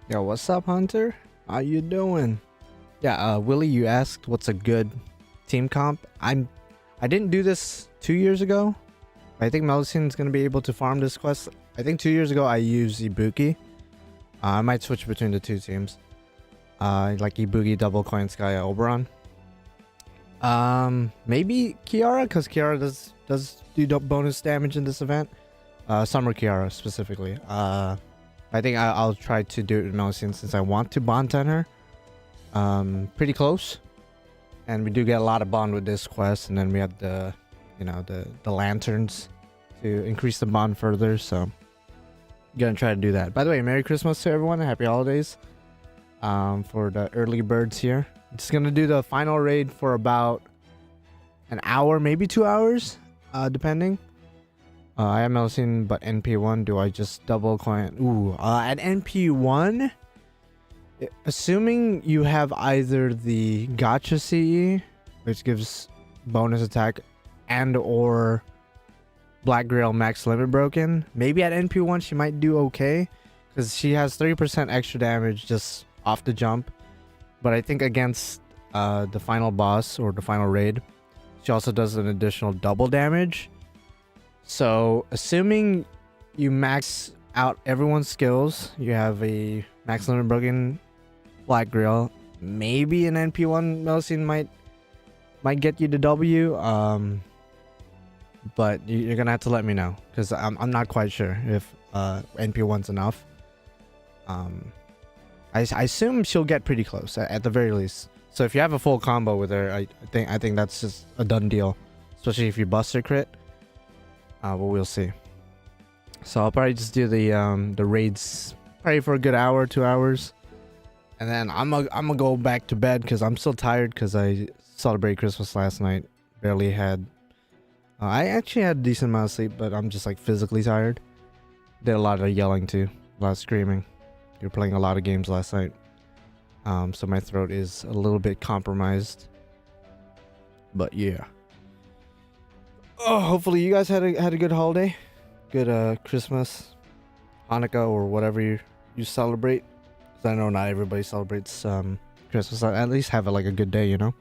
Yo, what's up, Hunter? How you doing? Yeah, Willie, you asked what's a good team comp. I didn't do this 2 years ago. I think Melusine's gonna be able to farm this quest. I think 2 years ago I used Ibuki. I might switch between the two teams. Like Ibuki double Koyanskaya Oberon. Maybe Kiara, because Kiara does do bonus damage in this event. Summer Kiara specifically. I think I'll try to do it with Melusine since I want to bond on her. Pretty close, and we do get a lot of bond with this quest, and then we have the, the lanterns to increase the bond further. So, gonna try to do that. By the way, Merry Christmas to everyone, and Happy Holidays. For the early birds here, just gonna do the final raid for about an hour, maybe 2 hours, depending. I am Melusine, but NP1, do I just double coin? Ooh, at NP1, assuming you have either the Gacha CE, which gives bonus attack, and or Black Grail max limit broken, maybe at NP1 she might do okay, because she has 30% extra damage just off the jump. But I think against the final boss or the final raid, she also does an additional double damage. So, assuming you max out everyone's skills, you have a max limit broken Black Grill, maybe an NP1 Melusine might get you the W. But you're gonna have to let me know, because I'm not quite sure if NP1's enough. I assume she'll get pretty close at the very least. So if you have a full combo with her, I think that's just a done deal, especially if you bust her crit. But we'll see. So I'll probably just do the raids probably for a good hour, 2 hours, and then I'm gonna go back to bed because I'm still tired because I celebrated Christmas last night. Barely had. I actually had a decent amount of sleep, but I'm just like physically tired. Did a lot of yelling too, a lot of screaming. You're playing a lot of games last night, so my throat is a little bit compromised. But yeah. Oh, hopefully you guys had a good holiday, good Christmas, Hanukkah, or whatever you celebrate. 'Cause I know not everybody celebrates Christmas. At least have it like a good day, you know.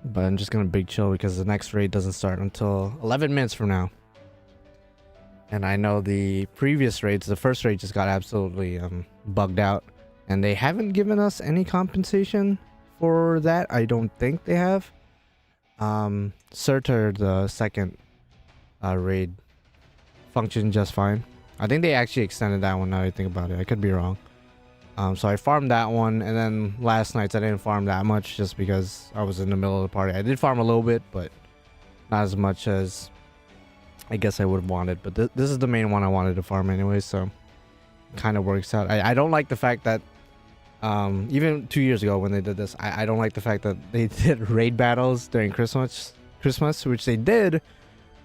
But I'm just gonna big chill because the next raid doesn't start until 11 minutes from now. And I know the previous raids, the first raid just got absolutely bugged out, and they haven't given us any compensation for that. I don't think they have. Surtur, the second raid, functioned just fine. I think they actually extended that one now that I think about it. I could be wrong. So I farmed that one, and then last night I didn't farm that much just because I was in the middle of the party. I did farm a little bit, but not as much as I guess I would have wanted. But this is the main one I wanted to farm anyway, so kind of works out. I don't like the fact that even 2 years ago when they did this, I don't like the fact that they did raid battles during Christmas, which they did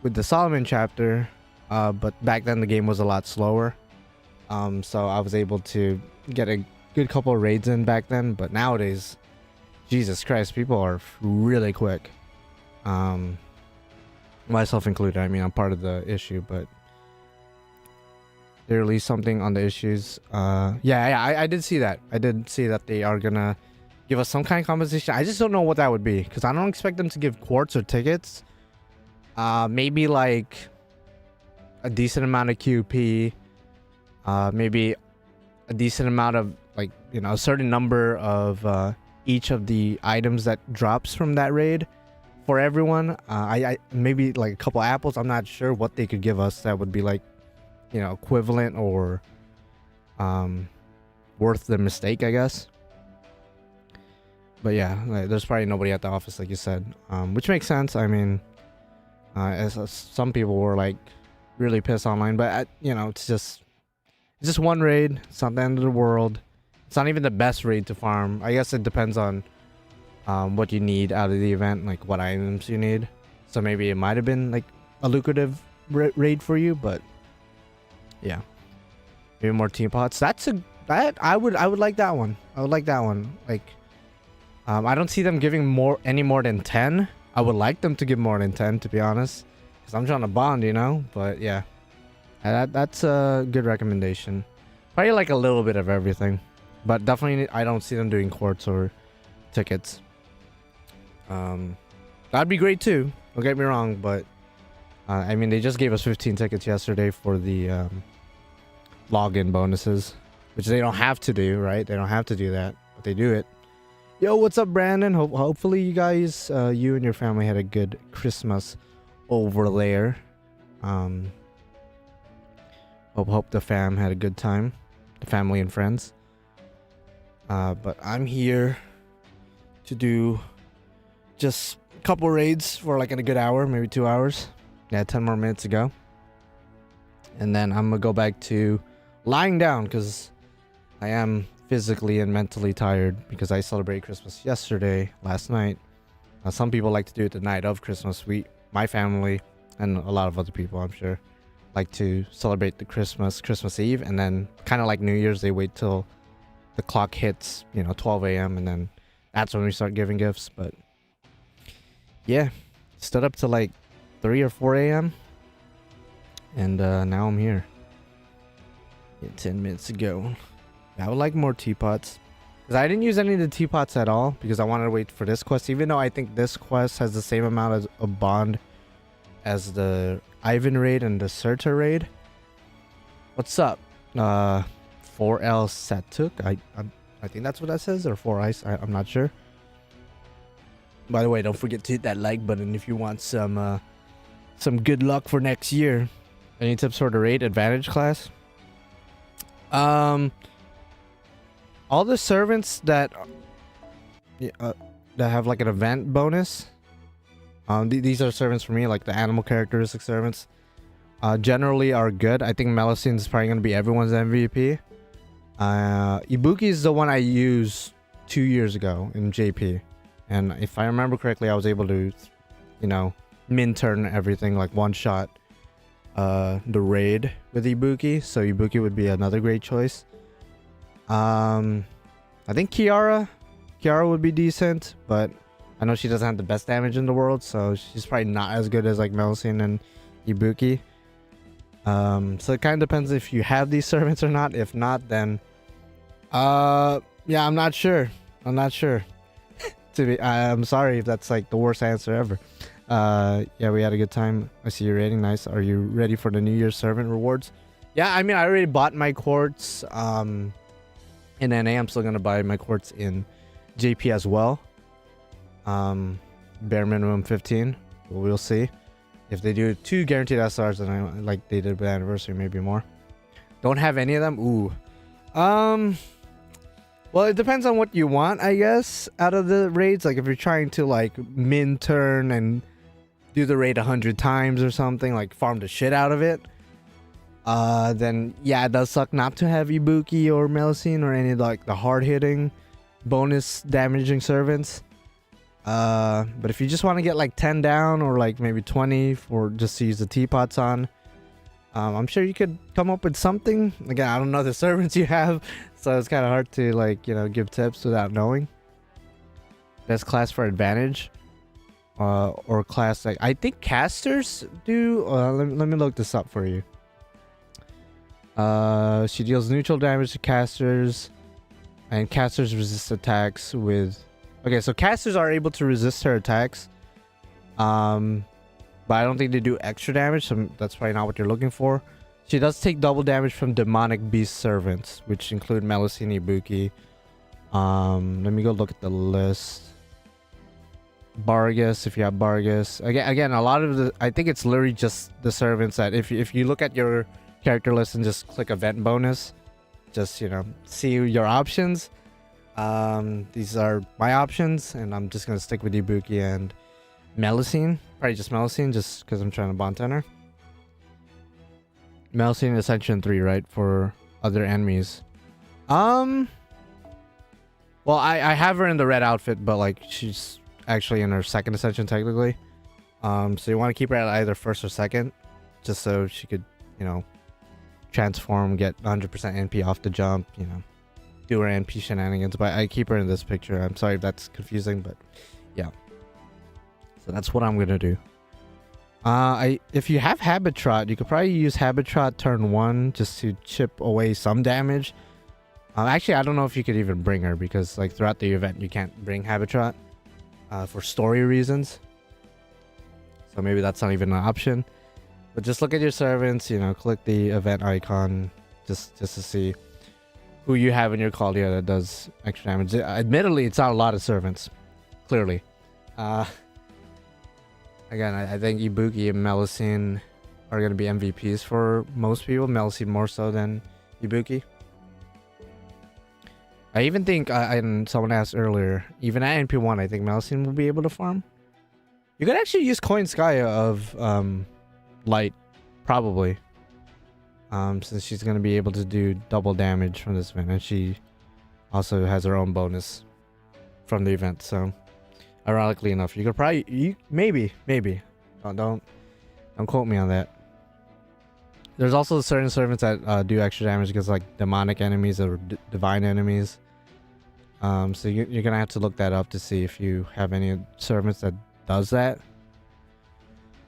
with the Solomon chapter, but back then the game was a lot slower, so I was able to get a good couple of raids in back then. But nowadays, Jesus Christ, people are really quick, myself included. I mean, I'm part of the issue, but they released something on the issues. I did see that. I did see that they are gonna give us some kind of compensation. I just don't know what that would be, because I don't expect them to give quartz or tickets. Maybe like a decent amount of QP. Maybe a decent amount of, like, a certain number of each of the items that drops from that raid for everyone. I maybe like a couple apples. I'm not sure what they could give us that would be like, equivalent or worth the mistake, I guess. But yeah, like, there's probably nobody at the office, like you said, which makes sense. I mean, as some people were like really pissed online, but it's just one raid. It's not the end of the world. It's not even the best raid to farm. I guess it depends on what you need out of the event, like what items you need. So maybe it might have been like a lucrative raid for you, but yeah, maybe more team pots. I would like that one. I would like that one. Like, I don't see them giving any more than 10. I would like them to give more than 10, to be honest, because I'm trying to bond, But yeah, that's a good recommendation. Probably like a little bit of everything, but definitely I don't see them doing courts or tickets. That'd be great too. Don't get me wrong, but I mean they just gave us 15 tickets yesterday for the login bonuses, which they don't have to do, right? They don't have to do that, but they do it. Yo, what's up, Brandon? Hopefully you guys, you and your family had a good Christmas over there. Hope the fam had a good time, the family and friends. But I'm here to do just a couple raids for like in a good hour, maybe 2 hours. Yeah, 10 more minutes to go. And then I'm gonna go back to lying down because I am physically and mentally tired because I celebrated Christmas last night. Some people like to do it the night of Christmas. My family, and a lot of other people, I'm sure, like to celebrate the Christmas Eve, and then kind of like New Year's, they wait till the clock hits, 12 a.m. and then that's when we start giving gifts. But yeah, stood up to like 3 or 4 a.m. and now I'm here. 10 minutes ago. I would like more teapots, because I didn't use any of the teapots at all because I wanted to wait for this quest, even though I think this quest has the same amount of bond as the Ivan raid and the Serta raid. What's up? 4L Satuk. I think that's what that says, or 4 Ice. I'm not sure. By the way, don't forget to hit that like button if you want some good luck for next year. Any tips for the raid advantage class? All the servants that have like an event bonus, these are servants for me, like the animal characteristic servants, generally are good. I think MÉLUSINE is probably going to be everyone's MVP. Ibuki is the one I used 2 years ago in JP, and if I remember correctly, I was able to, min turn everything, like one shot the raid with Ibuki, so Ibuki would be another great choice. I think Kiara would be decent, but I know she doesn't have the best damage in the world, so she's probably not as good as like MÉLUSINE and Ibuki. So it kind of depends if you have these servants or not. If not, then yeah, I'm not sure. I'm sorry if that's like the worst answer ever. Yeah, we had a good time. I see your rating. Nice. Are you ready for the New Year's servant rewards? Yeah, I mean, I already bought my quartz in NA. I'm still gonna buy my quartz in JP as well. Bare minimum 15. We'll see. If they do 2 guaranteed SRs, then like they did with anniversary, maybe more. Don't have any of them. Ooh. Well, it depends on what you want, I guess, out of the raids. Like if you're trying to like min turn and do the raid 100 times or something, like farm the shit out of it, then yeah, it does suck not to have Ibuki or MÉLUSINE or any like the hard hitting bonus damaging servants. But if you just want to get like 10 down or like maybe 20 for just to use the teapots on, I'm sure you could come up with something. Again, I don't know the servants you have, so it's kind of hard to like, give tips without knowing. Best class for advantage, or class like I think casters do. Let me look this up for you. She deals neutral damage to casters, and casters resist attacks with. Okay, so casters are able to resist her attacks, but I don't think they do extra damage, so that's probably not what you're looking for. She does take double damage from demonic beast servants, which include MÉLUSINE, Ibuki. Let me go look at the list. Bargus, if you have Bargus. Again, a lot of the, I think it's literally just the servants that if you look at your character list and just click event bonus, just see your options. These are my options, and I'm just gonna stick with Ibuki and MÉLUSINE. Probably just MÉLUSINE, just because I'm trying to bond her. MÉLUSINE Ascension 3, right? For other enemies. Well, I have her in the red outfit, but like she's actually in her second ascension technically. So you want to keep her at either first or second, just so she could, transform, get 100% NP off the jump, do her NP shenanigans. But I keep her in this picture. I'm sorry if that's confusing, but yeah. So that's what I'm gonna do. If you have Habitrot, you could probably use Habitrot turn 1 just to chip away some damage. Actually, I don't know if you could even bring her because like throughout the event you can't bring Habitrot for story reasons. So maybe that's not even an option. But just look at your servants, you know, click the event icon just to see who you have in your Chaldea that does extra damage. Admittedly, it's not a lot of servants, clearly. Again, I think Ibuki and Melusine are going to be MVPs for most people. Melusine more so than Ibuki. I even think, and someone asked earlier, even at NP1, I think Melusine will be able to farm. You could actually use Koyanskaya of Light, probably. Since she's going to be able to do double damage from this event. And she also has her own bonus from the event. So, ironically enough, you could probably... maybe. Don't quote me on that. There's also certain servants that do extra damage against like demonic enemies or divine enemies. So you're going to have to look that up to see if you have any servants that does that.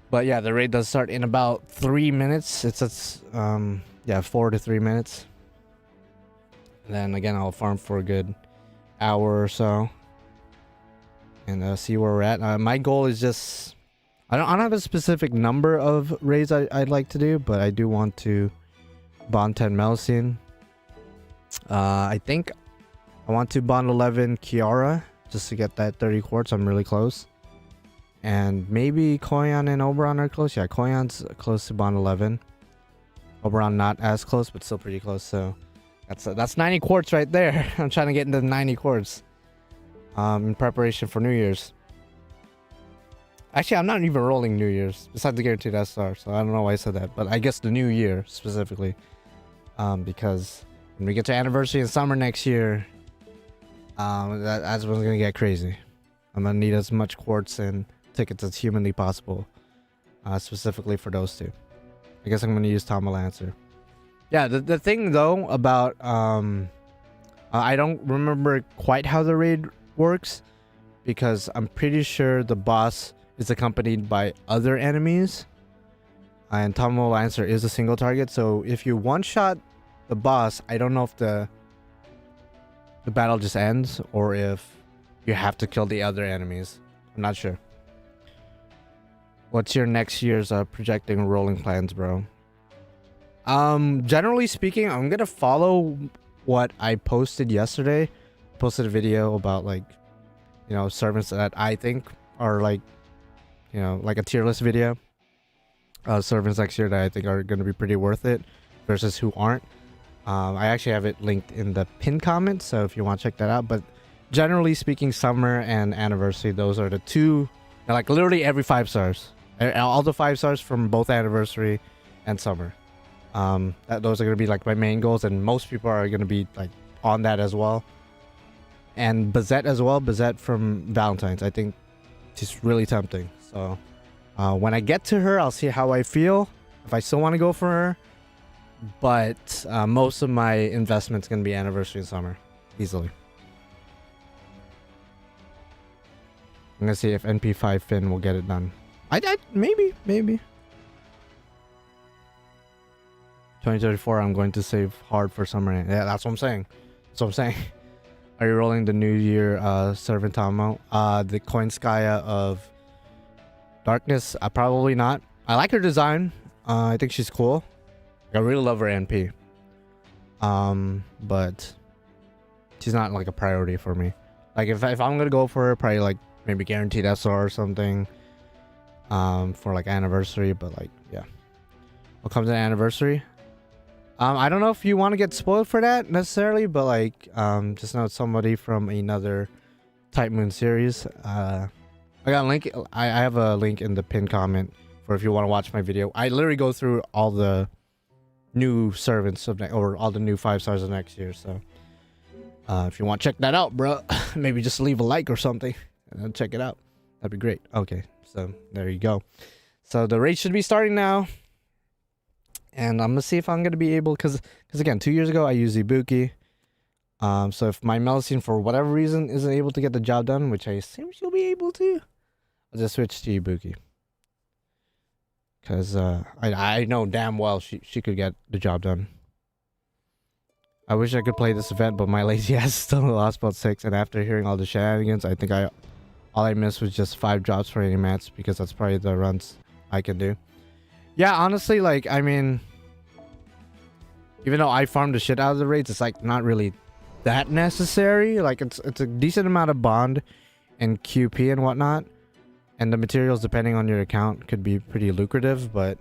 But yeah, the raid does start in about 3 minutes. It's 4 to 3 minutes. And then again, I'll farm for a good hour or so and see where we're at. My goal is just I don't have a specific number of raids I'd like to do, but I do want to bond 10 Melusine. I think I want to bond 11 Kiara just to get that 30 quartz. I'm really close. And maybe Koyan and Oberon are close. Yeah, Koyan's close to bond 11. Oberon not as close, but still pretty close. So that's 90 quartz right there. I'm trying to get into 90 quartz in preparation for New Year's. Actually, I'm not even rolling New Year's besides the guaranteed SR, so I don't know why I said that. But I guess the New Year specifically, because when we get to anniversary in summer next year, that's when it's gonna get crazy. I'm gonna need as much quartz and tickets as humanly possible, specifically for those two. I guess I'm gonna use Tama Lancer. Yeah, the thing though about I don't remember quite how the raid works because I'm pretty sure the boss is accompanied by other enemies, and Tama Lancer is a single target. So if you one shot the boss, I don't know if the battle just ends or if you have to kill the other enemies. I'm not sure. What's your next year's projecting rolling plans, bro? Generally speaking, I'm gonna follow what I posted yesterday. Posted a video about like, you know, servants that I think are like, you know, like a tier list video. Servants next year that I think are gonna be pretty worth it versus who aren't. I actually have it linked in the pinned comment, so if you want to check that out. But generally speaking, summer and anniversary, those are the two, like literally every 5 stars. All the 5 stars from both anniversary and summer. Those are going to be like my main goals, and most people are going to be like on that as well. And Bazette as well. Bazette from Valentine's. I think she's really tempting. So when I get to her, I'll see how I feel. If I still want to go for her. But most of my investment's going to be anniversary and summer. Easily. I'm going to see if NP5 Finn will get it done. Maybe. 2034, I'm going to save hard for summer. Yeah, that's what I'm saying. Are you rolling the New Year Servant Tamo? The Koyanskaya of Darkness? Probably not. I like her design. I think she's cool. I really love her NP. But she's not like a priority for me. Like if I'm gonna go for her, probably like maybe guaranteed SR or something. For like anniversary, but like yeah. What comes to anniversary? I don't know if you want to get spoiled for that necessarily, but like just know it's somebody from another Type Moon series. I got a link. I have a link in the pinned comment for if you want to watch my video. I literally go through all the new servants of or all the new 5 stars of next year. So if you want to check that out, bro, maybe just leave a like or something and then check it out. That'd be great. Okay, so there you go. So the race should be starting now. And I'm going to see if I'm going to be able, because again, 2 years ago, I used Ibuki. So if my Melusine, for whatever reason, isn't able to get the job done, which I assume she'll be able to, I'll just switch to Ibuki. Because I know damn well she could get the job done. I wish I could play this event, but my lazy ass is still in Lostbelt 6, and after hearing all the shenanigans, I think all I missed was just 5 drops for any match, because that's probably the runs I can do. Yeah, honestly, like, I mean, even though I farmed the shit out of the raids, it's like not really that necessary. Like, it's a decent amount of bond and QP and whatnot, and the materials, depending on your account, could be pretty lucrative, but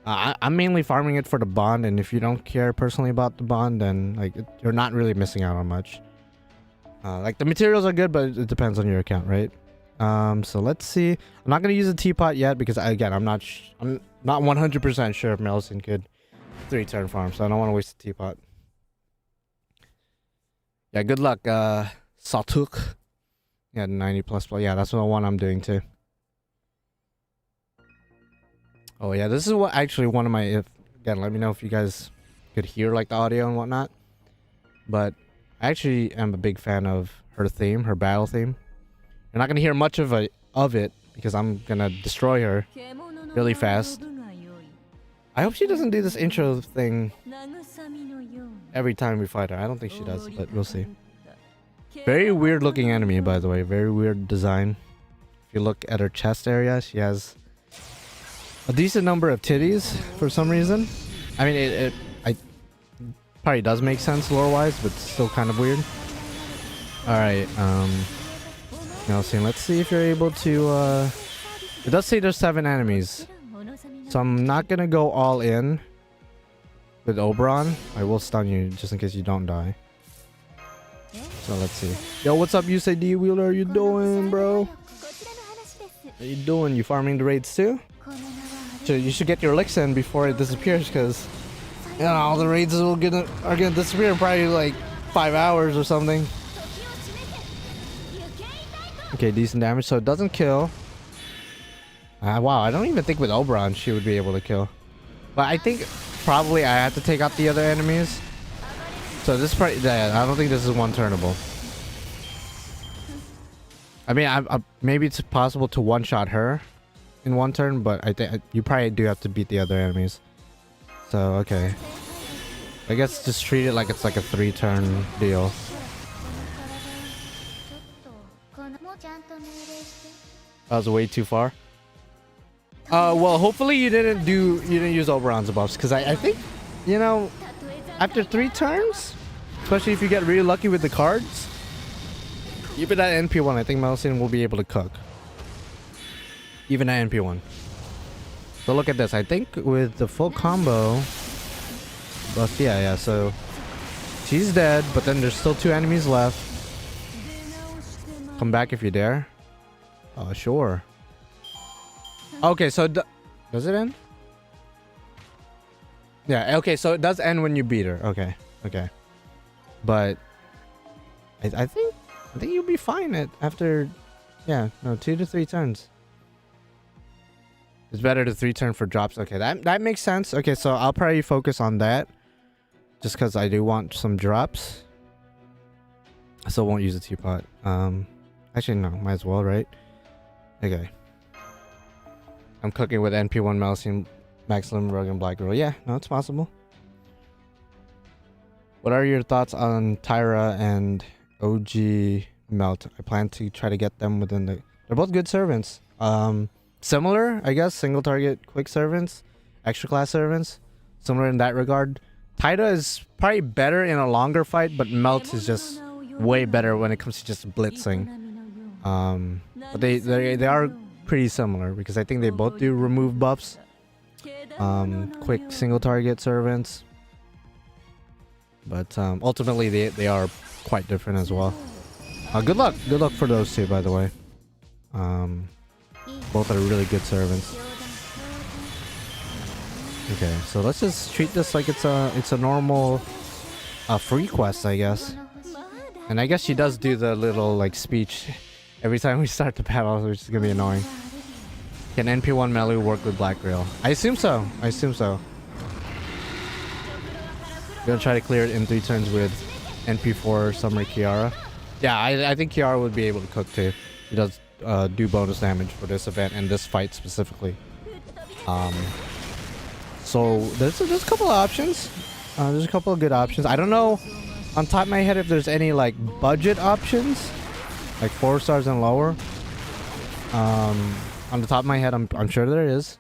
I'm mainly farming it for the bond, and if you don't care personally about the bond, then like you're not really missing out on much. Like the materials are good, but it depends on your account, right? So let's see. I'm not gonna use a teapot yet because again, I'm not 100% sure if Melusine could 3-turn farm, so I don't want to waste the teapot. Yeah, good luck, Saltuk. Yeah, 90 plus. Yeah, that's the one I'm doing too. Oh yeah, this is what actually one of my, again, let me know if you guys could hear like the audio and whatnot. But I actually am a big fan of her theme, her battle theme. You're not gonna hear much of it because I'm gonna destroy her really fast. I hope she doesn't do this intro thing every time we fight her. I don't think she does, but we'll see. Very weird looking enemy, by the way. Very weird design. If you look at her chest area, she has a decent number of titties for some reason. I mean, it probably does make sense lore-wise, but still kind of weird. Alright, Melusine, let's see if you're able to, it does say there's 7 enemies. So I'm not gonna go all in with Oberon. I will stun you just in case you don't die. So let's see. Yo, what's up, USAD Wheeler? How you doing, bro? How you doing? You farming the raids too? So you should get your licks in before it disappears, because you know all the raids are gonna disappear in probably like 5 hours or something. Okay, decent damage, so it doesn't kill. Wow, I don't even think with Oberon she would be able to kill. But I think probably I have to take out the other enemies. So this probably, yeah, I don't think this is one turnable. I mean, maybe it's possible to one-shot her in one turn, but I think you probably do have to beat the other enemies. So okay, I guess just treat it like it's like a 3-turn deal. That was way too far. Well, hopefully you didn't use Oberon's buffs, because I think, you know, after 3 turns, especially if you get really lucky with the cards, even at NP1, I think Melusine will be able to cook. Even at NP1. So look at this. I think with the full combo, but yeah, so she's dead, but then there's still 2 enemies left. Come back if you dare. Oh, sure. Okay, so does it end? Yeah, okay, so it does end when you beat her. Okay. But I think you'll be fine after, yeah, no, 2 to 3 turns. It's better to 3-turn for drops. Okay, that makes sense. Okay, so I'll probably focus on that, just because I do want some drops. I still won't use a teapot. Actually, no, might as well, right? Okay. I'm cooking with NP1 Melusine, Maximum Rogue, and Black Girl. Yeah, no, it's possible. What are your thoughts on Tyra and OG Melt? I plan to try to get them within the... They're both good servants. Similar, I guess. Single target quick servants. Extra class servants. Similar in that regard. Taira is probably better in a longer fight, but Melt is just way better when it comes to just blitzing. But they are pretty similar, because I think they both do remove buffs. Quick single target servants. But ultimately they are quite different as well. Good luck for those two, by the way. Both are really good servants. Okay, so let's just treat this like it's a normal free quest, I guess. And I guess she does do the little like speech every time we start the battle, which is gonna be annoying. Can NP1 Melu work with Black Grill? I assume so. We're gonna try to clear it in 3 turns with NP4 Summer Kiara. Yeah, I think Kiara would be able to cook too. He does do bonus damage for this event and this fight specifically. So there's a couple of options. There's a couple of good options. I don't know on top of my head if there's any like budget options, like 4 stars and lower. On the top of my head, I'm sure there is.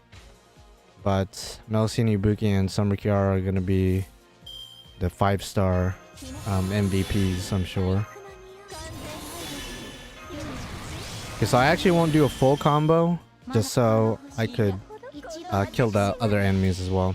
But Melusine, Ibuki, and Summer Kiara are gonna be the 5-star MVPs, I'm sure. Okay, so I actually won't do a full combo, just so I could kill the other enemies as well.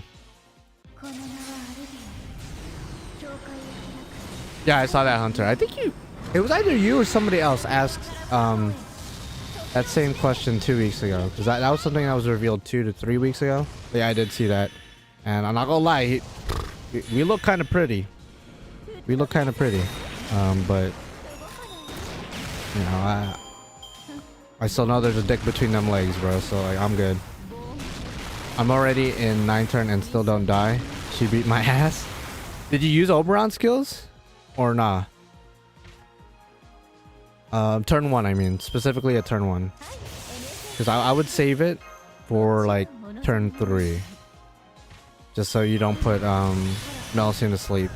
Yeah, I saw that, Hunter. I think it was either you or somebody else asked that same question 2 weeks ago, because that was something that was revealed 2 to 3 weeks ago. But yeah, I did see that, and I'm not gonna lie, we look kind of pretty. We look kind of pretty, but you know, I still know there's a dick between them legs, bro. So like, I'm good. I'm already in 9th turn and still don't die. She beat my ass. Did you use Oberon skills or nah? Turn 1, I mean, specifically at turn 1, because I would save it for like turn 3, just so you don't put Melusine to sleep.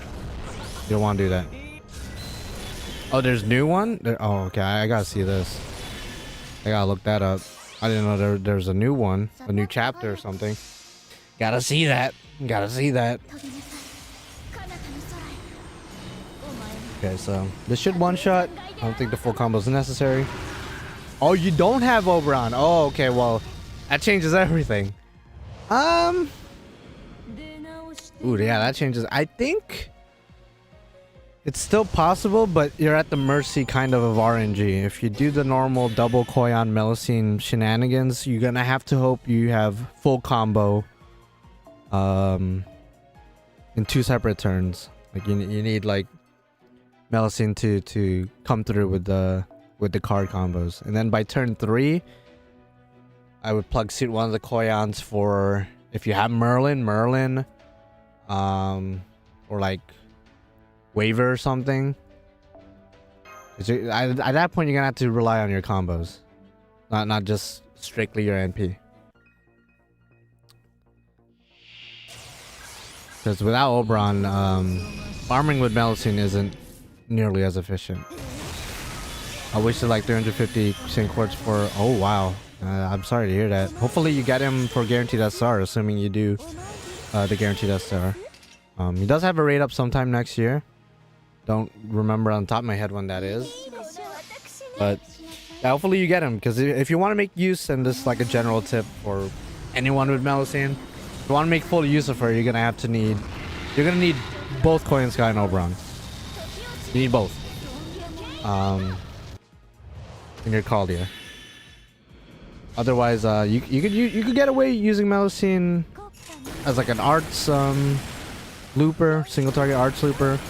You don't want to do that. Oh, there's new one there. Oh, okay, I gotta see this. I gotta look that up. I didn't know there's a new one, a new chapter or something. Gotta see that. Gotta see that. Okay, so this should one-shot. I don't think the full combo is necessary. Oh, you don't have Oberon. Oh, okay, well, that changes everything. Ooh, yeah, that changes. I think it's still possible, but you're at the mercy kind of RNG. If you do the normal double Koyan Melusine shenanigans, you're gonna have to hope you have full combo in 2 separate turns. Like you need like Melusine to come through with the card combos, and then by turn 3 I would plug suit one of the Koyans for, if you have Merlin, or like Waver or something. At that point, you're gonna have to rely on your combos, not just strictly your NP. Because without Oberon, farming with Melusine isn't nearly as efficient. I wasted like 350 Sync Quartz for. Oh wow, I'm sorry to hear that. Hopefully you get him for guaranteed SR, assuming you do the guaranteed SR. He does have a rate up sometime next year. Don't remember on top of my head when that is, but yeah, hopefully you get him, because if you want to make use, and this is like a general tip for anyone with Melusine, if you want to make full use of her, you're gonna need both Koyanskaya and Oberon. You need both. In your Chaldea. Otherwise, you could get away using Melusine as like an arts looper, single target arts looper,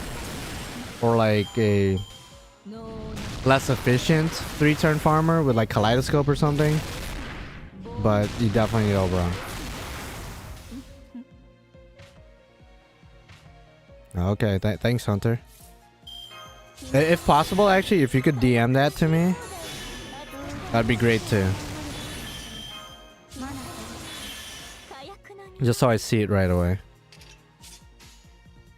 or like a less efficient 3-turn farmer with like Kaleidoscope or something. But you definitely need Oberon. Okay, thanks, Hunter. If possible, actually, if you could DM that to me, that'd be great too. Just so I see it right away.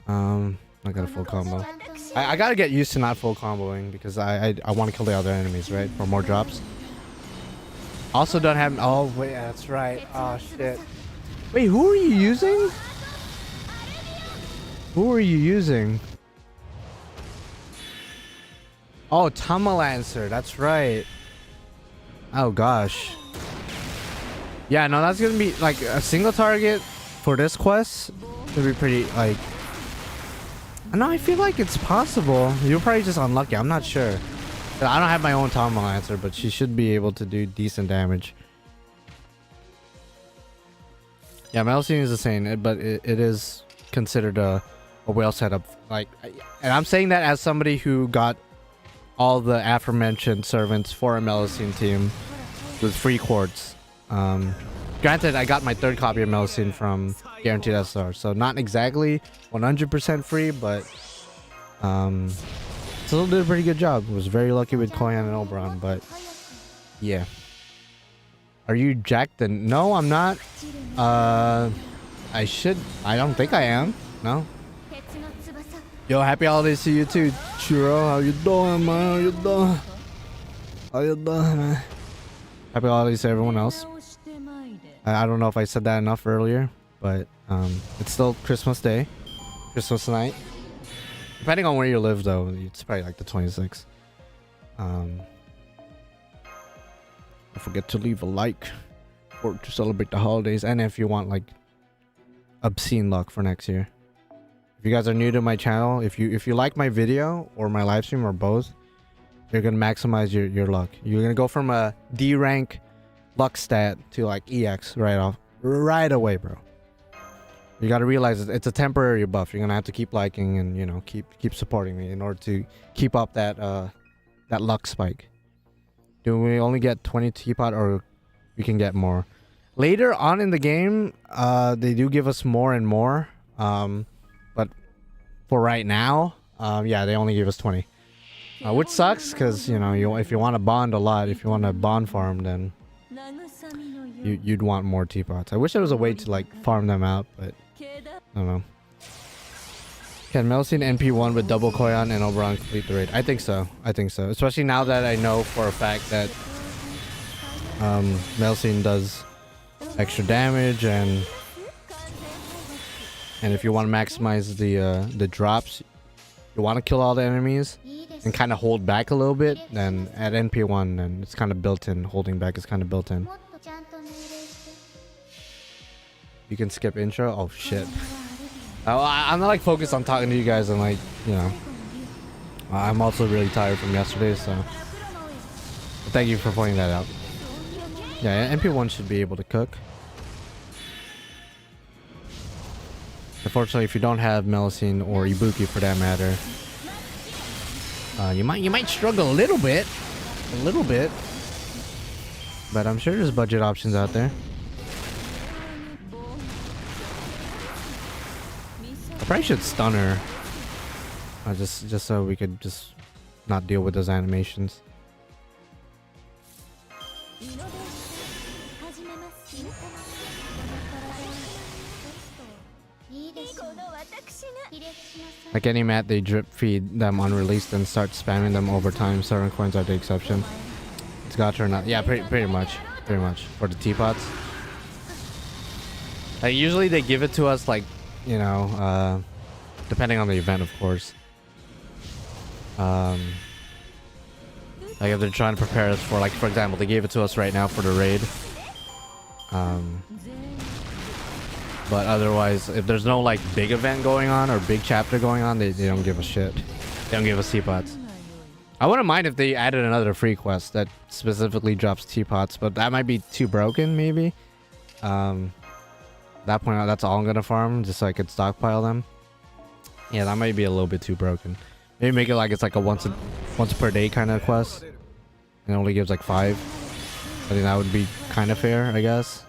I got a full combo. I gotta get used to not full comboing, because I want to kill the other enemies, right? For more drops. Also don't have. Oh wait, that's right. Oh shit. Wait, who are you using? Who are you using? Oh, Tamalancer. That's right. Oh gosh. Yeah, no, that's gonna be like a single target for this quest. It'd be pretty like. No, I feel like it's possible. You're probably just unlucky. I'm not sure. I don't have my own Tamalancer, but she should be able to do decent damage. Yeah, Melusine is the same, but it is considered a whale setup. Like, and I'm saying that as somebody who got all the aforementioned servants for a Melusine team with free quartz. Granted, I got my 3rd copy of Melusine from Guaranteed SR, so not exactly 100% free, but still did a pretty good job. Was very lucky with Koyan and Oberon, but yeah. Are you jacked? No, I'm not. I should. I don't think I am. No. Yo, happy holidays to you too, Chiro. How you doing, man? How you doing? How you doing, man? Happy holidays to everyone else. I don't know if I said that enough earlier, but it's still Christmas Day, Christmas night. Depending on where you live, though, it's probably like the 26th. Don't forget to leave a like or to celebrate the holidays, and if you want like obscene luck for next year. If you guys are new to my channel, if you like my video or my live stream or both, you're gonna maximize your luck. You're gonna go from a D rank luck stat to like EX right away, bro. You gotta realize it's a temporary buff. You're gonna have to keep liking and, you know, keep supporting me in order to keep up that that luck spike. Do we only get 20 teapot, or we can get more later on in the game? They do give us more and more, but for right now, yeah, they only give us 20, which sucks because, you know, if you want to bond a lot, if you want to bond farm, then you'd want more teapots. I wish there was a way to like farm them out, but I don't know. Can Melusine NP1 with double Koyan and Oberon complete the raid? I think so. I think so. Especially now that I know for a fact that Melusine does extra damage, and if you want to maximize the drops, you want to kill all the enemies and kind of hold back a little bit, then at NP1, then it's kind of built in. Holding back is kind of built in. You can skip intro. Oh shit. I'm not like focused on talking to you guys, and like, you know, I'm also really tired from yesterday, so thank you for pointing that out. Yeah, NP1 should be able to cook. Unfortunately, if you don't have Melusine or Ibuki for that matter, you might struggle a little bit, but I'm sure there's budget options out there. I probably should stun her, just so we could just not deal with those animations. Like any mat, they drip feed them unreleased and start spamming them over time. Certain coins are the exception. It's Gacha or not? Yeah, pretty much for the teapots. Like usually they give it to us like, you know, depending on the event, of course. Like if they're trying to prepare us for, like, for example, they gave it to us right now for the raid. But otherwise, if there's no like big event going on or big chapter going on, they don't give a shit. They don't give us teapots. I wouldn't mind if they added another free quest that specifically drops teapots, but that might be too broken, maybe. That point, that's all I'm gonna farm just so I could stockpile them. Yeah, that might be a little bit too broken. Maybe make it like it's like a once per day kind of quest, and it only gives like 5. I think that would be kind of fair, I guess.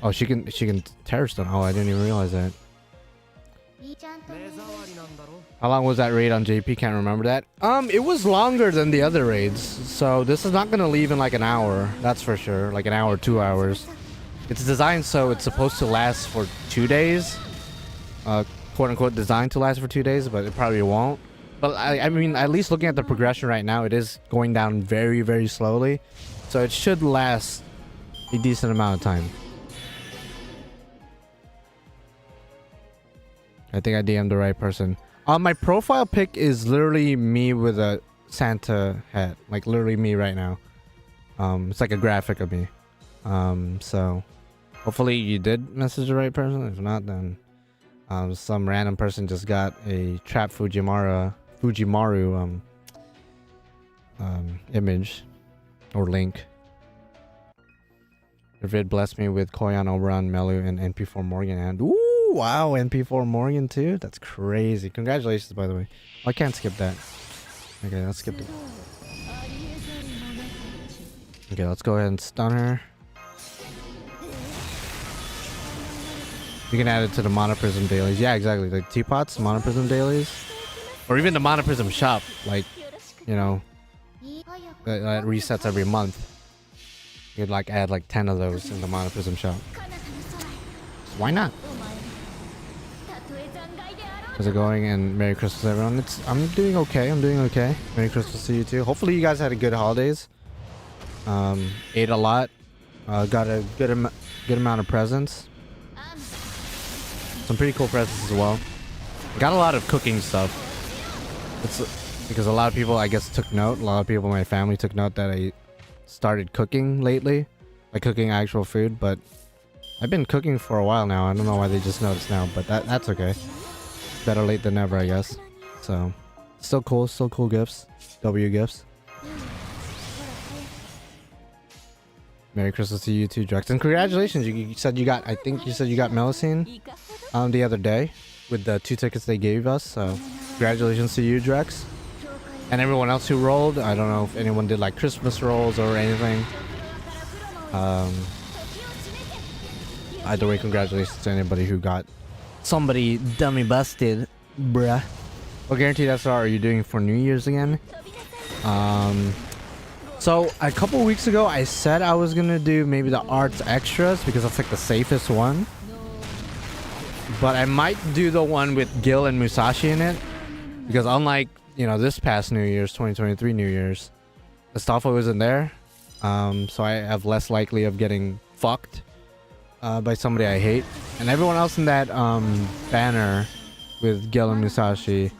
Oh, she can terror stun. Oh, I didn't even realize that. How long was that raid on JP? Can't remember that. It was longer than the other raids, so this is not gonna leave in like an hour. That's for sure. Like an hour, 2 hours. It's designed so it's supposed to last for 2 days. Quote unquote designed to last for 2 days, but it probably won't. But I mean, at least looking at the progression right now, it is going down very, very slowly. So it should last a decent amount of time. I think I DM'd the right person. My profile pic is literally me with a Santa hat. Like literally me right now. It's like a graphic of me. So hopefully you did message the right person. If not, then some random person just got a Trap Fujimaru image or link. The vid blessed me with Koyan, Oberon, Melu, and NP4 Morgan, and ooh, wow, NP4 Morgan too. That's crazy. Congratulations, by the way. Oh, I can't skip that. Okay, let's skip it. Okay, let's go ahead and stun her. You can add it to the Monoprism dailies. Yeah, exactly. Like teapots, Monoprism dailies, or even the Monoprism shop. Like, you know, that resets every month. You'd like add like 10 of those in the Monoprison shop. Why not? How's it going? And Merry Christmas, everyone. I'm doing okay. I'm doing okay. Merry Christmas to you too. Hopefully you guys had a good holidays. Ate a lot. Got a good amount of presents. Some pretty cool presents as well. Got a lot of cooking stuff. It's because a lot of people, I guess, took note. A lot of people in my family took note that I started cooking lately, like cooking actual food. But I've been cooking for a while now. I don't know why they just noticed now, but that's okay. Better late than never, I guess. So, still cool gifts. W gifts. Merry Christmas to you too, Drex. And congratulations, you said you got, I think you said you got MÉLUSINE the other day with the 2 tickets they gave us. So, congratulations to you, Drex. And everyone else who rolled. I don't know if anyone did like Christmas rolls or anything. Either way, congratulations to anybody who got somebody dummy busted, bruh. What guaranteed SR are you doing for New Year's again? So a couple weeks ago, I said I was gonna do maybe the arts extras because that's like the safest one. But I might do the one with Gil and Musashi in it because unlike, you know, this past New Year's, 2023 New Year's, Astolfo isn't there. So I have less likely of getting fucked by somebody I hate. And everyone else in that banner with Gil and Musashi,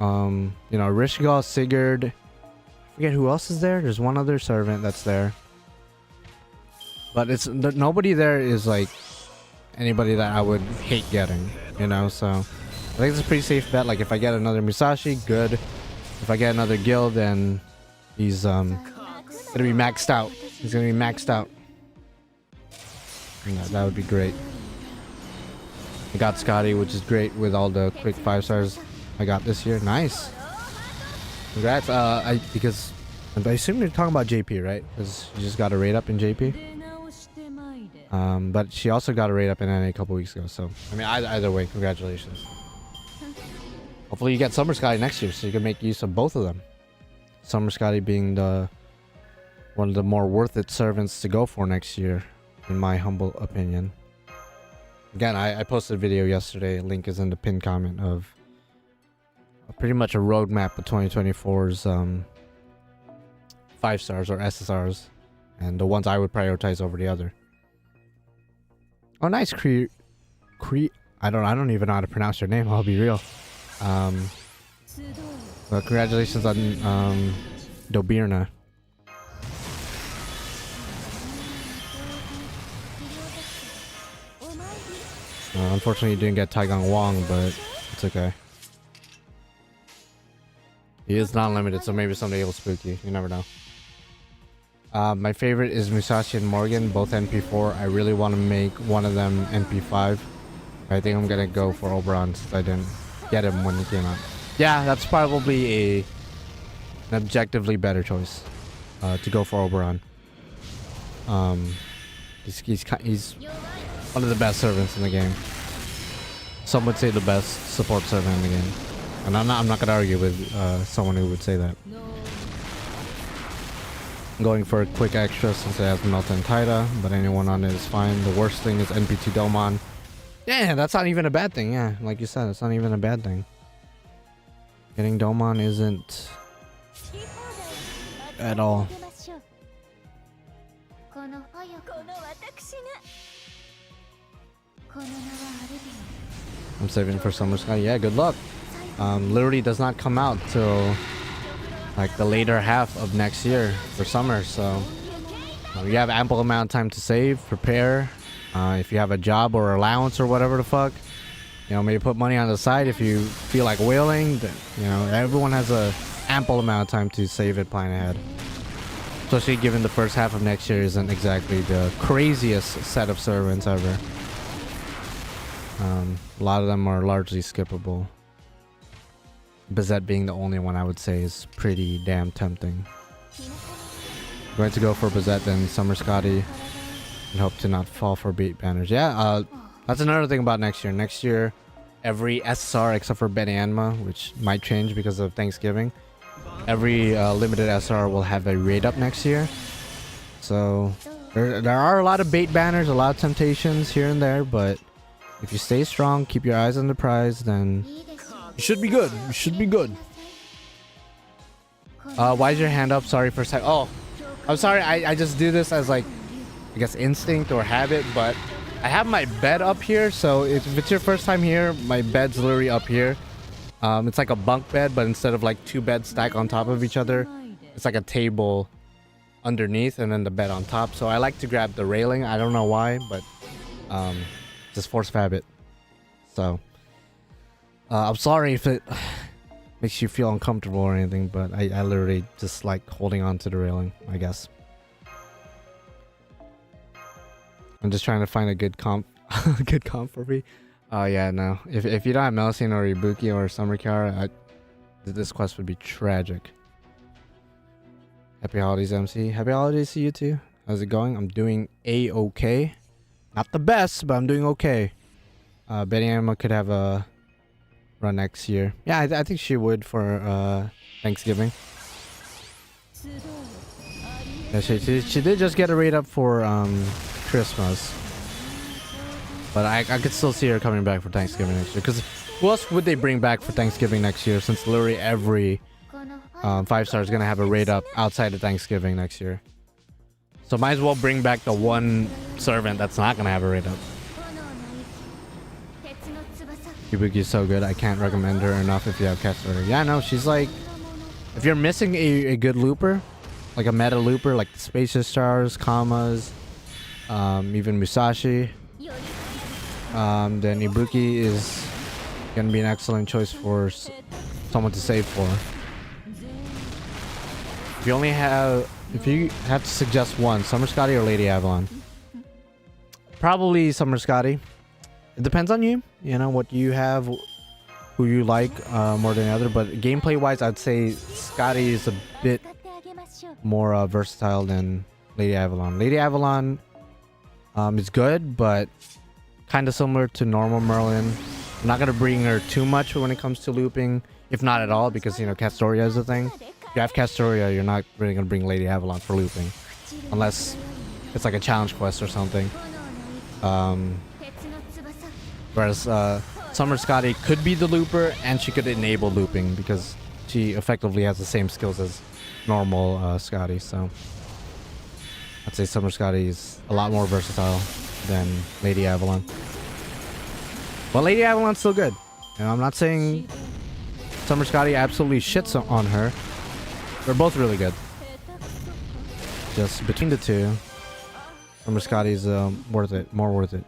you know, Rishigal, Sigurd, I forget who else is there. There's one other servant that's there, but it's nobody there is like anybody that I would hate getting, you know. So I think it's a pretty safe bet. Like if I get another Musashi, good. If I get another Gil, then he's gonna be maxed out. He's gonna be maxed out. And that would be great. I got Scotty, which is great with all the quick 5 stars I got this year. Nice. Congrats. Because I assume you're talking about JP, right? Because you just got a rate up in JP. But she also got a rate up in NA a couple weeks ago. So I mean, either way, congratulations. Hopefully you get Summer Scotty next year, so you can make use of both of them. Summer Scotty being one of the more worth it servants to go for next year, in my humble opinion. Again, I posted a video yesterday. Link is in the pinned comment of pretty much a roadmap of 2024's 5 stars or SSRs, and the ones I would prioritize over the other. Oh, nice, I don't even know how to pronounce your name. I'll be real. Well, congratulations on Dobirna. Unfortunately, you didn't get Taigang Wong, but it's okay. He is non-limited, so maybe someday he'll spook you. You never know. My favorite is Musashi and Morgan, both NP4. I really want to make one of them NP5. I think I'm gonna go for Oberon since I didn't get him when he came out. Yeah, that's probably an objectively better choice to go for Oberon. He's one of the best servants in the game. Some would say the best support servant in the game. And I'm not gonna argue with someone who would say that. I'm going for a quick extra since it has Melta and Taida, but anyone on it is fine. The worst thing is NP2 Domon. Yeah, that's not even a bad thing. Yeah, like you said, it's not even a bad thing. Getting Domon isn't at all. I'm saving for Summer Sky. Yeah, good luck. Literally does not come out till like the later half of next year for summer, so you have ample amount of time to save, prepare. If you have a job or allowance or whatever the fuck, you know, maybe put money on the side if you feel like whaling. You know, everyone has a ample amount of time to save it, plan ahead. Especially given the first half of next year isn't exactly the craziest set of servants ever. A lot of them are largely skippable. Bizet being the only one I would say is pretty damn tempting. I'm going to go for Bizet then Summer Scotty and hope to not fall for beat banners. Yeah, that's another thing about next year. Next year, every SSR except for Ben Anma, which might change because of Thanksgiving, every limited SR will have a raid up next year. So there are a lot of bait banners, a lot of temptations here and there, but if you stay strong, keep your eyes on the prize, then you should be good. You should be good. Why is your hand up? Sorry for a sec. Oh, I'm sorry. I just do this as like, I guess instinct or habit, but I have my bed up here. So if it's your first time here, my bed's literally up here. It's like a bunk bed, but instead of like two beds stacked on top of each other, it's like a table underneath and then the bed on top. So I like to grab the railing. I don't know why, but just force of habit. So I'm sorry if it makes you feel uncomfortable or anything, but I literally just like holding on to the railing, I guess. I'm just trying to find a good comp good comp for me. Oh yeah, no. If you don't have Melusine or Ibuki or Summer Kiara, this quest would be tragic. Happy holidays, MC. Happy holidays to you too. How's it going? I'm doing A-okay. Not the best, but I'm doing okay. Betty Anima could have a run next year. Yeah, I think she would for Thanksgiving. Yeah, she did just get a raid up for Christmas. But I could still see her coming back for Thanksgiving next year. Because who else would they bring back for Thanksgiving next year? Since literally every 5-star is going to have a raid up outside of Thanksgiving next year. So might as well bring back the one servant that's not going to have a raid up. Ibuki is so good. I can't recommend her enough if you have cats order. Yeah, no, she's like... If you're missing a good looper, like a meta looper, like the Spacious Stars, Kamas, even Musashi, then Ibuki is going to be an excellent choice for someone to save for. If you have to suggest one, Summer Scotty or Lady Avalon? Probably Summer Scotty. It depends on you, you know, what you have, who you like more than the other. But gameplay wise, I'd say Scotty is a bit more versatile than Lady Avalon. Lady Avalon is good, but kind of similar to normal Merlin. I'm not going to bring her too much when it comes to looping, if not at all, because, you know, Castoria is a thing. If you have Castoria, you're not really going to bring Lady Avalon for looping. Unless it's like a challenge quest or something. Whereas Summer Scotty could be the looper, and she could enable looping, because she effectively has the same skills as normal Scotty. So I'd say Summer Scotty is a lot more versatile than Lady Avalon. But Lady Avalon's still good. And I'm not saying Summer Scotty absolutely shits on her. They're both really good. Just between the two, Summer Scotty's worth it, more worth it.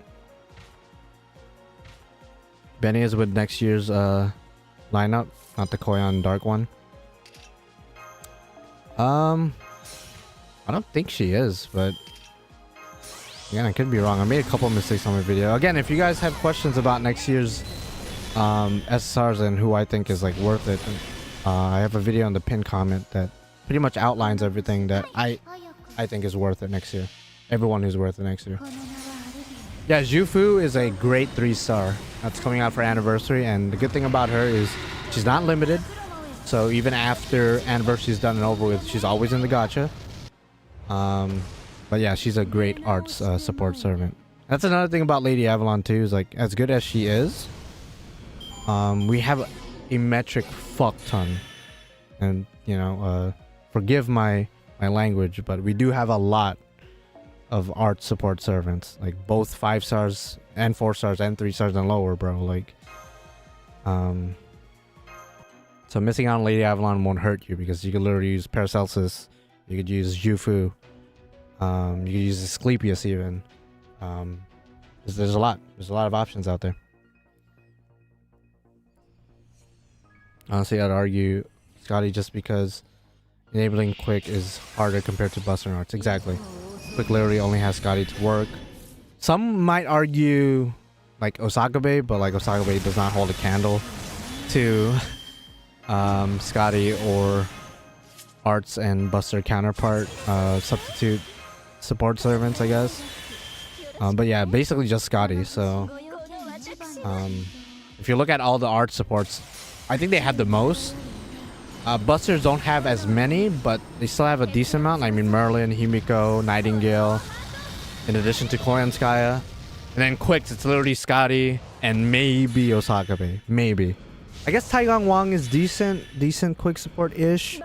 Benny is with next year's lineup, not the Koyan Dark one. I don't think she is, but again, I could be wrong. I made a couple mistakes on my video. Again, if you guys have questions about next year's SSRs and who I think is like worth it, I have a video on the pinned comment that pretty much outlines everything that I think is worth it next year. Everyone who's worth it next year. Yeah, Jufu is a great 3-star. That's coming out for anniversary, and the good thing about her is she's not limited. So even after anniversary is done and over with, she's always in the gacha. But yeah, she's a great arts support servant. That's another thing about Lady Avalon too, is like, as good as she is, we have a metric fuck ton. And, you know, forgive my language, but we do have a lot of art support servants, like both 5 stars and 4 stars and 3 stars and lower, bro. Like, so missing out on Lady Avalon won't hurt you, because you could literally use Paracelsus, you could use Jufu, you could use Asclepius even. There's a lot of options out there. Honestly, I'd argue Scotty, just because enabling Quick is harder compared to Buster and Arts. Exactly. Quick literally only has Scotty to work. Some might argue like Osakabe, but like Osakabe does not hold a candle to Scotty or Arts and Buster counterpart substitute support servants, I guess. But yeah, basically just Scotty. So if you look at all the art supports, I think they have the most. Busters don't have as many, but they still have a decent amount. I mean, Merlin, Himiko, Nightingale, in addition to Koyanskaya. And then quicks, it's literally Scotty and maybe Osakabe. Maybe. I guess Taegang Wang is decent quick support-ish.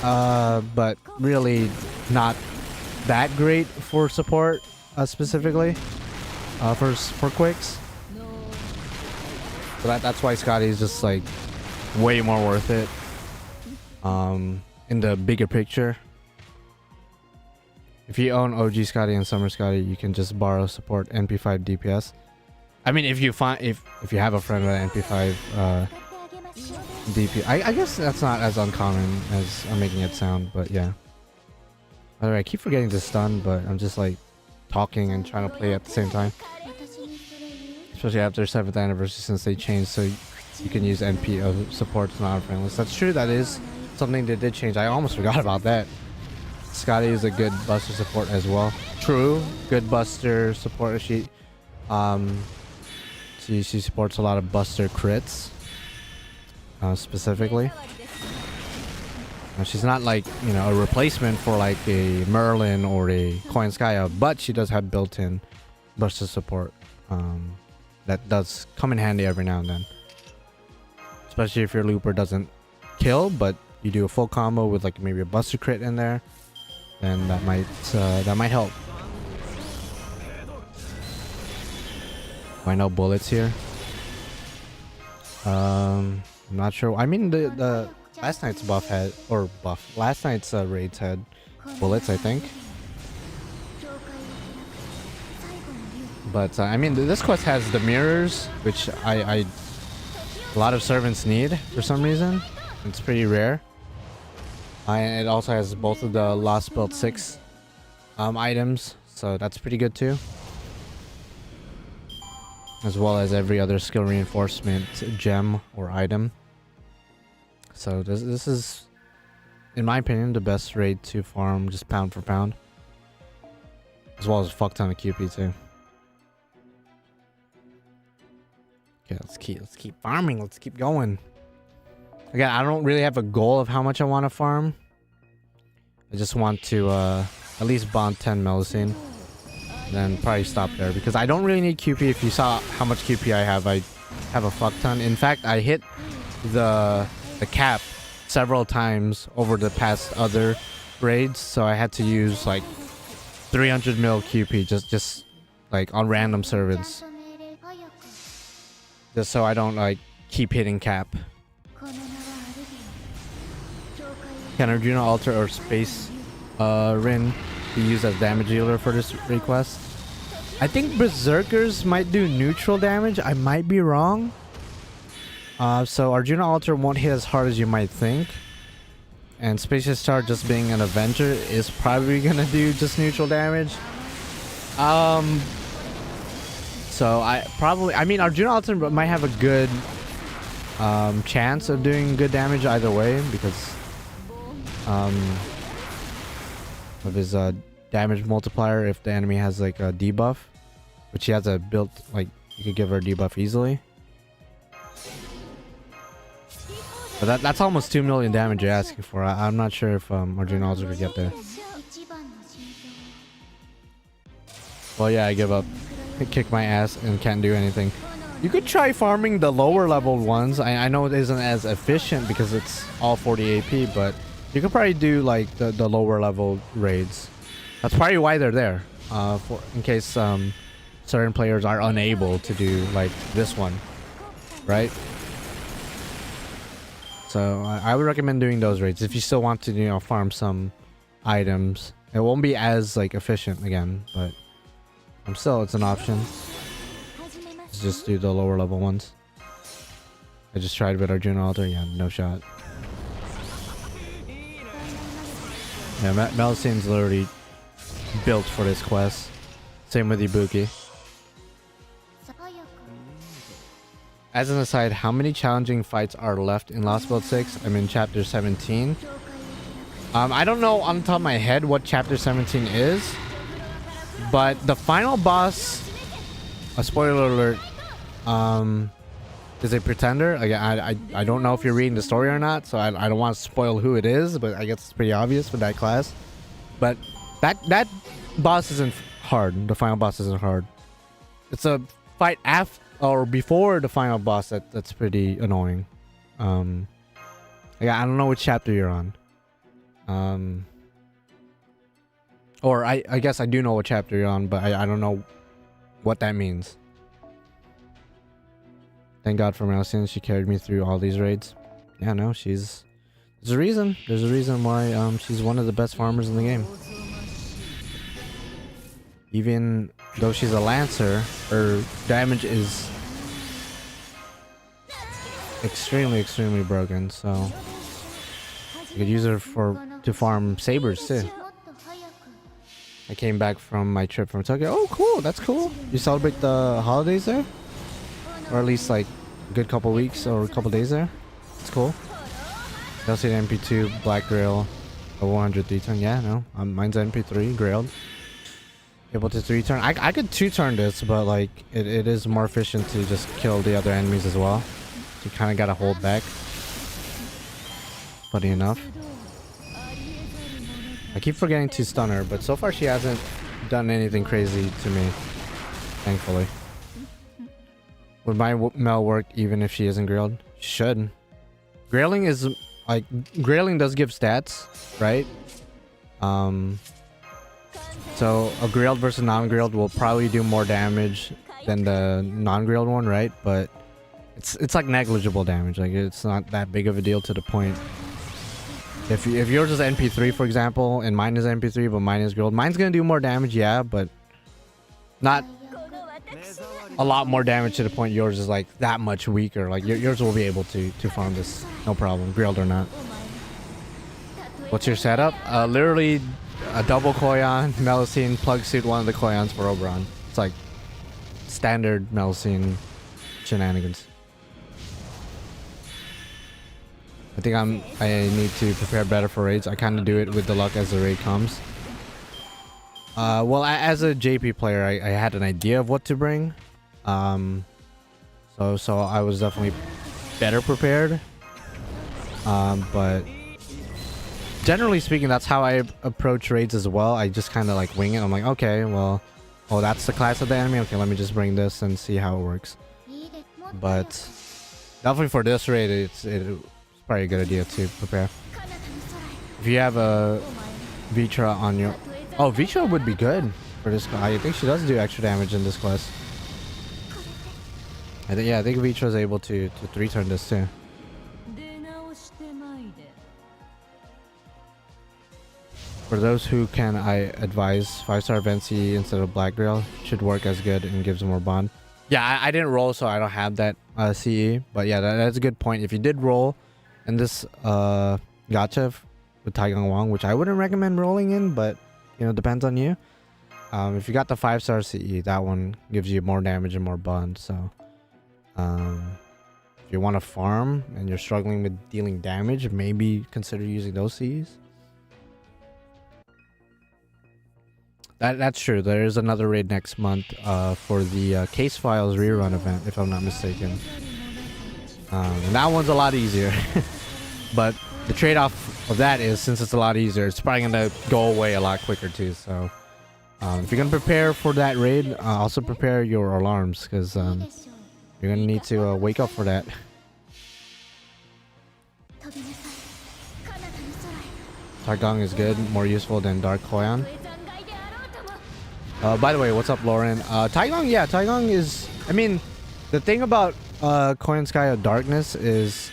But really not that great for support, specifically. For quicks. So that's why Scotty is just like way more worth it. In the bigger picture. If you own OG Scotty and Summer Scotty, you can just borrow support NP5 DPS. I mean, if you have a friend with NP5 DP, I guess that's not as uncommon as I'm making it sound, but yeah. By the way, I keep forgetting to stun, but I'm just like talking and trying to play at the same time. Especially after 7th anniversary, since they changed, so you can use NP support to non-friendless. That's true. That is something they did change. I almost forgot about that. Scotty is a good buster support as well. True, good buster support. She supports a lot of buster crits, specifically. She's not like, you know, a replacement for like a Merlin or a Koyanskaya, but she does have built-in buster support. That does come in handy every now and then. Especially if your looper doesn't kill, but you do a full combo with like maybe a buster crit in there, then that might help. Find out bullets here. I'm not sure. I mean, the last night's last night's raids had bullets, I think. But I mean, this quest has the mirrors, which a lot of servants need for some reason. It's pretty rare. And it also has both of the Lostbelt 6 items, so that's pretty good too. As well as every other skill reinforcement gem or item. So this is, in my opinion, the best raid to farm just pound for pound. As well as a fuck ton of QP too. Okay, let's keep farming. Let's keep going. Again, I don't really have a goal of how much I want to farm. I just want to at least bond 10 Melusine. Then probably stop there because I don't really need QP. If you saw how much QP I have a fuck ton. In fact, I hit the cap several times over the past other raids, so I had to use like 300 mil QP just like on random servants. Just so I don't like keep hitting cap. Can Arjuna Alter or Space Rin be used as damage dealer for this request? I think Berserkers might do neutral damage. I might be wrong. So Arjuna Alter won't hit as hard as you might think. And Spacious Star, just being an Avenger, is probably gonna do just neutral damage. So I mean Arjuna Alter might have a good chance of doing good damage either way because of his damage multiplier if the enemy has like a debuff, which he has a built, like you could give her a debuff easily. But that's almost 2 million damage you're asking for. I'm not sure if Arjuna Alter could get there. Well, yeah, I give up. I kick my ass and can't do anything. You could try farming the lower level ones. I know it isn't as efficient because it's all 40 AP, but you could probably do like the lower level raids. That's probably why they're there. In case certain players are unable to do like this one, right? So I would recommend doing those raids if you still want to, you know, farm some items. It won't be as like efficient again, but still it's an option. Let's just do the lower level ones. I just tried with Arjuna Alter, yeah, no shot. Yeah, Melusine's literally built for this quest. Same with Ibuki. As an aside, how many challenging fights are left in Lostbelt 6? I'm in chapter 17. I don't know on the top of my head what chapter 17 is, but the final boss, a spoiler alert, is a pretender. Again, I don't know if you're reading the story or not, so I don't want to spoil who it is, but I guess it's pretty obvious with that class. But that boss isn't hard. The final boss isn't hard. It's a fight after or before the final boss that's pretty annoying. Yeah, I don't know which chapter you're on. Or I guess I do know what chapter you're on, but I don't know what that means. Thank God for Melusine. She carried me through all these raids. Yeah, no, there's a reason. There's a reason why she's one of the best farmers in the game. Even though she's a lancer, her damage is extremely broken, so you could use her to farm sabers too. I came back from my trip from Tokyo. Oh, cool. That's cool. You celebrate the holidays there? Or at least like a good couple weeks or a couple days there? It's cool. LC MP2, Black Grail, a 103 turn. Yeah, no. Mine's MP3, Grailed. Able to 3-turn. I could 2-turn this, but like it is more efficient to just kill the other enemies as well. You kind of got to hold back. Funny enough. I keep forgetting to stun her, but so far she hasn't done anything crazy to me. Thankfully. Would my Mel work even if she isn't grailed? She should. Grailing is like, grailing does give stats, right? So a grailed versus non-grailed will probably do more damage than the non-grailed one, right? But it's like negligible damage. Like it's not that big of a deal to the point. If yours is NP3, for example, and mine is NP3, but mine is grailed, mine's gonna do more damage, yeah, but not a lot more damage to the point yours is like that much weaker. Like yours will be able to farm this, no problem, grailed or not. What's your setup? Literally a double Koyan, Melusine, plug suit one of the Koyans for Oberon. It's like standard Melusine shenanigans. I think I need to prepare better for raids. I kind of do it with the luck as the raid comes. Well, as a JP player, I had an idea of what to bring. So I was definitely better prepared. But generally speaking, that's how I approach raids as well. I just kind of like wing it. I'm like, okay, well, oh, that's the class of the enemy. Okay, let me just bring this and see how it works. But definitely for this raid, it's probably a good idea to prepare. If you have a Vitra on your... Oh, Vitra would be good for this class. I think she does do extra damage in this class. I think Vitra is able to 3-turn this too. For those who can, I advise 5-star Venci instead of Black Grail. Should work as good and gives more bond. Yeah, I didn't roll, so I don't have that CE. But yeah, that's a good point. If you did roll in this gacha with Taigang Wang, which I wouldn't recommend rolling in, but you know, depends on you. If you got the 5-star CE, that one gives you more damage and more bond. So if you want to farm and you're struggling with dealing damage, maybe consider using those CEs. That's true. There is another raid next month for the Case Files rerun event, if I'm not mistaken. And that one's a lot easier. But the trade-off of that is, since it's a lot easier, it's probably going to go away a lot quicker too. So if you're going to prepare for that raid, also prepare your alarms, because you're going to need to wake up for that. Taigang is good, more useful than Dark Koyan. By the way, what's up, Lauren? Taigang, yeah, Taigang is... I mean, the thing about Koyanskaya Darkness is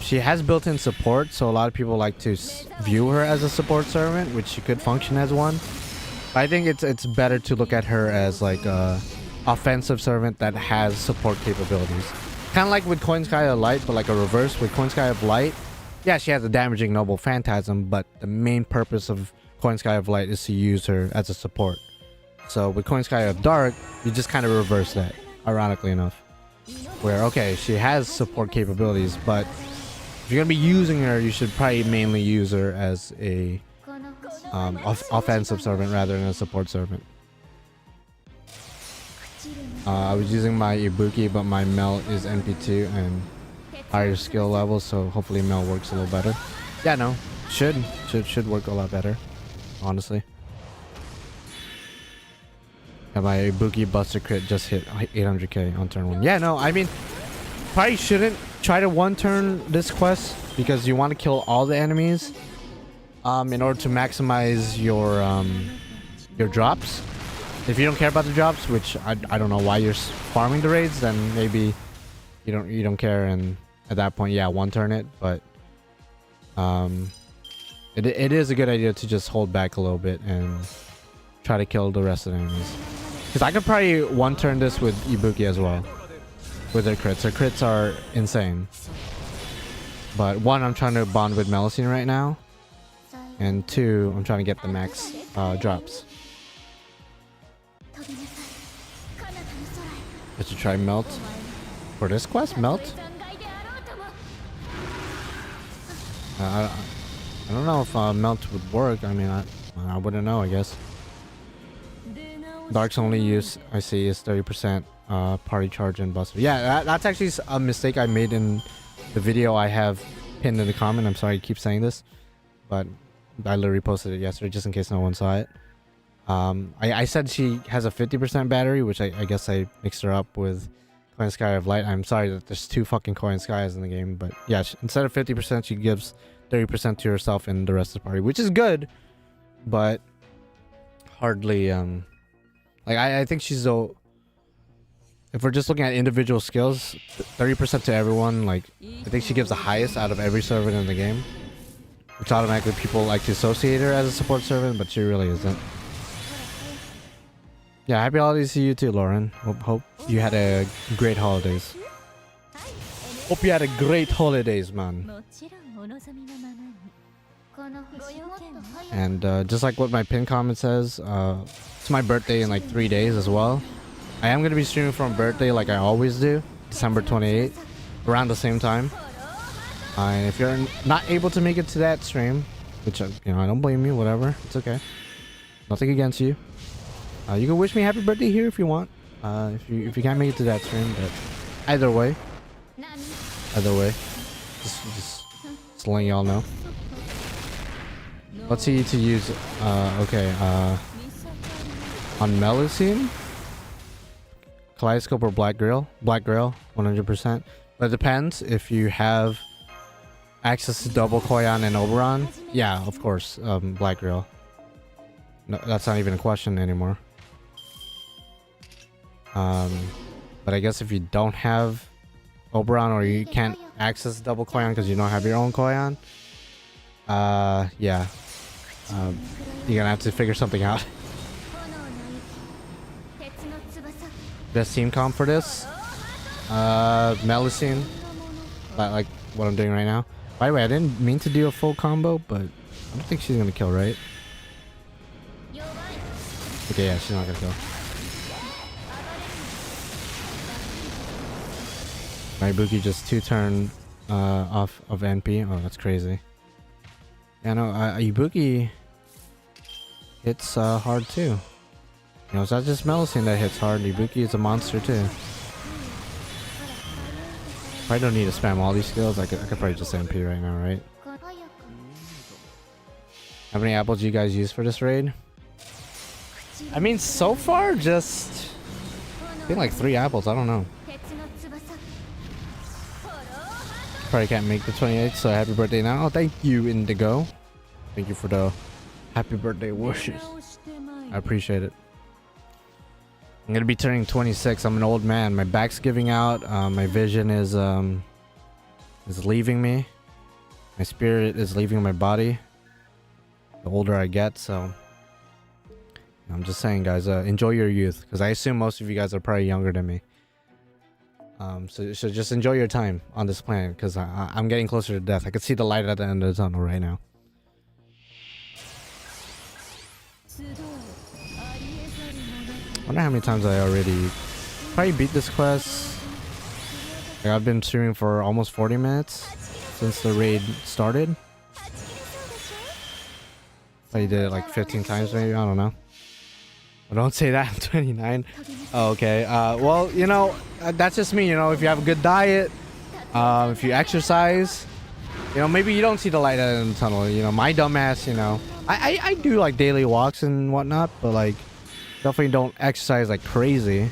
she has built-in support, so a lot of people like to view her as a support servant, which she could function as one. But I think it's better to look at her as like a offensive servant that has support capabilities. Kind of like with Koyanskaya Light, but like a reverse. With Koyanskaya Light, yeah, she has a damaging Noble Phantasm, but the main purpose of Koyanskaya of Light is to use her as a support. So with Koyanskaya of Dark, you just kind of reverse that, ironically enough. Where, okay, she has support capabilities, but if you're going to be using her, you should probably mainly use her as a offensive servant rather than a support servant. I was using my Ibuki, but my Mel is NP2 and higher skill level, so hopefully Mel works a little better. Yeah, no, should work a lot better, honestly. Yeah, my Ibuki Buster Crit just hit 800k on turn 1. Yeah, no, I mean, probably shouldn't try to one turn this quest because you want to kill all the enemies in order to maximize your drops. If you don't care about the drops, which I don't know why you're farming the raids, then maybe you don't care, and at that point, yeah, one turn it. But it is a good idea to just hold back a little bit and try to kill the rest of the enemies. Because I could probably one turn this with Ibuki as well, with their crits. Their crits are insane. But one, I'm trying to bond with Melusine right now, and two, I'm trying to get the max drops. I should try Melt for this quest. Melt. I don't know if Melt would work. I mean, I wouldn't know, I guess. Dark's only use I see is 30% party charge and buster. Yeah, that's actually a mistake I made in the video I have pinned in the comment. I'm sorry I keep saying this, but I literally posted it yesterday just in case no one saw it. I said she has a 50% battery, which I guess I mixed her up with Koyanskaya of Light. I'm sorry that there's two fucking Koyanskayas in the game, but yeah, instead of 50%, she gives 30% to herself and the rest of the party, which is good, but hardly like I think she's so. If we're just looking at individual skills, 30% to everyone, like I think she gives the highest out of every servant in the game, which automatically people like to associate her as a support servant, but she really isn't. Yeah, happy holidays to you too, Lauren. Hope you had a great holidays. Hope you had a great holidays, man. And just like what my pin comment says, it's my birthday in like 3 days as well. I am going to be streaming for my birthday like I always do, December 28th, around the same time. And if you're not able to make it to that stream, which I don't blame you, whatever, it's okay. Nothing against you. You can wish me happy birthday here if you want. If you can't make it to that stream, but either way, just letting y'all know. Let's see to use. Okay. On Melusine, Kaleidoscope or Black Grill. Black Grill, 100%. But it depends if you have access to double Koyan and Oberon. Yeah, of course. Black Grill. No, that's not even a question anymore. But I guess if you don't have Oberon or you can't access double Koyan because you don't have your own Koyan, yeah, you're gonna have to figure something out. Best team comp for this, Melusine, like what I'm doing right now. By the way, I didn't mean to do a full combo, but I don't think she's gonna kill, right? Okay, yeah, she's not gonna kill. My Ibuki just 2-turn off of NP. Oh, that's crazy. Yeah, no, Ibuki hits hard too. You know, it's not just Melusine that hits hard. Ibuki is a monster too. I don't need to spam all these skills. I could probably just NP right now, right? How many apples do you guys use for this raid? I mean, so far, just I think like 3 apples. I don't know. Probably can't make the 28th, so happy birthday now. Oh, thank you, Indigo. Thank you for the happy birthday wishes. I appreciate it. I'm gonna be turning 26. I'm an old man. My back's giving out. My vision is leaving me. My spirit is leaving my body. The older I get, so I'm just saying, guys, enjoy your youth, because I assume most of you guys are probably younger than me. So just enjoy your time on this planet, because I'm getting closer to death. I can see the light at the end of the tunnel right now. I wonder how many times I already probably beat this quest. Like, I've been streaming for almost 40 minutes since the raid started. I did it like 15 times maybe, I don't know. Don't say that. I'm 29. Oh, okay. Well, you know, that's just me. You know, if you have a good diet, if you exercise, you know, maybe you don't see the light at the end of the tunnel. You know, my dumbass, you know, I do like daily walks and whatnot, but like definitely don't exercise like crazy.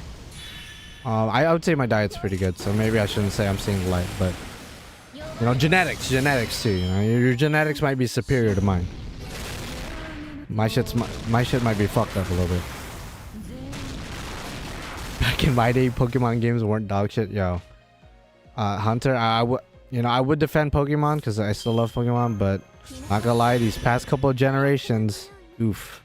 I would say my diet's pretty good, so maybe I shouldn't say I'm seeing the light, but you know, genetics too. You know, your genetics might be superior to mine. My shit might be fucked up a little bit. Back in my day, Pokemon games weren't dog shit, yo. Hunter, I would defend Pokemon because I still love Pokemon, but not gonna lie, these past couple of generations, oof.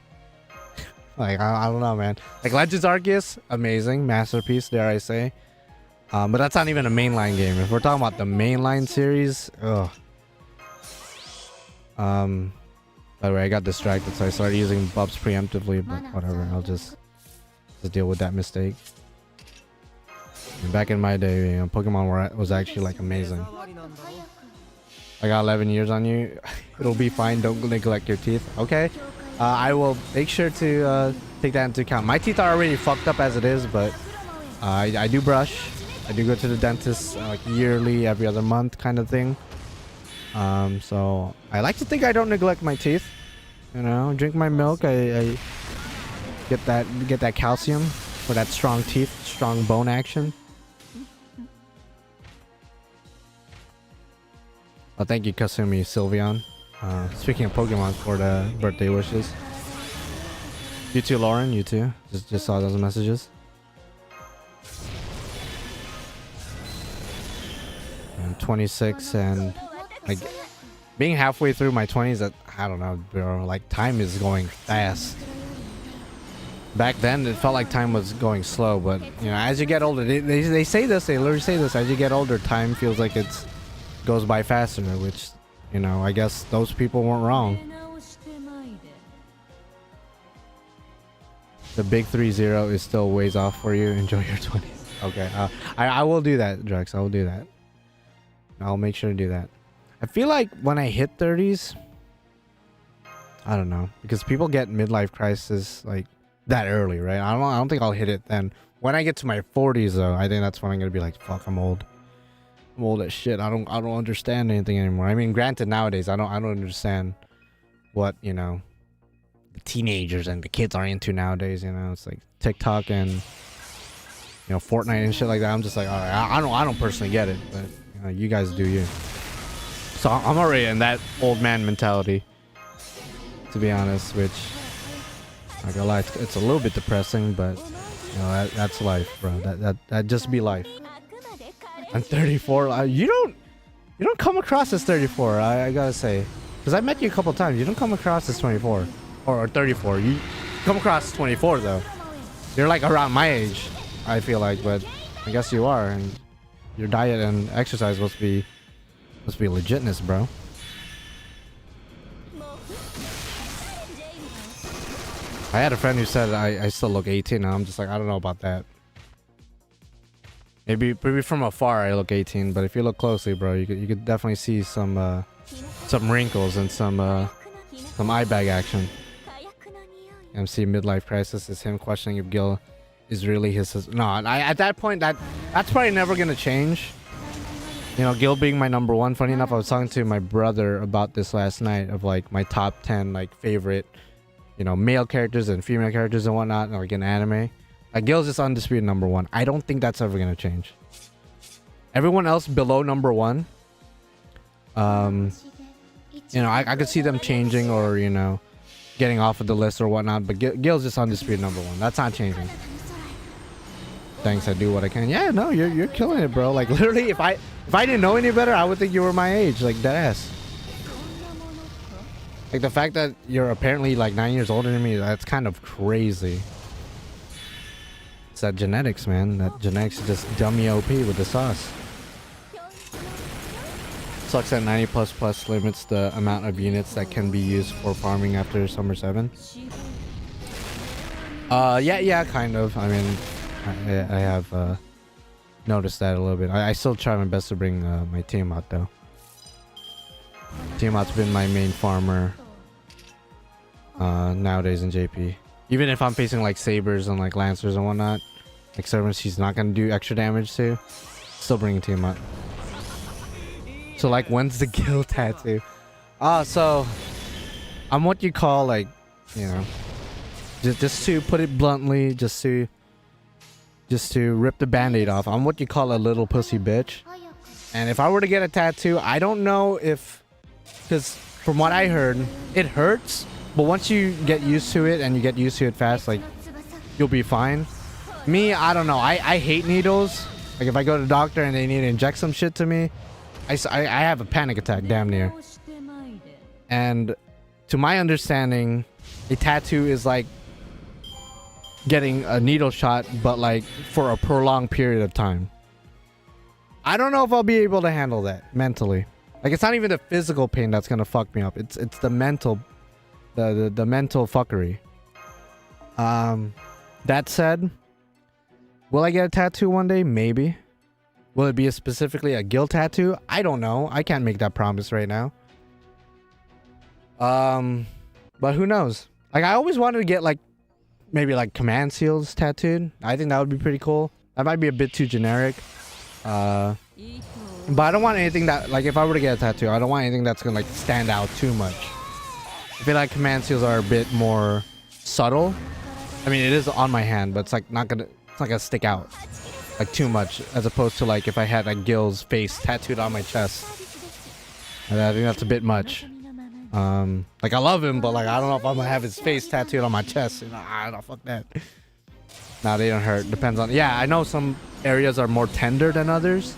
Like I don't know, man. Like Legends Arceus, amazing, masterpiece, dare I say. But that's not even a mainline game. If we're talking about the mainline series, ugh. By the way, I got distracted, so I started using buffs preemptively, but whatever. I'll just deal with that mistake. And back in my day, you know, Pokemon was actually like amazing. I got 11 years on you. It'll be fine. Don't neglect your teeth. Okay. I will make sure to take that into account. My teeth are already fucked up as it is, but I do brush. I do go to the dentist like yearly, every other month kind of thing. So I like to think I don't neglect my teeth. You know, drink my milk. I get that calcium for that strong teeth, strong bone action. Oh, thank you, Kasumi Sylveon. Speaking of Pokemon, for the birthday wishes. You too, Lauren. You too. Just saw those messages. I'm 26 and like being halfway through my 20s. I don't know, bro. Like time is going fast. Back then, it felt like time was going slow, but you know, as you get older, they say this. They literally say this. As you get older, time feels like it's goes by faster, which, you know, I guess those people weren't wrong. The big 3-0 is still ways off for you. Enjoy your 20s. Okay, I will do that, Drex. I will do that. I'll make sure to do that. I feel like when I hit 30s, I don't know, because people get midlife crisis like that early, right? I don't think I'll hit it then. When I get to my 40s, though, I think that's when I'm gonna be like, fuck, I'm old. I'm old as shit. I don't understand anything anymore. I mean, granted, nowadays I don't understand what, you know, the teenagers and the kids are into nowadays. You know, it's like TikTok and, you know, Fortnite and shit like that. I'm just like, all right, I don't personally get it, but you know, you guys do you. So I'm already in that old man mentality, to be honest. Which, like, I like, it's a little bit depressing, but you know, that's life, bro. That just be life. I'm 34. You don't come across as 34. I gotta say, because I met you a couple times. You don't come across as 24 or 34. You come across as 24 though. You're like around my age, I feel like, but I guess you are. And your diet and exercise must be legitness, bro. I had a friend who said I still look 18, and I'm just like, I don't know about that. Maybe from afar I look 18, but if you look closely, bro, you could definitely see some wrinkles and some eye bag action. MC midlife crisis is him questioning if Gil is really his. No, at that point that's probably never gonna change. You know, Gil being my number one. Funny enough, I was talking to my brother about this last night of like my top 10 like favorite, you know, male characters and female characters and whatnot, like in anime. Gil's just undisputed number one. I don't think that's ever gonna change. Everyone else below number one, you know, I could see them changing or, you know, getting off of the list or whatnot, but Gil's just undisputed number one. That's not changing. Thanks, I do what I can. Yeah, no, you're killing it, bro. Like literally, if I didn't know any better, I would think you were my age, like deadass. Like the fact that you're apparently like 9 years older than me, that's kind of crazy. It's that genetics, man. That genetics is just dummy OP with the sauce. Sucks that 90++ limits the amount of units that can be used for farming after Summer 7. Yeah, kind of. I mean, I have noticed that a little bit. I still try my best to bring my team out though. Team out's been my main farmer nowadays in JP. Even if I'm facing like sabers and like lancers and whatnot, like servants she's not gonna do extra damage to, still bring a team up. So like, when's the guild tattoo? So I'm what you call like, you know, just to put it bluntly, just to rip the band-aid off, I'm what you call a little pussy bitch. And if I were to get a tattoo, I don't know if, because from what I heard, it hurts, but once you get used to it and you get used to it fast, like, you'll be fine. Me, I don't know. I hate needles. Like, if I go to the doctor and they need to inject some shit to me, I have a panic attack damn near. And to my understanding, a tattoo is like getting a needle shot, but like for a prolonged period of time. I don't know if I'll be able to handle that mentally. Like, it's not even the physical pain that's gonna fuck me up. It's the mental, the mental fuckery. That said, will I get a tattoo one day? Maybe. Will it be specifically a guild tattoo? I don't know. I can't make that promise right now. But who knows? Like, I always wanted to get like maybe like command seals tattooed. I think that would be pretty cool. That might be a bit too generic. But I don't want anything that, like, if I were to get a tattoo, I don't want anything that's gonna like stand out too much. I feel like command seals are a bit more subtle. I mean, it is on my hand, but it's like not gonna stick out like too much, as opposed to like if I had like Gil's face tattooed on my chest. And I think that's a bit much. Like, I love him, but like, I don't know if I'm gonna have his face tattooed on my chest. You know, I don't, fuck that. Nah, they don't hurt. Depends on. Yeah, I know some areas are more tender than others.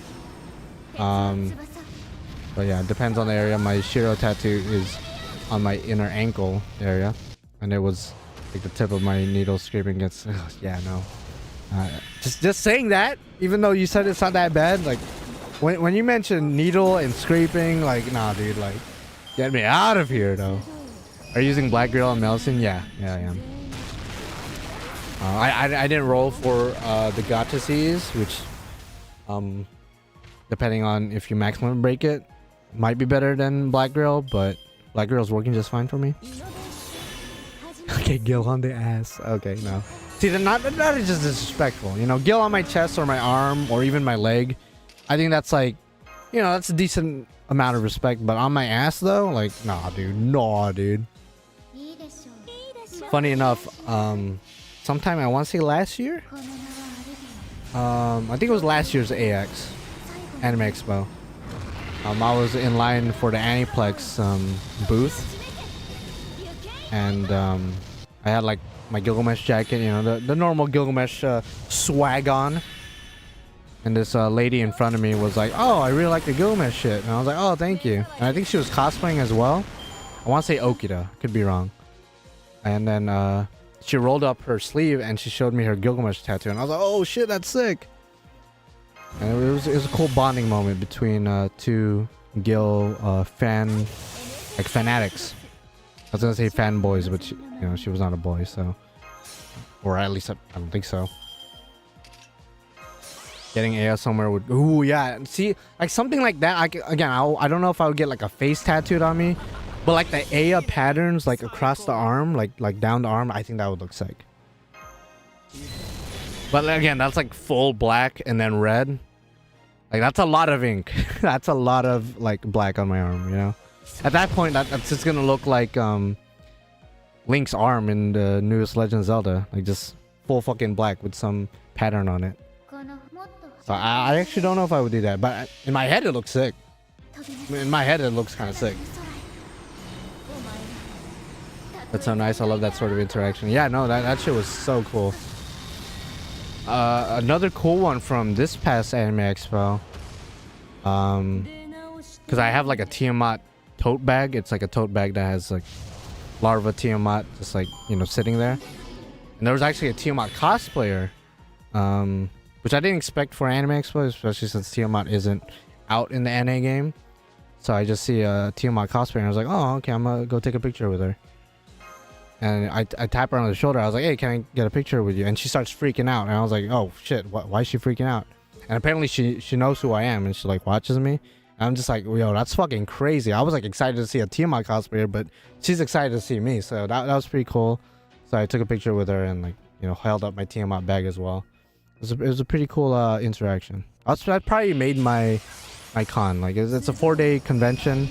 But yeah, it depends on the area. My Shiro tattoo is on my inner ankle area, and it was like the tip of my needle scraping against. Yeah, no. Just saying that, even though you said it's not that bad, like when you mentioned needle and scraping, like, nah, dude, like, get me out of here, though. Are you using Black Grill and MÉLUSINE? Yeah, I am. I didn't roll for the Gacha Cs, which, depending on if you maximum break it, might be better than Black Grill, but Black Grill's working just fine for me. Okay, Gil on the ass. Okay, no. See, that is just disrespectful. You know, Gil on my chest or my arm or even my leg, I think that's like, you know, that's a decent amount of respect. But on my ass, though, like, nah, dude. Nah, dude. Funny enough, sometime, I want to say last year? I think it was last year's AX, Anime Expo. I was in line for the Aniplex booth. And I had like my Gilgamesh jacket, you know, the normal Gilgamesh swag on. And this lady in front of me was like, "Oh, I really like the Gilgamesh shit." And I was like, "Oh, thank you." And I think she was cosplaying as well. I want to say Okita, could be wrong. And then she rolled up her sleeve and she showed me her Gilgamesh tattoo, and I was like, "Oh shit, that's sick." And it was a cool bonding moment between two Gil fanatics. I was gonna say fanboys, but she was not a boy, so, or at least I don't think so. Getting Aya somewhere would, ooh yeah, see, like something like that. I don't know if I would get like a face tattooed on me, but like the Aya patterns like across the arm, like down the arm, I think that would look sick. But again, that's like full black and then red. Like, that's a lot of ink. That's a lot of like black on my arm, you know. At that point, that's just gonna look like Link's arm in the newest Legend of Zelda, like just full fucking black with some pattern on it. So I actually don't know if I would do that, but in my head it looks sick. In my head it looks kind of sick. That's so nice. I love that sort of interaction. Yeah, no, that shit was so cool. Another cool one from this past Anime Expo. Because I have like a Tiamat tote bag. It's like a tote bag that has like larva Tiamat just like, sitting there. And there was actually a Tiamat cosplayer, which I didn't expect for Anime Expo, especially since Tiamat isn't out in the NA game. So I just see a Tiamat cosplayer and I was like, oh, okay, I'm gonna go take a picture with her. And I tap her on the shoulder. I was like, hey, can I get a picture with you? And she starts freaking out. And I was like, oh shit, why is she freaking out? And apparently she knows who I am, and she like watches me. And I'm just like, yo, that's fucking crazy. I was like excited to see a Tiamat cosplayer, but she's excited to see me. So that was pretty cool. So I took a picture with her and like, you know, held up my Tiamat bag as well. It was a pretty cool interaction. That probably made my con. Like it's a 4-day convention.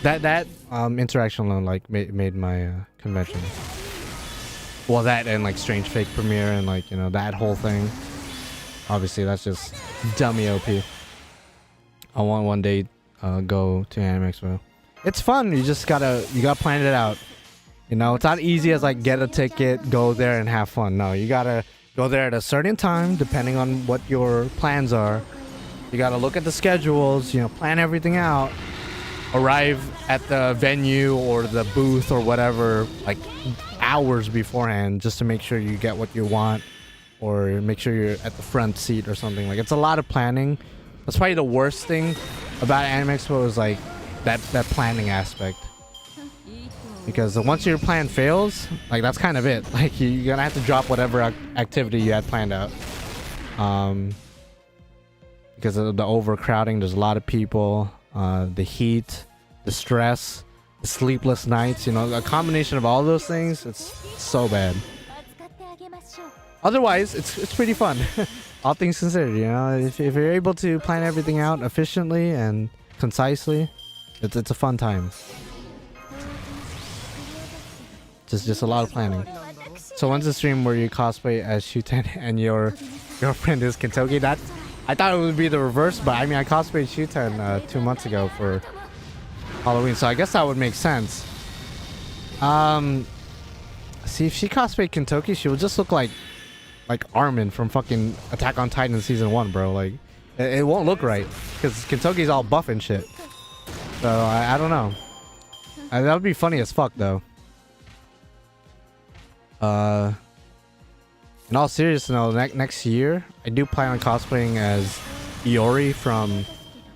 That interaction alone like made my convention. Well, that and like Strange Fake premiere and like, you know, that whole thing. Obviously that's just dummy OP. I want one day go to Anime Expo. It's fun. You gotta plan it out. You know, it's not easy as like get a ticket, go there and have fun. No, you gotta go there at a certain time depending on what your plans are. You gotta look at the schedules, you know, plan everything out. Arrive at the venue or the booth or whatever like hours beforehand just to make sure you get what you want, or make sure you're at the front seat or something. Like it's a lot of planning. That's probably the worst thing about Anime Expo is like that planning aspect. Because once your plan fails, like that's kind of it. Like you're gonna have to drop whatever activity you had planned out. Because of the overcrowding, there's a lot of people, the heat, the stress, the sleepless nights, you know, a combination of all those things, it's so bad. Otherwise, it's pretty fun. All things considered, you know, if you're able to plan everything out efficiently and concisely, it's a fun time. Just a lot of planning. So when's the stream where you cosplay as Shuten and your girlfriend is Kentoki? That I thought it would be the reverse, but I mean I cosplayed Shuten 2 months ago for Halloween, so I guess that would make sense. See, if she cosplayed Kentoki, she would just look like Armin from fucking Attack on Titan season 1, bro. Like it won't look right because Kentoki's all buff and shit. So I don't know. That would be funny as fuck though. In all seriousness, next year I do plan on cosplaying as Iori from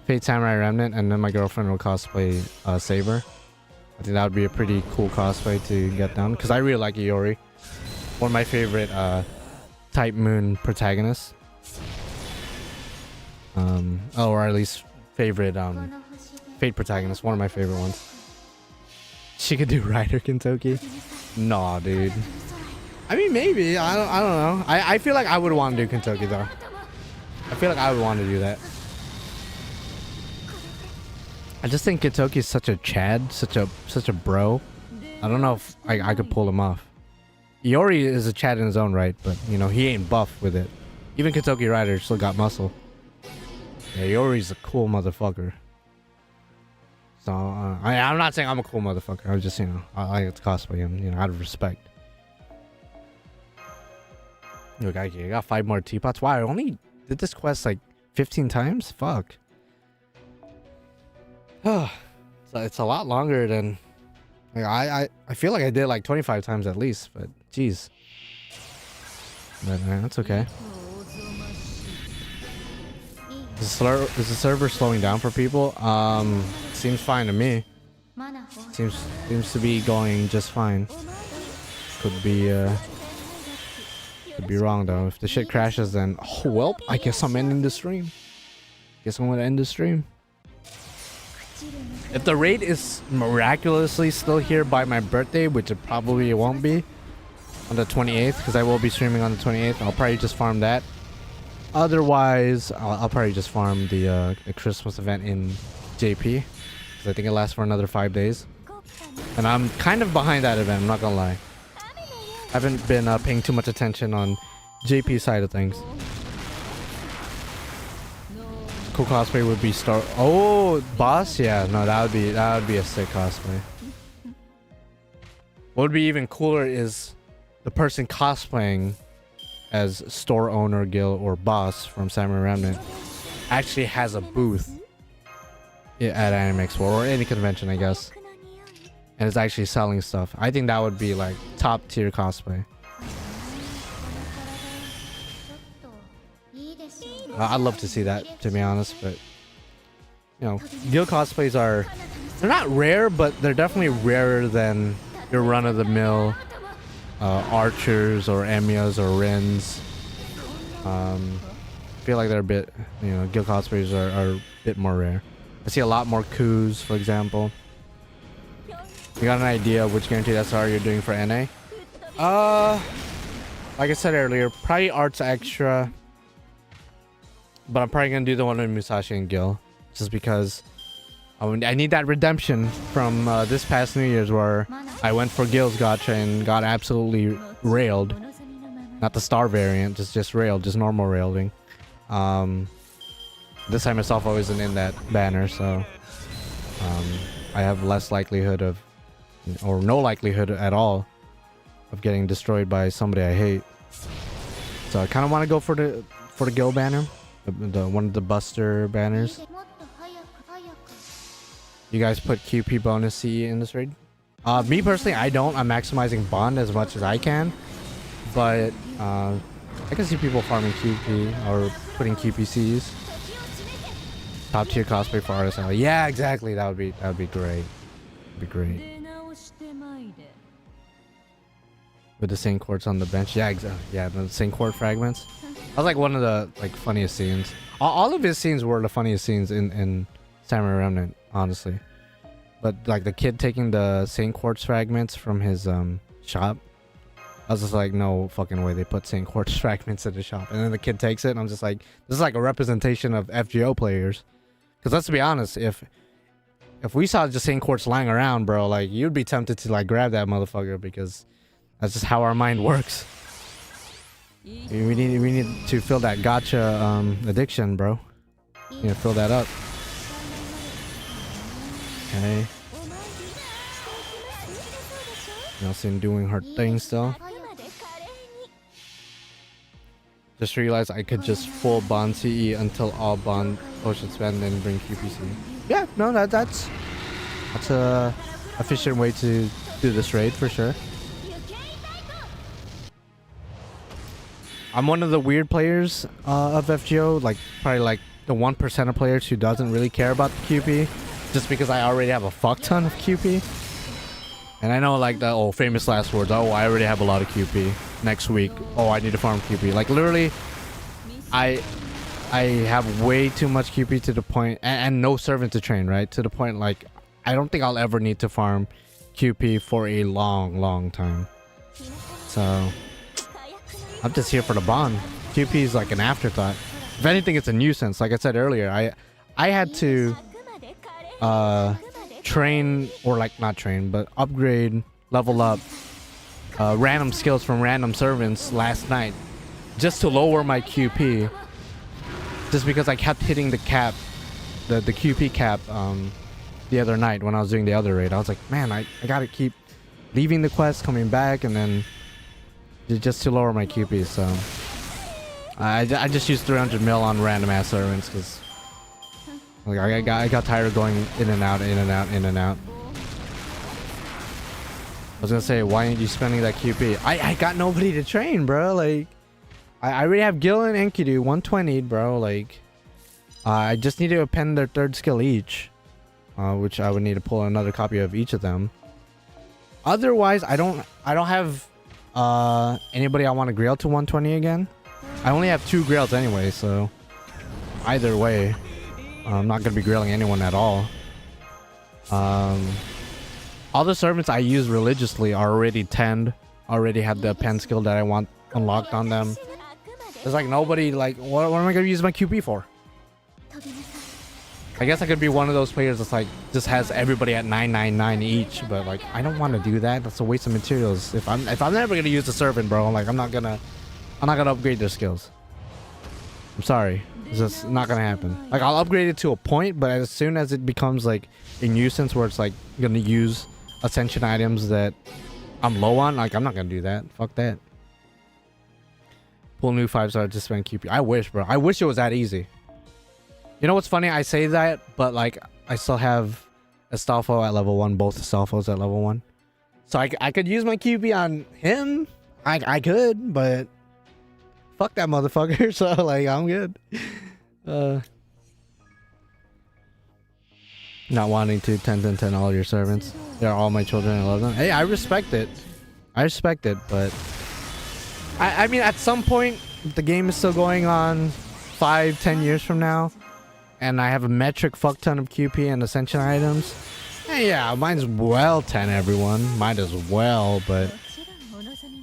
Fate Samurai Remnant, and then my girlfriend will cosplay Saber. I think that would be a pretty cool cosplay to get done because I really like Iori. One of my favorite Type Moon protagonists. Or at least favorite Fate protagonist. One of my favorite ones. She could do Rider Kentoki. Nah, dude. I mean, maybe. I don't know. I feel like I would want to do Kentoki though. I feel like I would want to do that. I just think Kentoki is such a Chad, such a bro. I don't know if I could pull him off. Iori is a Chad in his own right, but you know he ain't buff with it. Even Kentoki Rider still got muscle. Yeah, Iori's a cool motherfucker. So I'm not saying I'm a cool motherfucker. I was just, you know, I like to cosplay him, you know, out of respect. Look, I got 5 more teapots. Wow, I only did this quest like 15 times. Fuck. So it's a lot longer than like, I feel like I did like 25 times at least, but jeez. But that's okay. Is the server slowing down for people? Seems fine to me. Seems to be going just fine. Could be wrong though. If the shit crashes, then oh well, I guess I'm ending the stream. Guess I'm gonna end the stream. If the raid is miraculously still here by my birthday, which it probably won't be, on the 28th, because I will be streaming on the 28th, I'll probably just farm that. Otherwise, I'll probably just farm the Christmas event in JP, because I think it lasts for another 5 days. And I'm kind of behind that event, I'm not gonna lie. I haven't been paying too much attention on JP side of things. Cool cosplay would be oh, boss, yeah, no, that would be a sick cosplay. What would be even cooler is the person cosplaying as store owner, Gil, or boss from Samurai Remnant actually has a booth at Anime Expo or any convention, I guess, and is actually selling stuff. I think that would be like top tier cosplay. I'd love to see that, to be honest, but you know, guild cosplays they're not rare, but they're definitely rarer than your run-of-the-mill archers or Emiyas or Rins. I feel like they're a bit, you know, guild cosplays are a bit more rare. I see a lot more coups, for example. You got an idea of which guaranteed SR you're doing for NA? Like I said earlier, probably Arts Extra. But I'm probably gonna do the one with Musashi and Gil. Just because I need that redemption from this past New Year's where I went for Gil's Gacha and got absolutely railed. Not the star variant, just railed, just normal railing. This time myself wasn't in that banner, so I have less likelihood of, or no likelihood at all, of getting destroyed by somebody I hate. So I kind of want to go for the Gil banner, the one of the Buster banners. You guys put QP bonus CE in this raid? Me personally, I don't. I'm maximizing Bond as much as I can, but I can see people farming QP or putting QPCs. Top tier cosplay for artists. Yeah, exactly. That would be great. Be great. With the same quartz on the bench. Yeah, exactly. Yeah, the same quartz fragments. That was like one of the funniest scenes. All of his scenes were the funniest scenes in Samurai Remnant, honestly. But like the kid taking the Saint Quartz fragments from his shop, I was just like, no fucking way they put Saint Quartz fragments in the shop. And then the kid takes it and I'm just like, this is like a representation of FGO players. Because let's be honest, if we saw just Saint Quartz lying around, bro, like you'd be tempted to like grab that motherfucker because that's just how our mind works. We need to fill that gacha addiction, bro. You need to fill that up. Okay. Nelson doing her thing still. Just realized I could just full bond CE until all bond potions spend and bring QPC. Yeah, no, that's a efficient way to do this raid for sure. I'm one of the weird players of FGO, like probably like the 1% of players who doesn't really care about the QP, just because I already have a fuck ton of QP. And I know like the famous last words, oh, I already have a lot of QP. Next week, oh, I need to farm QP. Like literally, I have way too much QP to the point, and no servant to train, right? To the point like, I don't think I'll ever need to farm QP for a long time. So I'm just here for the bond. QP is like an afterthought. If anything, it's a nuisance. Like I said earlier, I had to train, or like not train, but upgrade, level up random skills from random servants last night just to lower my QP, just because I kept hitting the cap, the QP cap the other night when I was doing the other raid. I was like, man, I gotta keep leaving the quest, coming back, and then just to lower my QP. So I just used 300 mil on random ass servants because like I got tired of going in and out. I was gonna say, why aren't you spending that QP? I got nobody to train, bro. Like I already have Gil and Enkidu 120, bro. Like I just need to append their third skill each, which I would need to pull another copy of each of them. Otherwise, I don't have anybody I want to grail to 120 again. I only have 2 grails anyway, so either way, I'm not gonna be grailing anyone at all. All the servants I use religiously are already 10'd, already have the pen skill that I want unlocked on them. There's like nobody, like, what am I gonna use my QP for? I guess I could be one of those players that's like, just has everybody at 999 each, but like, I don't want to do that. That's a waste of materials. If I'm never gonna use the servant, bro, like I'm not gonna upgrade their skills. I'm sorry. It's just not gonna happen. Like I'll upgrade it to a point, but as soon as it becomes like a nuisance where it's like gonna use ascension items that I'm low on, like I'm not gonna do that. Fuck that. Pull new 5-star to spend QP. I wish, bro. I wish it was that easy. You know what's funny? I say that, but like I still have Astolfo at level 1, both Astolfos at level 1. So I could use my QP on him. I could, but fuck that motherfucker. So like I'm good. Not wanting to 10 all your servants. They're all my children. I love them. Hey, I respect it. But I mean, at some point, if the game is still going on 5-10 years from now, and I have a metric fuck ton of QP and ascension items, hey, yeah, might as well 10 everyone. Might as well, but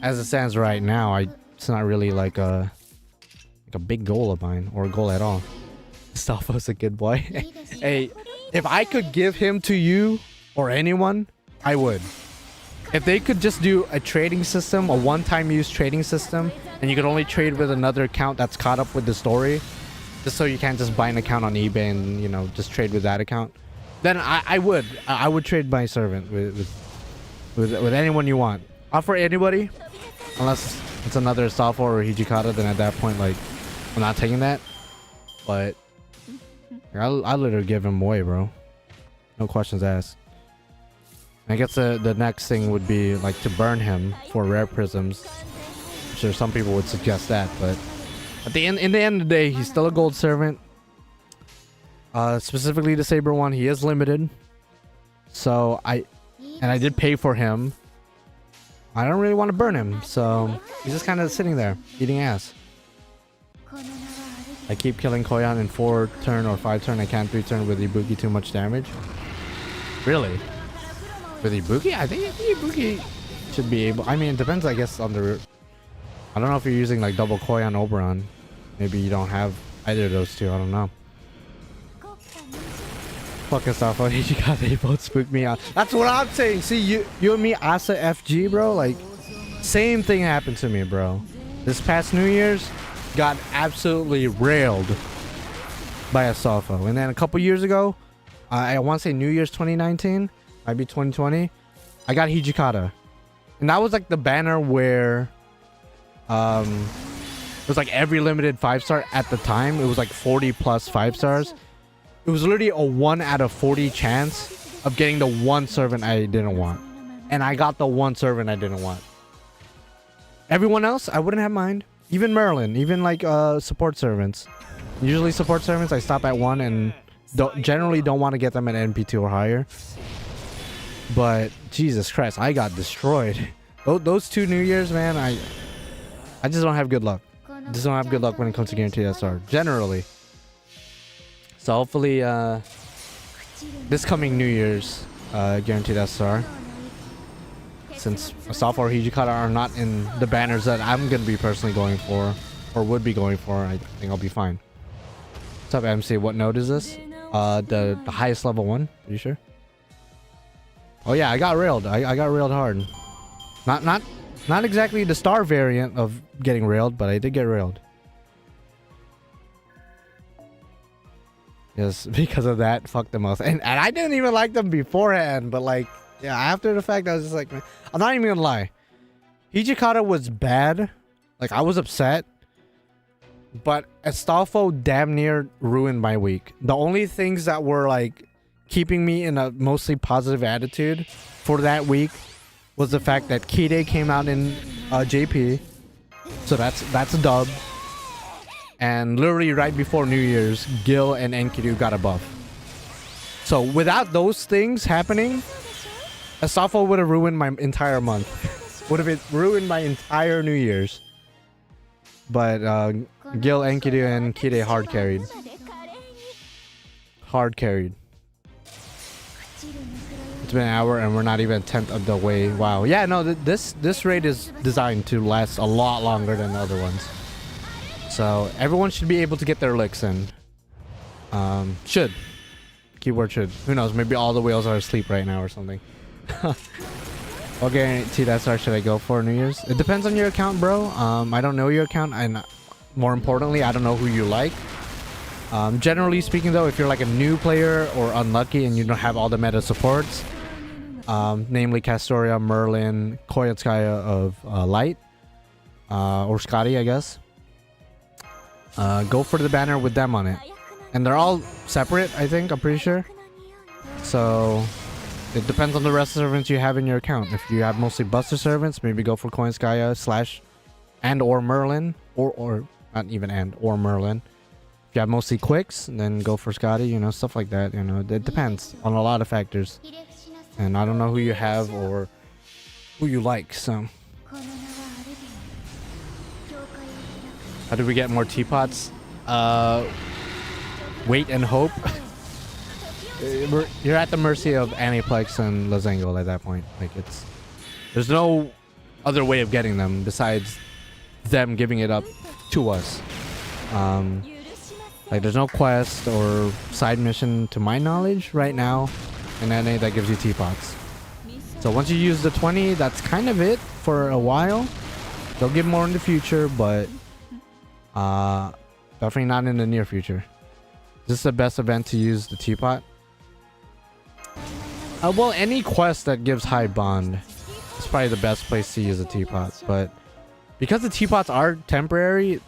as it stands right now, it's not really like a big goal of mine or a goal at all. Stalfo's a good boy. Hey, if I could give him to you or anyone, I would. If they could just do a trading system, a one-time use trading system, and you could only trade with another account that's caught up with the story, just so you can't just buy an account on eBay and, you know, just trade with that account, then I would trade my servant with anyone you want. Offer anybody, unless it's another Stalfo or Hijikata, then at that point, like, I'm not taking that. But I'll literally give him away, bro. No questions asked. I guess the next thing would be like to burn him for rare prisms. I'm sure some people would suggest that, but in the end of the day, he's still a gold servant. Specifically the Saber one, he is limited. So I did pay for him. I don't really want to burn him, so he's just kind of sitting there eating ass. I keep killing Koyan in 4 turn or 5 turn. I can't 3 turn with Ibuki, too much damage. Really? With Ibuki? I think Ibuki should be able. I mean, it depends, I guess, on the. I don't know if you're using like double Koyan Oberon. Maybe you don't have either of those two. I don't know. Fucking stuff. Oh, you got they both spooked me out. That's what I'm saying. See, you and me, Asa FG, bro. Like, same thing happened to me, bro. This past New Year's, got absolutely railed by a Stalfo. And then a couple years ago, I want to say New Year's 2019, might be 2020, I got Hijikata. And that was like the banner where it was like every limited 5-star at the time. It was like 40 plus 5-stars. It was literally a 1 out of 40 chance of getting the one servant I didn't want. And I got the one servant I didn't want. Everyone else, I wouldn't have mind. Even Merlin, even like support servants. Usually support servants, I stop at 1 and generally don't want to get them at NP2 or higher. But Jesus Christ, I got destroyed. Those 2 New Years, man, I just don't have good luck. Just don't have good luck when it comes to guaranteed SR, generally. So hopefully this coming New Year's guaranteed SR, since Stalfo or Hijikata are not in the banners that I'm going to be personally going for, or would be going for, I think I'll be fine. What's up, MC? What node is this? The highest level one? Are you sure? Oh yeah, I got railed. I got railed hard. Not exactly the star variant of getting railed, but I did get railed. Yes, because of that, fuck them off. And I didn't even like them beforehand, but like, yeah, after the fact, I was just like, man, I'm not even gonna lie. Hijikata was bad. Like, I was upset. But Astolfo damn near ruined my week. The only things that were like keeping me in a mostly positive attitude for that week was the fact that Kide came out in JP. So that's a dub. And literally right before New Year's, Gil and Enkidu got a buff. So without those things happening, Astolfo would have ruined my entire month. Would have ruined my entire New Year's. But Gil, Enkidu, and Kide hard carried. Hard carried. It's been an hour and we're not even a tenth of the way. Wow. Yeah, no, this raid is designed to last a lot longer than the other ones. So everyone should be able to get their licks in. Should. Keyword should. Who knows? Maybe all the whales are asleep right now or something. What guaranteed SR should I go for New Year's? It depends on your account, bro. I don't know your account, and more importantly, I don't know who you like. Generally speaking, though, if you're like a new player or unlucky and you don't have all the meta supports, namely Castoria, Merlin, Koyanskaya of Light, or Scotty, I guess, go for the banner with them on it. And they're all separate, I think, I'm pretty sure. So it depends on the rest of the servants you have in your account. If you have mostly Buster servants, maybe go for Koyanskaya / and or Merlin, or not even or Merlin. If you have mostly Quicks, then go for Scotty, you know, stuff like that. You know, it depends on a lot of factors. And I don't know who you have or who you like, so. How do we get more teapots? Wait and hope. You're at the mercy of Aniplex and Lazango at that point. Like, there's no other way of getting them besides them giving it up to us. Like there's no quest or side mission to my knowledge right now in NA that gives you teapots. So once you use the 20, that's kind of it for a while. They'll give more in the future, but definitely not in the near future. This is the best event to use the teapot. Well, any quest that gives high bond is probably the best place to use a teapot. But because the teapots are temporary,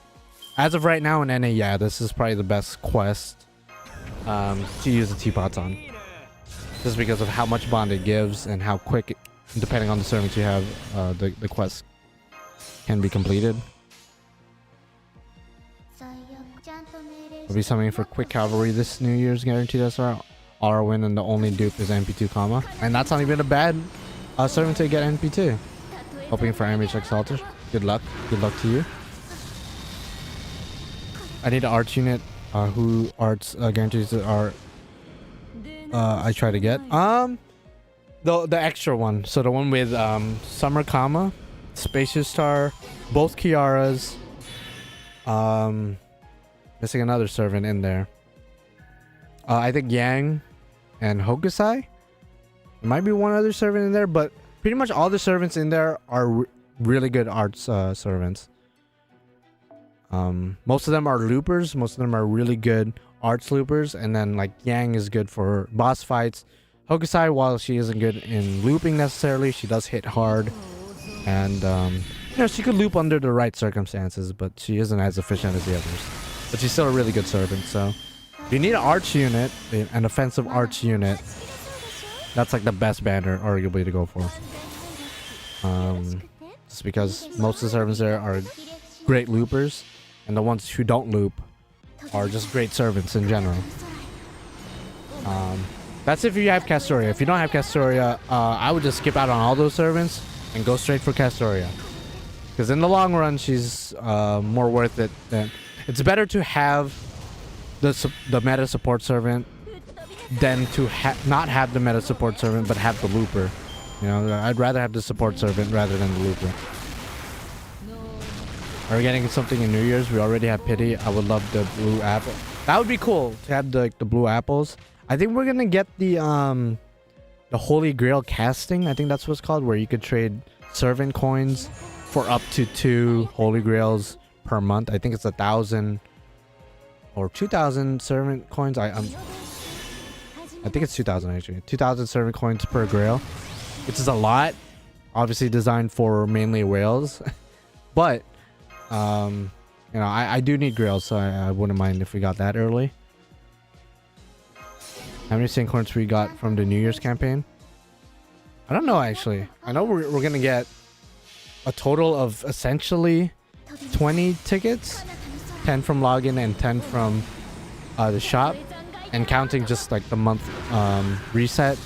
as of right now in NA, yeah, this is probably the best quest to use the teapots on. Just because of how much bond it gives and how quick, depending on the servants you have, the quest can be completed. Will be something for quick cavalry this New Year's guaranteed SR. Win and the only dupe is NP2 comma. And that's not even a bad servant to get NP2. Hoping for MH Exalter. Good luck. Good luck to you. I need an arts unit. Who arts guarantees the art I try to get. The extra one. So the one with Summer Comma, Spacious Star, both Kiaras. Missing another servant in there. I think Yang and Hokusai. There might be one other servant in there, but pretty much all the servants in there are really good arts servants. Most of them are loopers. Most of them are really good arts loopers. And then like Yang is good for boss fights. Hokusai, while she isn't good in looping necessarily, she does hit hard. And you know, she could loop under the right circumstances, but she isn't as efficient as the others. But she's still a really good servant, so if you need an arch unit, an offensive arch unit, that's like the best banner arguably to go for. Just because most of the servants there are great loopers, and the ones who don't loop are just great servants in general. That's if you have Castoria. If you don't have Castoria, I would just skip out on all those servants and go straight for Castoria. Because in the long run, she's more worth it than... It's better to have the meta support servant than to not have the meta support servant but have the looper. You know, I'd rather have the support servant rather than the looper. Are we getting something in New Year's? We already have pity. I would love the blue apple. That would be cool to have the blue apples. I think we're gonna get the Holy Grail casting. I think that's what it's called, where you could trade servant coins for up to 2 Holy Grails per month. I think it's 1,000 or 2,000 servant coins. I think it's 2,000 actually. 2,000 servant coins per grail, which is a lot. Obviously designed for mainly whales, but you know, I do need grails, so I wouldn't mind if we got that early. How many Saint coins we got from the New Year's campaign? I don't know actually. I know we're gonna get a total of essentially 20 tickets, 10 from login and 10 from the shop, and counting just like the month reset,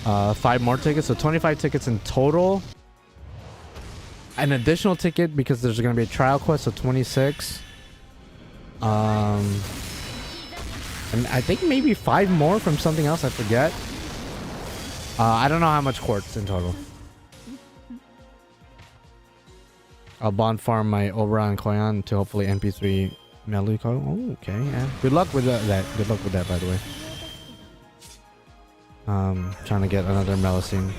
5 more tickets, so 25 tickets in total. An additional ticket because there's going to be a trial quest, so 26. And I think maybe 5 more from something else, I forget. I don't know how much quartz in total. I'll bond farm my Obra and Koyan to hopefully NP3 Melu. Oh, okay, yeah. Good luck with that. Good luck with that, by the way. Trying to get another Melusine.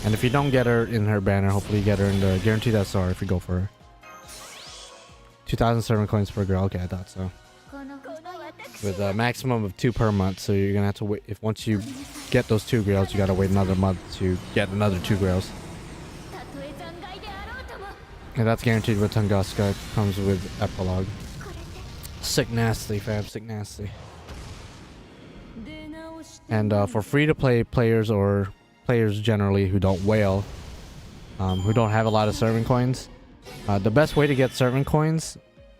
And if you don't get her in her banner, hopefully you get her in the guaranteed SR if you go for her. 2,000 servant coins per girl. Okay, I thought so. With a maximum of 2 per month, so you're gonna have to wait. If once you get those 2 grails, you gotta wait another month to get another 2 grails. And that's guaranteed with Tunguska. It comes with epilogue. Sick nasty, fam. Sick nasty. And for free-to-play players or players generally who don't whale, who don't have a lot of servant coins, the best way to get servant coins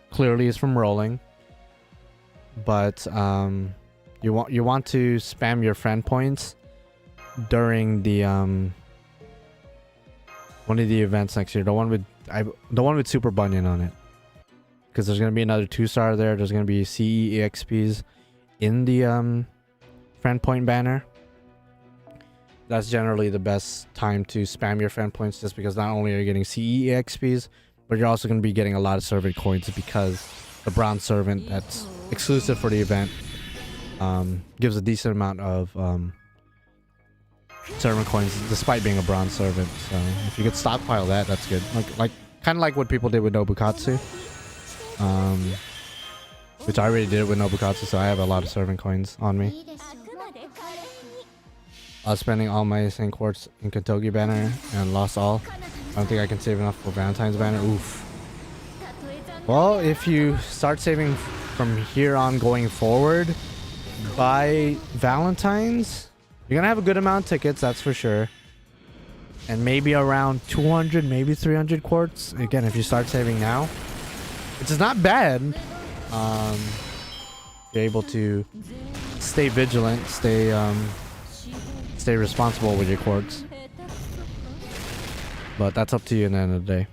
clearly is from rolling. But you want to spam your friend points during the one of the events next year. The one with Super Bunyan on it, because there's gonna be another 2-star there. There's gonna be CE EXPs in the friend point banner. That's generally the best time to spam your fan points, just because not only are you getting CE XPs, but you're also going to be getting a lot of servant coins, because the bronze servant that's exclusive for the event gives a decent amount of servant coins despite being a bronze servant. So if you could stockpile that, that's good. Like kind of like what people did with Nobukatsu, which I already did it with Nobukatsu, so I have a lot of servant coins on me. I was spending all my Saint Quartz in Kentucky banner and lost all. I don't think I can save enough for Valentine's banner. Oof. Well, if you start saving from here on going forward by Valentine's, you're gonna have a good amount of tickets, that's for sure. And maybe around 200, maybe 300 quartz. Again, if you start saving now, which is not bad. You're able to stay vigilant, stay responsible with your quartz. But that's up to you in the end of the day.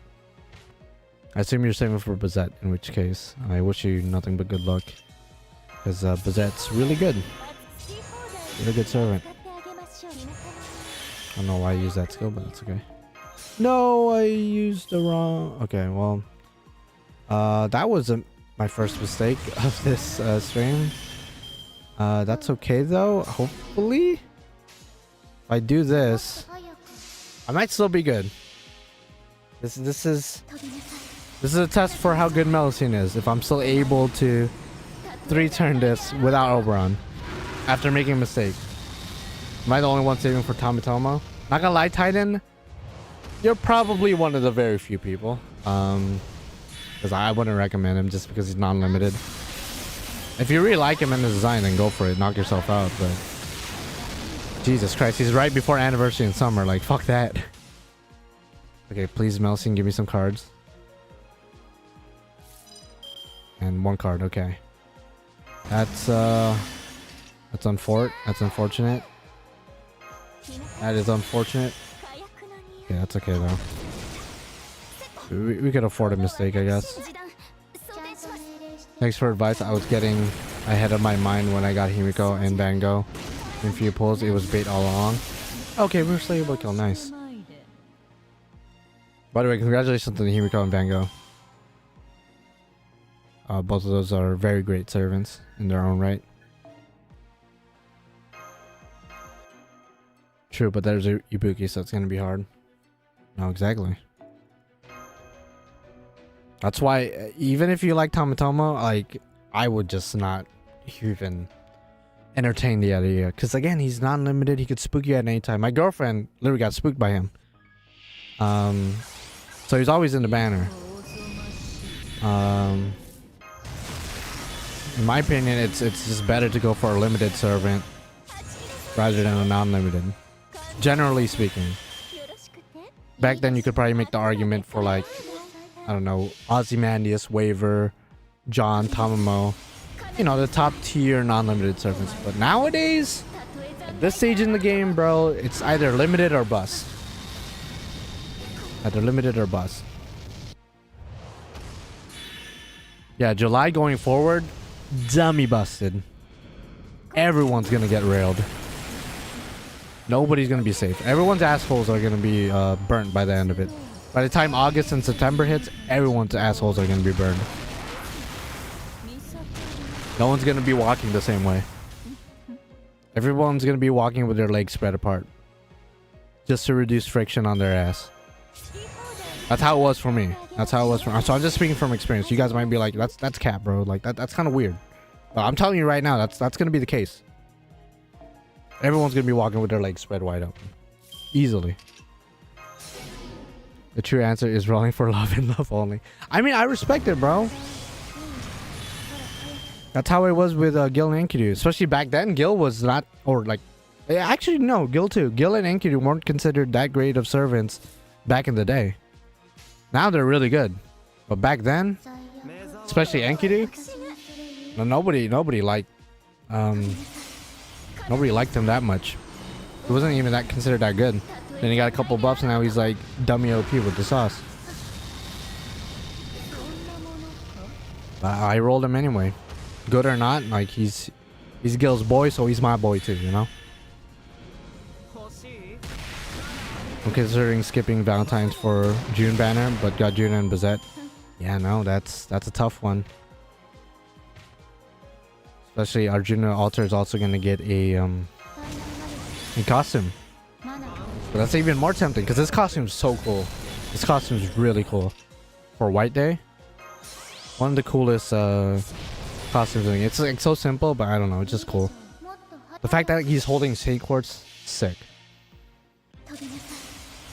I assume you're saving for Bazette, in which case I wish you nothing but good luck, because Bazette's really good. Really good servant. I don't know why I used that skill, but that's okay. No, I used the wrong... Okay, well... that was my first mistake of this stream. That's okay though, hopefully. If I do this, I might still be good. This is a test for how good Melusine is. If I'm still able to 3-turn this without Oberon after making a mistake. Am I the only one saving for Tomatomo? Not gonna lie, Titan, you're probably one of the very few people. Because I wouldn't recommend him just because he's non-limited. If you really like him in the design, then go for it. Knock yourself out, but... Jesus Christ, he's right before Anniversary in summer. Like, fuck that. Okay, please, Melusine, give me some cards. And 1 card, okay. That's unfortunate. That is unfortunate. Okay, that's okay though. We could afford a mistake, I guess. Thanks for advice. I was getting ahead of my mind when I got Himiko and Van Gogh in few pulls. It was bait all along. Okay, we're slayable kill. Nice. By the way, congratulations to the Himiko and Van Gogh. Both of those are very great servants in their own right. True, but there's a Ibuki, so it's gonna be hard. No, exactly. That's why, even if you like Tomatomo, like, I would just not even entertain the idea. Because again, he's non-limited. He could spook you at any time. My girlfriend literally got spooked by him. So he's always in the banner. In my opinion, it's just better to go for a limited servant rather than a non-limited. Generally speaking. Back then, you could probably make the argument for, like, I don't know, Ozymandias, Waver, John, Tamamo. You know, the top tier non-limited servants. But nowadays, at this stage in the game, bro, it's either limited or bust. Either limited or bust. Yeah, July going forward, dummy busted. Everyone's gonna get railed. Nobody's gonna be safe. Everyone's assholes are gonna be burnt by the end of it. By the time August and September hits, everyone's assholes are gonna be burned. No one's gonna be walking the same way. Everyone's gonna be walking with their legs spread apart, just to reduce friction on their ass. That's how it was for me. That's how it was for me. So I'm just speaking from experience. You guys might be like, that's cap, bro. Like that's kind of weird. But I'm telling you right now, that's gonna be the case. Everyone's gonna be walking with their legs spread wide open, easily. The true answer is rolling for love and love only. I mean, I respect it, bro. That's how it was with Gil and Enkidu. Especially back then, Gil was not, or like, actually no, Gil too. Gil and Enkidu weren't considered that great of servants back in the day. Now they're really good, but back then, especially Enkidu, nobody liked him that much. He wasn't even that considered that good. Then he got a couple buffs, and now he's like dummy OP with the sauce. But I rolled him anyway, good or not. Like he's Gil's boy, so he's my boy too, you know. I'm considering skipping Valentine's for June banner, but got June and Bazette. Yeah, no, that's a tough one. Especially Arjuna Altar is also gonna get a costume. But that's even more tempting because this costume is so cool. This costume is really cool for White Day. One of the coolest costumes. It's like so simple, but I don't know, it's just cool. The fact that he's holding Saint Quartz, sick.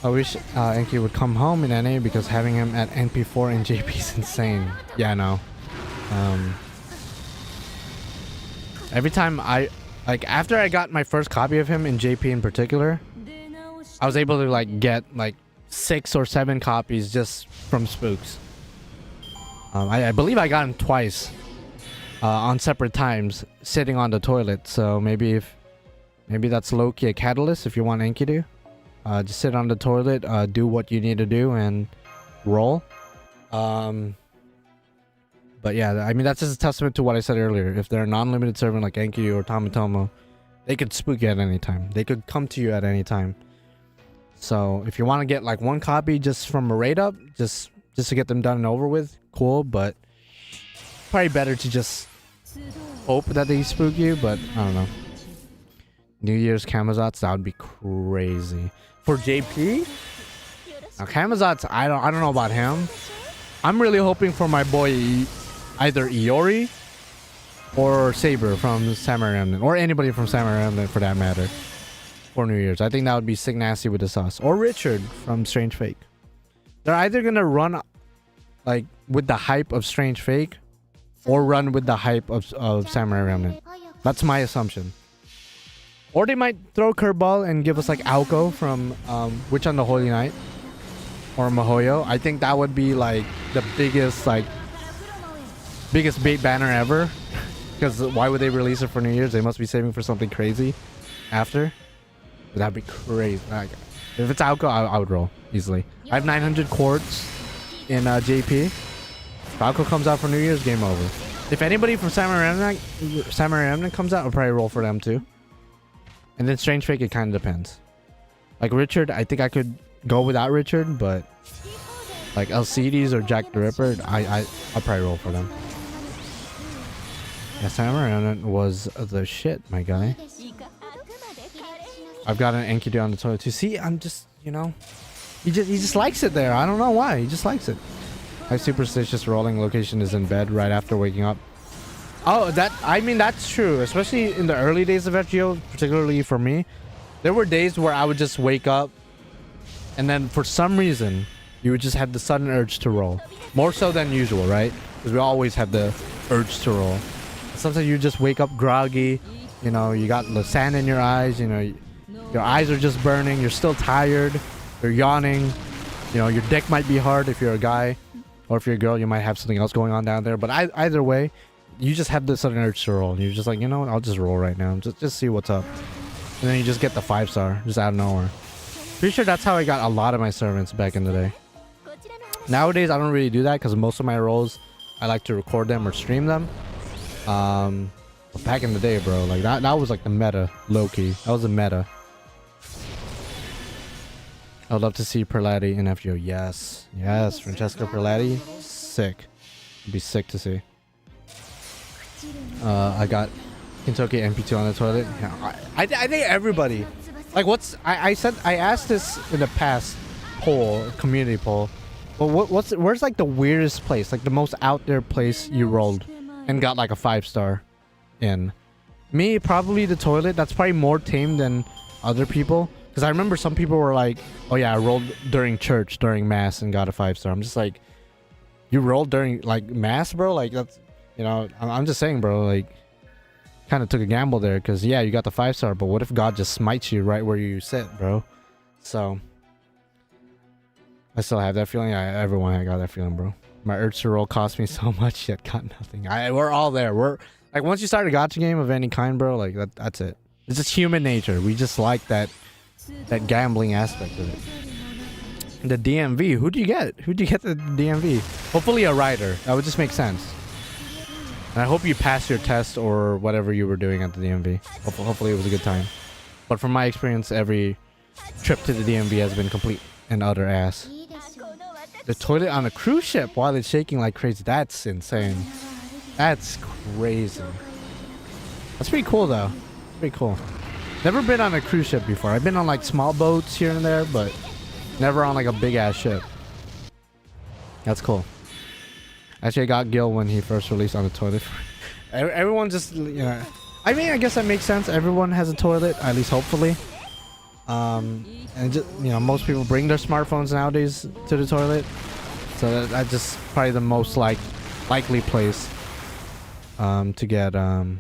I wish Enki would come home in NA because having him at NP4 and JP is insane. Yeah, no. Every time after I got my first copy of him in JP in particular, I was able to like get like 6 or 7 copies just from Spooks. I believe I got him twice on separate times sitting on the toilet. So maybe that's low-key a catalyst if you want Enki to. Just sit on the toilet, do what you need to do, and roll. But yeah, I mean, that's just a testament to what I said earlier. If they're a non-limited servant like Enki or Tamatomo, they could spook you at any time. They could come to you at any time. So if you want to get like 1 copy just from a raid up, just to get them done and over with, cool. But probably better to just hope that they spook you. But I don't know. New Year's Kamazats, that would be crazy. For JP? Now Kamazats, I don't know about him. I'm really hoping for my boy either Iori or Saber from Samurai Remnant, or anybody from Samurai Remnant for that matter, for New Year's. I think that would be sick nasty with the sauce. Or Richard from Strange Fake. They're either gonna run like with the hype of Strange Fake or run with the hype of Samurai Remnant. That's my assumption. Or they might throw curveball and give us like Aoko from Witch on the Holy Night or Mihoyo. I think that would be like the biggest bait banner ever. Because why would they release it for New Year's? They must be saving for something crazy after. But that'd be crazy. Like, if it's Aoko, I would roll easily. I have 900 quartz in JP. If Aoko comes out for New Year's, game over. If anybody from Samurai Remnant comes out, I'll probably roll for them too. And then Strange Fake, it kind of depends. Like Richard, I think I could go without Richard, but like LCDs or Jack the Ripper, I'll probably roll for them. Yeah, Samurai Remnant was the shit, my guy. I've got an Enkidu on the toilet too. See, I'm just, you know, he just likes it there. I don't know why. He just likes it. My superstitious rolling location is in bed right after waking up. Oh, I mean, that's true. Especially in the early days of FGO, particularly for me. There were days where I would just wake up and then for some reason, you would just have the sudden urge to roll. More so than usual, right? Because we always have the urge to roll. Sometimes you just wake up groggy. You know, you got the sand in your eyes. You know, your eyes are just burning. You're still tired. You're yawning. You know, your dick might be hard if you're a guy. Or if you're a girl, you might have something else going on down there. But either way, you just have the sudden urge to roll. You're just like, you know what, I'll just roll right now. Just see what's up. And then you just get the 5-star just out of nowhere. Pretty sure that's how I got a lot of my servants back in the day. Nowadays, I don't really do that because most of my rolls, I like to record them or stream them. But back in the day, bro, like that was like the meta, low-key. That was the meta. I'd love to see Perlatti in FGO. Yes. Yes, Francesco Perlatti. Sick. It'd be sick to see. I got Kentucky MP2 on the toilet. Yeah, I think everybody, like, I asked this in the past poll, community poll, but where's like the weirdest place, like the most out there place you rolled and got like a 5-star in? Me, probably the toilet. That's probably more tame than other people, because I remember some people were like, oh yeah, I rolled during church during mass and got a 5-star. I'm just like, you rolled during like mass, bro? Like, that's, you know, I'm just saying, bro, like, kind of took a gamble there, because yeah, you got the 5-star, but what if God just smites you right where you sit, bro? So I still have that feeling. Everyone I got that feeling, bro. My urge to roll cost me so much, yet got nothing. We're all there. We're like, once you start a gacha game of any kind, bro, like that's it. It's just human nature. We just like that gambling aspect of it. The DMV, who'd you get the DMV? Hopefully a rider. That would just make sense. And I hope you passed your test or whatever you were doing at the DMV. Hopefully it was a good time. But from my experience, every trip to the DMV has been complete and utter ass. The toilet on a cruise ship while it's shaking like crazy. That's insane. That's crazy. That's pretty cool though. Pretty cool. Never been on a cruise ship before. I've been on like small boats here and there, but never on like a big ass ship. That's cool. Actually, I got Gil when he first released on the toilet. Everyone just, you know, I mean, I guess that makes sense. Everyone has a toilet, at least hopefully. And just, you know, most people bring their smartphones nowadays to the toilet, so that's just probably the most likely place to get a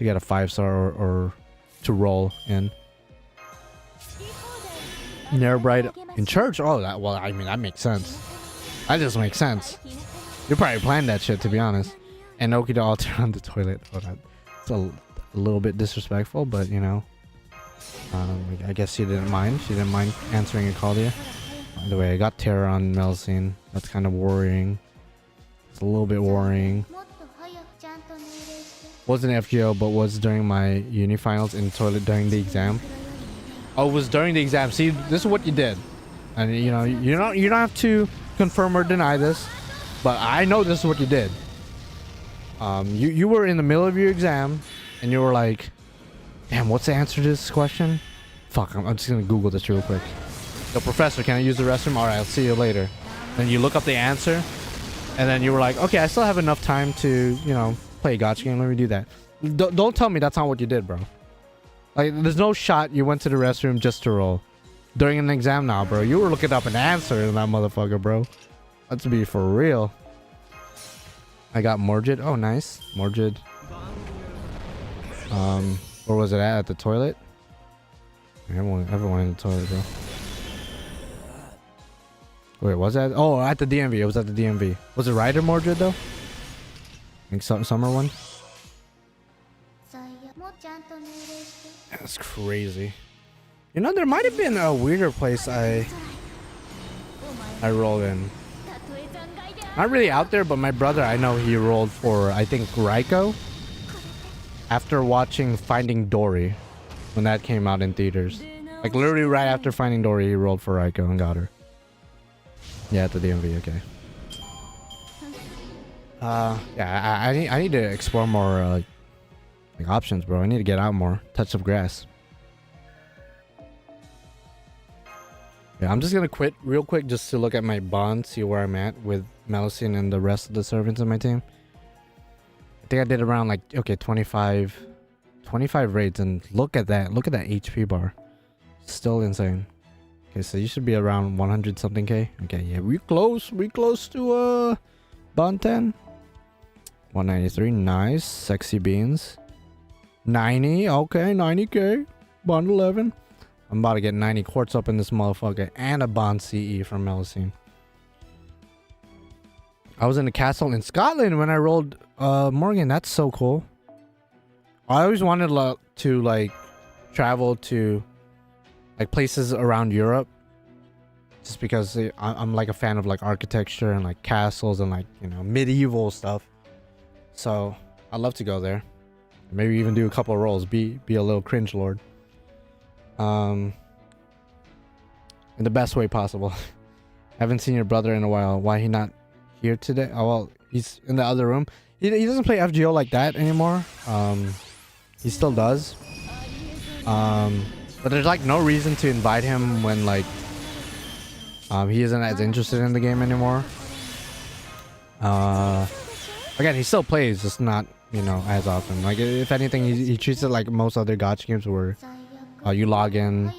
5-star or to roll in. Near bright in church. Oh, that, well, I mean, that makes sense. That just makes sense. You probably planned that shit, to be honest. And Oki to altar on the toilet. Oh, that's a little bit disrespectful, but you know, I guess she didn't mind. She didn't mind answering a call to you. By the way, I got terror on Melusine. That's kind of worrying. It's a little bit worrying. Wasn't FGO, but was during my uni finals in toilet during the exam. Oh, it was during the exam. See, this is what you did, and you know, you don't have to confirm or deny this, but I know this is what you did. You were in the middle of your exam, and you were like, "Damn, what's the answer to this question?" Fuck, I'm just gonna Google this real quick. "Yo, professor, can I use the restroom?" "All right, I'll see you later." Then you look up the answer, and then you were like, "Okay, I still have enough time to, you know, play a gacha game. Let me do that." Don't tell me that's not what you did, bro. Like, there's no shot you went to the restroom just to roll during an exam now, bro. You were looking up an answer in that motherfucker, bro. Let's be for real. I got Morgid. Oh, nice. Morgid. Where was it at the toilet? Everyone in the toilet, bro. Wait, was that? Oh, at the DMV. It was at the DMV. Was it Rider Morgid though? I think summer one. That's crazy. You know, there might have been a weirder place I rolled in. Not really out there, but my brother, I know he rolled for, I think, Raiko. After watching Finding Dory, when that came out in theaters. Like, literally right after Finding Dory, he rolled for Raiko and got her. Yeah, at the DMV, okay. Yeah, I need to explore more, like, options, bro. I need to get out more. Touch some grass. Yeah, I'm just gonna quit real quick just to look at my bond, see where I'm at with Melusine and the rest of the servants in my team. I think I did around like, okay, 25 raids, and look at that HP bar. Still insane. Okay, so you should be around 100 something K. Okay, yeah, we close to bond 10. 193, nice. Sexy beans. 90, okay, 90K. Bond 11. I'm about to get 90 quartz up in this motherfucker and a bond CE from Melusine. I was in a castle in Scotland when I rolled Morgan. That's so cool. I always wanted to like travel to like places around Europe, just because I'm like a fan of like architecture and like castles and like, you know, medieval stuff. So I'd love to go there. Maybe even do a couple of rolls. Be a little cringe lord. In the best way possible. Haven't seen your brother in a while. Why he not here today? Oh, well, he's in the other room. He doesn't play FGO like that anymore. He still does. But there's like no reason to invite him when like he isn't as interested in the game anymore. Again, he still plays, just not, you know, as often. Like, if anything, he treats it like most other gacha games where you log in,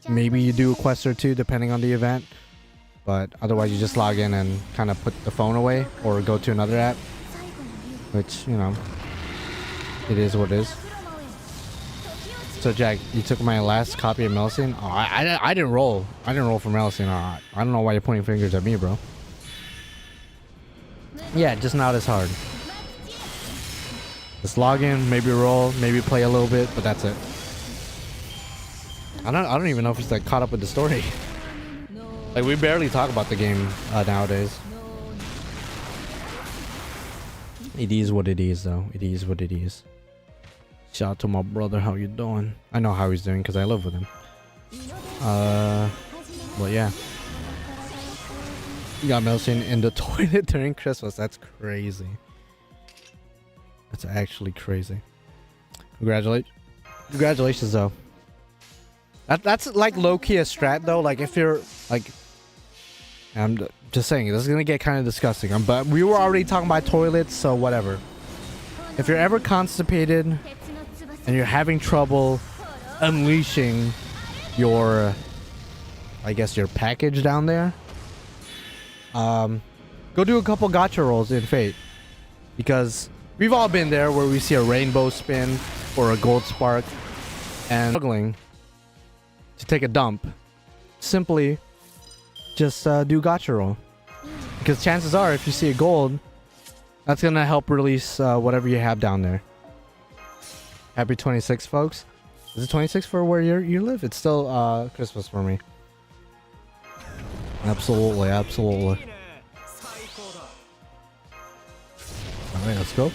maybe you do a quest or two depending on the event, but otherwise you just log in and kind of put the phone away or go to another app, which, you know, it is what it is. So Jack, you took my last copy of Melusine? Oh, I didn't roll. I didn't roll for Melusine. I don't know why you're pointing fingers at me, bro. Yeah, just not as hard. Just log in, maybe roll, maybe play a little bit, but that's it. I don't even know if it's like caught up with the story. Like, we barely talk about the game nowadays. It is what it is, though. It is what it is. Shout out to my brother. How you doing? I know how he's doing because I live with him. But yeah. You got Melusine in the toilet during Christmas. That's crazy. That's actually crazy. Congratulations though. That's like low-key a strat though. Like if you're like, I'm just saying this is gonna get kind of disgusting. But we were already talking about toilets, so whatever. If you're ever constipated and you're having trouble unleashing your, I guess your package down there, go do a couple gacha rolls in Fate, because we've all been there where we see a rainbow spin or a gold spark and struggling to take a dump. Simply just do gacha roll, because chances are if you see a gold, that's gonna help release whatever you have down there. Happy 26, folks. Is it 26 for where you live? It's still Christmas for me. Absolutely. Alright, let's go.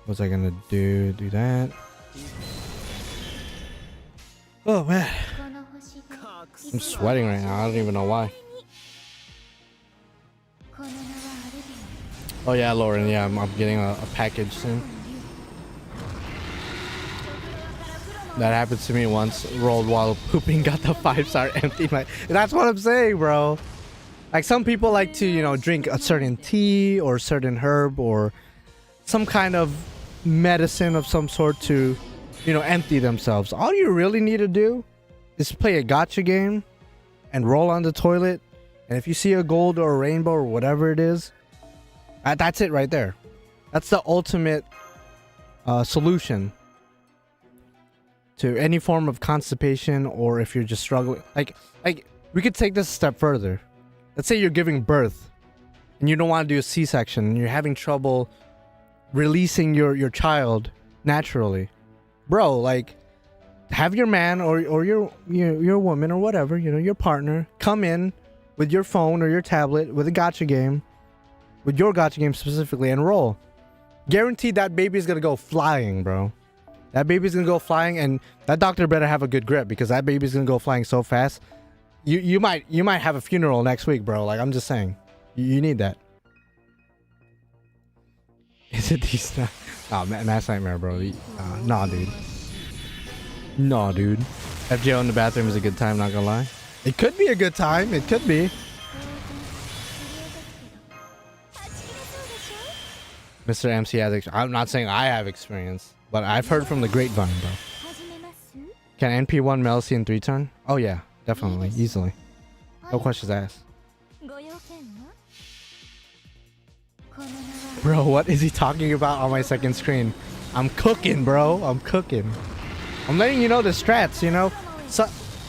What's I gonna do? Do that. Oh man, I'm sweating right now. I don't even know why. Oh yeah, Lauren. Yeah, I'm getting a package soon. That happened to me once. Rolled while pooping, got the 5-star empty. That's what I'm saying, bro. Like some people like to, you know, drink a certain tea or certain herb or some kind of medicine of some sort to, you know, empty themselves. All you really need to do is play a gacha game and roll on the toilet. And if you see a gold or a rainbow or whatever it is, that's it right there. That's the ultimate solution to any form of constipation, or if you're just struggling. Like we could take this a step further. Let's say you're giving birth and you don't want to do a C-section and you're having trouble releasing your child naturally. Bro, like have your man or your woman or whatever, you know, your partner come in with your phone or your tablet with a gacha game, with your gacha game specifically, and roll. Guaranteed that baby's gonna go flying, bro. That baby's gonna go flying, and that doctor better have a good grip, because that baby's gonna go flying so fast. You might have a funeral next week, bro. Like I'm just saying, you need that. Is it these? Oh man, Mass Nightmare, bro. Nah, dude. Nah, dude. FGO in the bathroom is a good time. Not gonna lie. It could be a good time. It could be. Mr. MC has. I'm not saying I have experience, but I've heard from the grapevine, bro. Can NP1 Melusine 3-turn? Oh yeah, definitely, easily. No questions asked. Bro, what is he talking about on my second screen? I'm cooking, bro. I'm cooking. I'm letting you know the strats, you know. So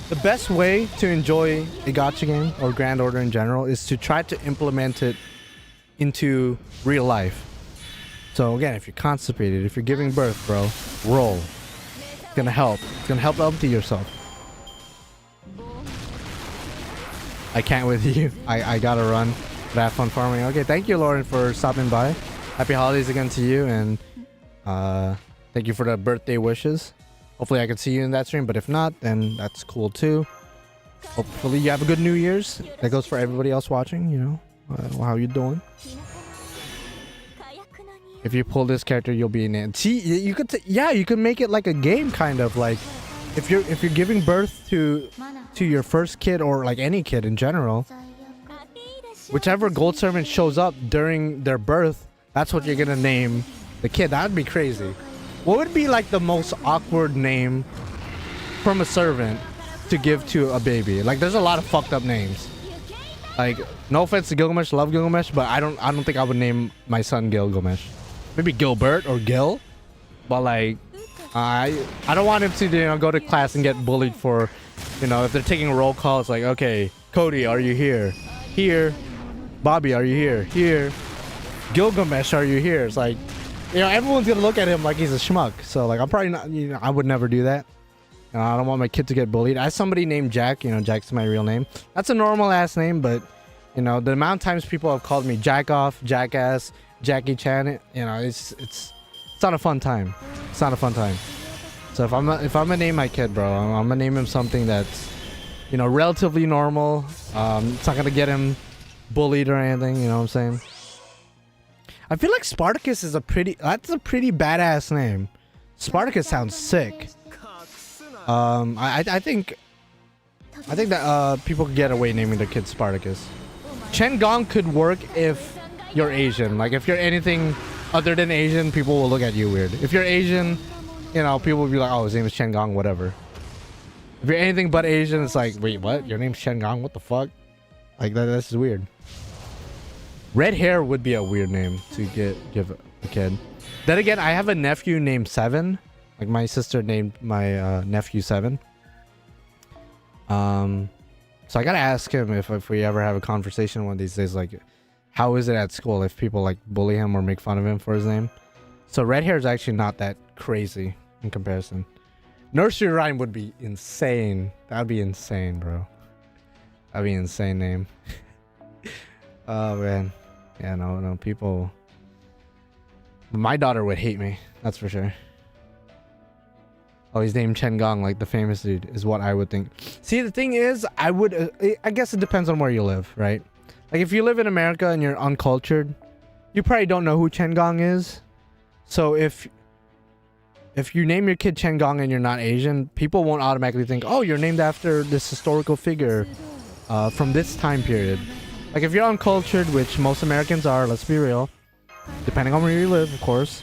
the best way to enjoy a gacha game or Grand Order in general is to try to implement it into real life. So again, if you're constipated, if you're giving birth, bro, roll. It's gonna help. It's gonna help empty yourself. I can't with you. I gotta run. But have fun farming. Okay, thank you, Lauren, for stopping by. Happy holidays again to you, and thank you for the birthday wishes. Hopefully I can see you in that stream, but if not, then that's cool too. Hopefully you have a good New Year's. That goes for everybody else watching, you know. How you doing? If you pull this character, you'll be in it. See, you could, yeah, you could make it like a game, kind of like if you're giving birth to your first kid, or like any kid in general, whichever gold servant shows up during their birth, that's what you're gonna name the kid. That'd be crazy. What would be like the most awkward name from a servant to give to a baby? Like, there's a lot of fucked up names. Like, no offense to Gilgamesh, love Gilgamesh, but I don't think I would name my son Gilgamesh. Maybe Gilbert or Gil, but like, I don't want him to, you know, go to class and get bullied for, you know, if they're taking a roll call, it's like, okay, Cody, are you here? Here. Bobby, are you here? Here. Gilgamesh, are you here? It's like, you know, everyone's gonna look at him like he's a schmuck. So like, I'm probably not, you know, I would never do that. You know, I don't want my kid to get bullied. I have somebody named Jack, you know, Jack's my real name. That's a normal ass name, but you know, the amount of times people have called me Jack Off, Jackass, Jackie Chan, you know, it's not a fun time. It's not a fun time. So if I'm gonna name my kid, bro, I'm gonna name him something that's, you know, relatively normal. It's not gonna get him bullied or anything. You know what I'm saying? I feel like Spartacus is that's a pretty badass name. Spartacus sounds sick. I think that people could get away naming their kid Spartacus. Chen Gong could work if you're Asian. Like if you're anything other than Asian, people will look at you weird. If you're Asian, you know, people will be like, oh, his name is Chen Gong, whatever. If you're anything but Asian, it's like, wait, what? Your name's Chen Gong? What the fuck? Like that's weird. Red hair would be a weird name to give a kid. Then again, I have a nephew named Seven. Like my sister named my nephew Seven. So I gotta ask him if we ever have a conversation one of these days, like, how is it at school if people like bully him or make fun of him for his name? So red hair is actually not that crazy in comparison. Nursery rhyme would be insane. That'd be insane, bro. That'd be an insane name. Oh man. Yeah, no, people. My daughter would hate me. That's for sure. Oh, he's named Chen Gong, like the famous dude, is what I would think. See, the thing is, I guess it depends on where you live, right? Like if you live in America and you're uncultured, you probably don't know who Chen Gong is. So if you name your kid Chen Gong and you're not Asian, people won't automatically think, oh, you're named after this historical figure from this time period. Like if you're uncultured, which most Americans are, let's be real, depending on where you live, of course,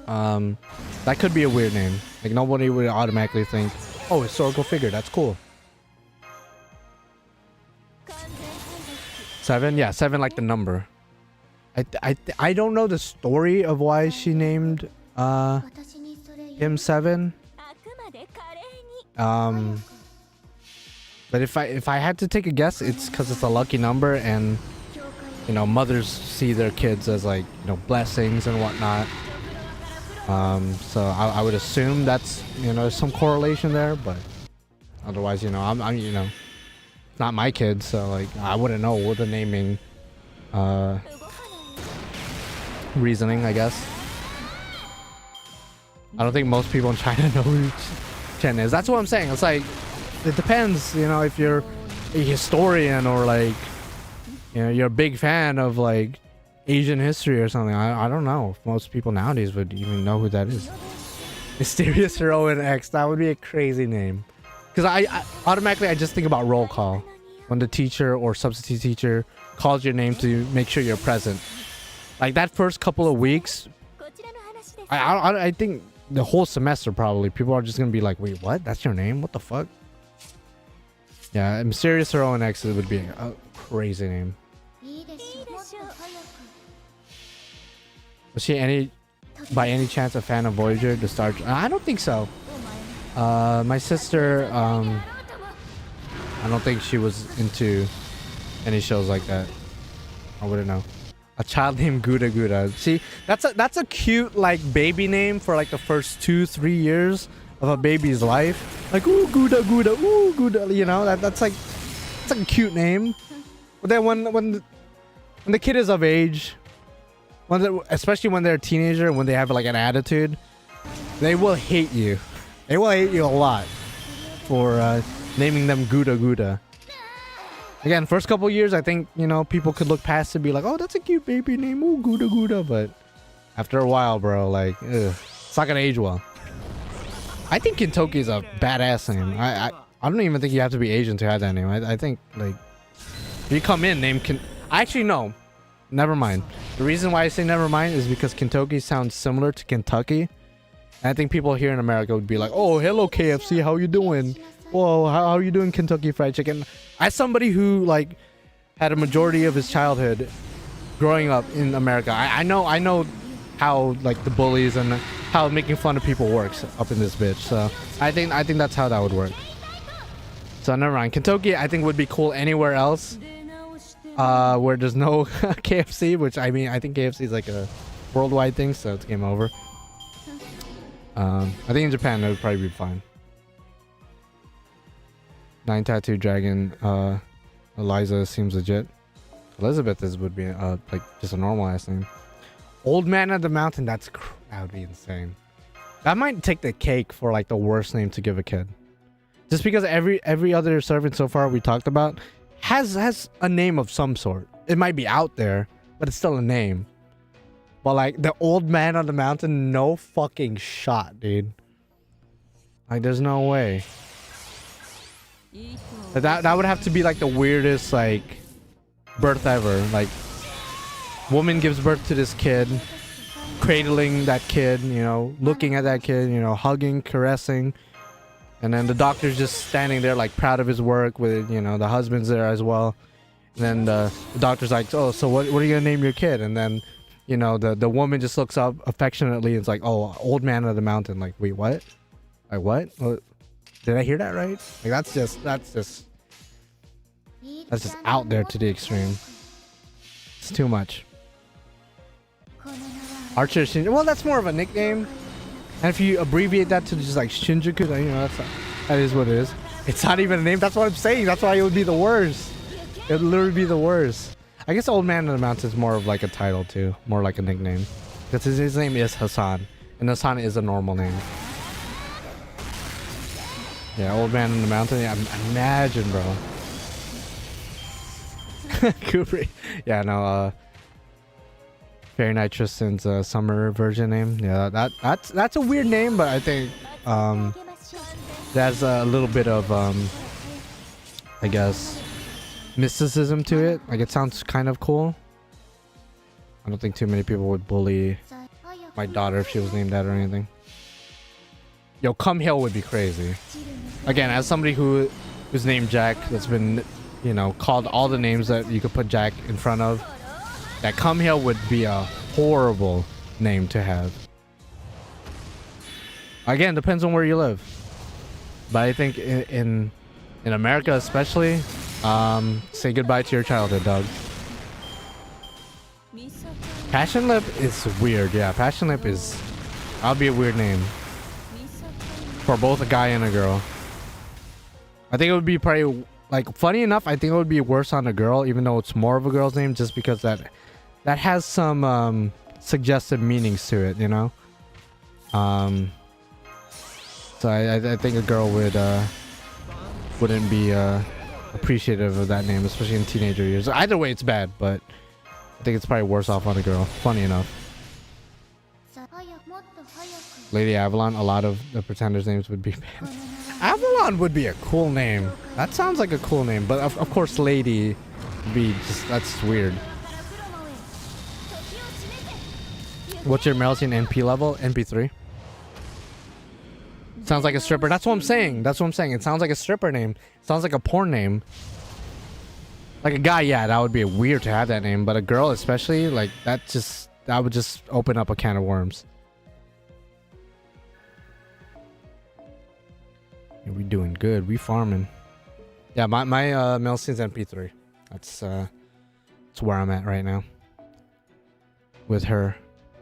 that could be a weird name. Like nobody would automatically think, oh, historical figure, that's cool. Seven? Yeah, seven like the number. I don't know the story of why she named him Seven. But if I had to take a guess, it's because it's a lucky number, and you know, mothers see their kids as like, you know, blessings and whatnot. So I would assume that's, you know, some correlation there, but otherwise, you know, I'm you know, it's not my kid, so like I wouldn't know what the naming reasoning, I guess. I don't think most people in China know who Chen is. That's what I'm saying. It's like, it depends, you know, if you're a historian or like, you know, you're a big fan of like Asian history or something. I don't know if most people nowadays would even know who that is. Mysterious Heroine X, that would be a crazy name. Because I automatically just think about roll call. When the teacher or substitute teacher calls your name to make sure you're present. Like that first couple of weeks, I think the whole semester probably, people are just going to be like, wait, what? That's your name? What the fuck? Yeah, Mysterious Heroine X would be a crazy name. Was she by any chance a fan of Voyager, the Star Trek? I don't think so. My sister, I don't think she was into any shows like that. I wouldn't know. A child named Guda Guda. See, that's a cute like baby name for like the first 2-3 years of a baby's life. Like, ooh, Guda Guda, ooh, Guda. You know, that's like a cute name. But then when the kid is of age, especially when they're a teenager and when they have like an attitude, they will hate you. They will hate you a lot for naming them Guda Guda. Again, first couple years, I think, you know, people could look past it and be like, oh, that's a cute baby name, ooh, Guda Guda. But after a while, bro, like, ugh, it's not gonna age well. I think Kintoki is a badass name. I don't even think you have to be Asian to have that name. I think, like, if you come in, name actually, no. Never mind. The reason why I say never mind is because Kintoki sounds similar to Kentucky. And I think people here in America would be like, oh, hello, KFC, how you doing? Whoa, how are you doing, Kentucky Fried Chicken? As somebody who, like, had a majority of his childhood growing up in America, I know how, like, the bullies and how making fun of people works up in this bitch. So I think that's how that would work. So never mind. Kentucky, I think, would be cool anywhere else where there's no KFC, which, I mean, I think KFC is like a worldwide thing, so it's game over. I think in Japan, that would probably be fine. 9 Tattoo Dragon, Eliza seems legit. Elizabeth would be like just a normal ass name. Old Man of the Mountain, that's That would be insane. That might take the cake for like the worst name to give a kid. Just because every other servant so far we talked about has a name of some sort. It might be out there, but it's still a name. But like the old man on the mountain, no fucking shot, dude. Like there's no way. That would have to be like the weirdest like birth ever. Like woman gives birth to this kid, cradling that kid, you know, looking at that kid, you know, hugging, caressing. And then the doctor's just standing there like proud of his work with, you know, the husband's there as well. And then the doctor's like, oh, so what are you gonna name your kid? And then, you know, the woman just looks up affectionately and it's like, oh, old man of the mountain. Like, wait, what? Like what? Did I hear that right? Like that's just out there to the extreme. It's too much. Archer Shinjuku. Well, that's more of a nickname. And if you abbreviate that to just like Shinjuku, then, you know, that is what it is. It's not even a name. That's what I'm saying. That's why it would be the worst. It would literally be the worst. I guess Old Man in the Mountain is more of like a title too. More like a nickname. Because his name is Hassan. And Hassan is a normal name. Yeah, Old Man in the Mountain. Yeah, imagine, bro. Cooper. Yeah, no, Fairy Night Tristan's summer version name. Yeah, that's a weird name, but I think there's a little bit of I guess mysticism to it. Like it sounds kind of cool. I don't think too many people would bully my daughter if she was named that or anything. Yo, Come Hill would be crazy. Again, as somebody who's named Jack, that's been, you know, called all the names that you could put Jack in front of. That Come Hill would be a horrible name to have. Again, depends on where you live. But I think in America especially, say goodbye to your childhood, dog. Passion Lip is weird. Yeah, Passion Lip that'll be a weird name. For both a guy and a girl. I think it would be probably, like, funny enough, I think it would be worse on a girl, even though it's more of a girl's name, just because that has some suggestive meanings to it, you know. So I think a girl wouldn't be appreciative of that name, especially in teenager years. Either way, it's bad, but I think it's probably worse off on a girl. Funny enough. Lady Avalon, a lot of the pretenders' names would be bad. Avalon would be a cool name. That sounds like a cool name, but of course Lady would be just, that's weird. What's your Melusine NP level? NP3. Sounds like a stripper. That's what I'm saying. That's what I'm saying. It sounds like a stripper name. It sounds like a porn name. Like a guy, yeah, that would be weird to have that name, but a girl especially, like that would just open up a can of worms. Yeah, we doing good. We farming. Yeah, my Melusine's MP3. That's where I'm at right now. With her.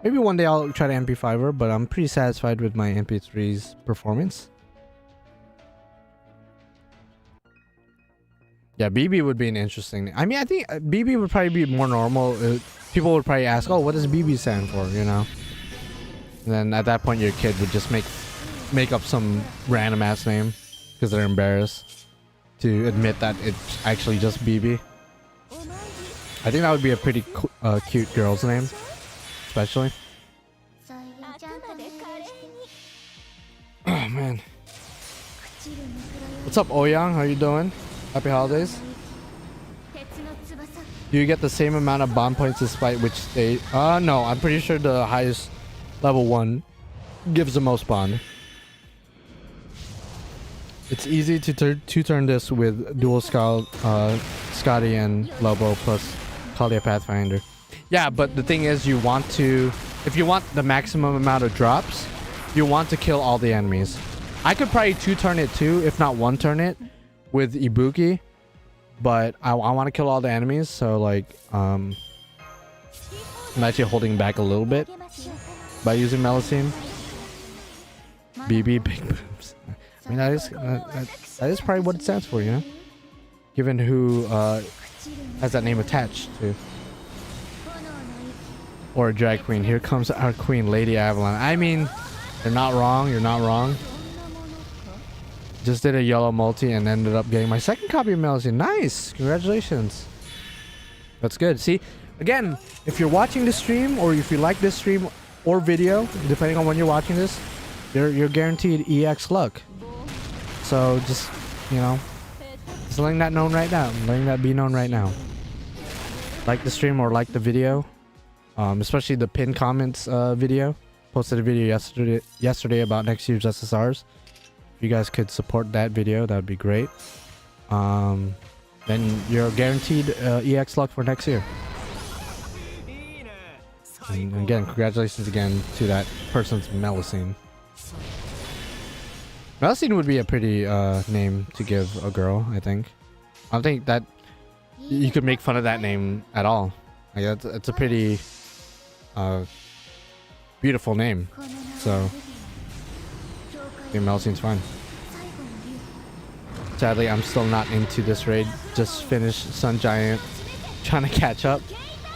Maybe one day I'll try to MP5 her, but I'm pretty satisfied with my MP3's performance. Yeah, BB would be an interesting. I mean, I think BB would probably be more normal. People would probably ask, "Oh, what does BB stand for?" You know. And then at that point, your kid would just make up some random ass name because they're embarrassed to admit that it's actually just BB. I think that would be a pretty cute girl's name, especially. Oh man. What's up, Oyang? How you doing? Happy holidays. Do you get the same amount of bond points despite which state? No, I'm pretty sure the highest level 1 gives the most bond. It's easy to turn this with dual Scotty and Lobo plus Chaldea Pathfinder. Yeah, but the thing is, if you want the maximum amount of drops, you want to kill all the enemies. I could probably 2-turn it too, if not 1-turn it with Ibuki, but I want to kill all the enemies, so like I'm actually holding back a little bit by using Melusine. BB, big boobs. I mean, that is probably what it stands for, you know, given who has that name attached to. or a drag queen. Here comes our queen, Lady Avalon. I mean, you're not wrong. You're not wrong. Just did a yellow multi and ended up getting my second copy of Melusine. Nice. Congratulations. That's good. See, again, if you're watching this stream or if you like this stream or video, depending on when you're watching this, you're guaranteed EX luck. So just, you know, just letting that known right now. Letting that be known right now. Like the stream or like the video. Especially the pinned comments video. Posted a video yesterday about next year's SSRs. If you guys could support that video, that would be great. Then you're guaranteed EX luck for next year. And again, congratulations again to that person's Melusine. Melusine would be a pretty name to give a girl, I think. I don't think that you could make fun of that name at all. Like it's a pretty beautiful name. So I think Melusine's fine. Sadly, I'm still not into this raid. Just finished Sun Giant, trying to catch up.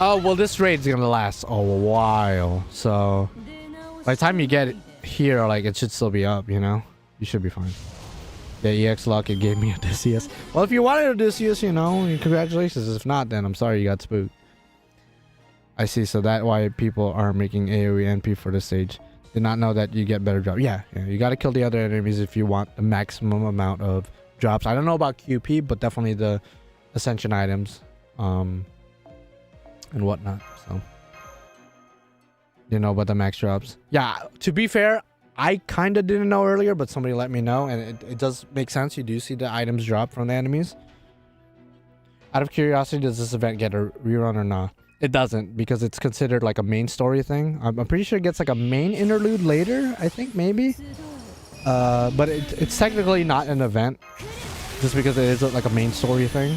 Oh, well, this raid's gonna last a while. So by the time you get here, like, it should still be up, you know? You should be fine. Yeah, EX luck, it gave me a Odysseus. Well, if you wanted a Odysseus, you know, congratulations. If not, then I'm sorry you got spooked. I see, so that's why people are making AoE NP for this stage. Did not know that you get better drops. Yeah, you gotta kill the other enemies if you want the maximum amount of drops. I don't know about QP, but definitely the Ascension items. And whatnot, so. You know about the max drops. Yeah, to be fair, I kind of didn't know earlier, but somebody let me know, and it does make sense. You do see the items drop from the enemies. Out of curiosity, does this event get a rerun or not? It doesn't, because it's considered like a main story thing. I'm pretty sure it gets like a main interlude later, I think, maybe. But it's technically not an event, just because it is like a main story thing.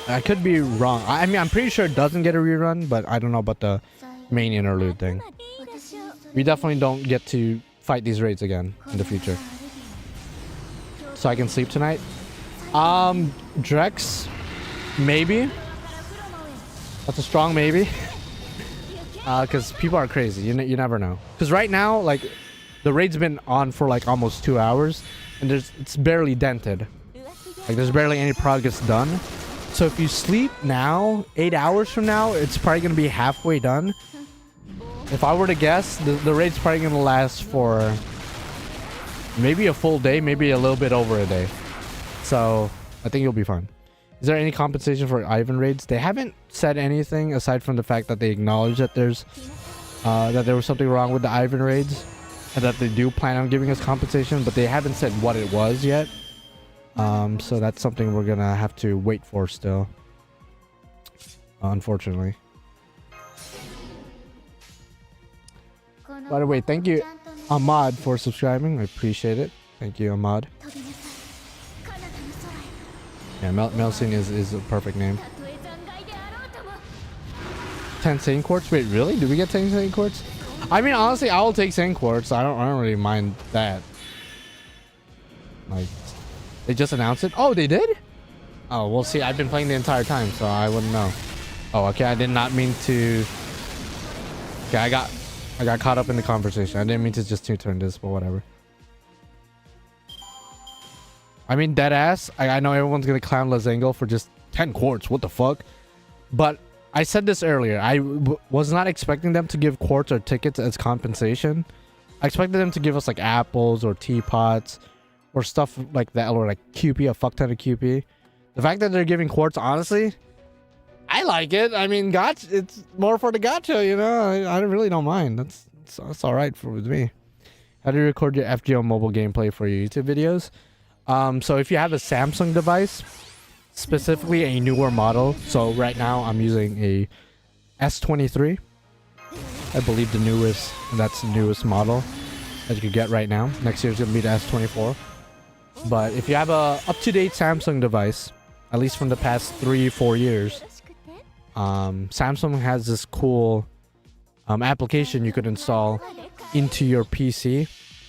I could be wrong. I mean, I'm pretty sure it doesn't get a rerun, but I don't know about the main interlude thing. We definitely don't get to fight these raids again in the future. So I can sleep tonight. Drex, maybe. That's a strong maybe. Because people are crazy. You never know. Because right now, like, the raid's been on for like almost 2 hours, and it's barely dented. Like, there's barely any progress done. So if you sleep now, 8 hours from now, it's probably going to be halfway done. If I were to guess, the raid's probably going to last for maybe a full day, maybe a little bit over a day. So I think you'll be fine. Is there any compensation for Ivan raids? They haven't said anything aside from the fact that they acknowledge that there was something wrong with the Ivan raids, and that they do plan on giving us compensation, but they haven't said what it was yet. So that's something we're gonna have to wait for still, unfortunately. By the way, thank you Ahmad for subscribing. I appreciate it. Thank you, Ahmad. Yeah, Melusine is a perfect name. 10 Sane Quartz? Wait, really? Do we get 10 Sane Quartz? I mean, honestly, I will take Sane Quartz. I don't really mind that. Like, they just announced it? Oh, they did? Oh, we'll see. I've been playing the entire time, so I wouldn't know. Oh, okay. I did not mean to. Okay, I got caught up in the conversation. I didn't mean to just turn this, but whatever. I mean, deadass. I know everyone's gonna clown Lazango for just 10 quartz. What the fuck? But I said this earlier. I was not expecting them to give quartz or tickets as compensation. I expected them to give us like apples or teapots or stuff like that, or like QP, a fuck ton of QP. The fact that they're giving quartz, honestly, I like it. I mean, Gacha, it's more for the Gacha, you know. I really don't mind. That's all right with me. How do you record your FGO mobile gameplay for your YouTube videos? So if you have a Samsung device, specifically a newer model. So right now I'm using a S23. I believe that's the newest model that you could get right now. Next year's gonna be the S24. But if you have a up-to-date Samsung device, at least from the past 3-4 years, Samsung has this cool application you could install into your PC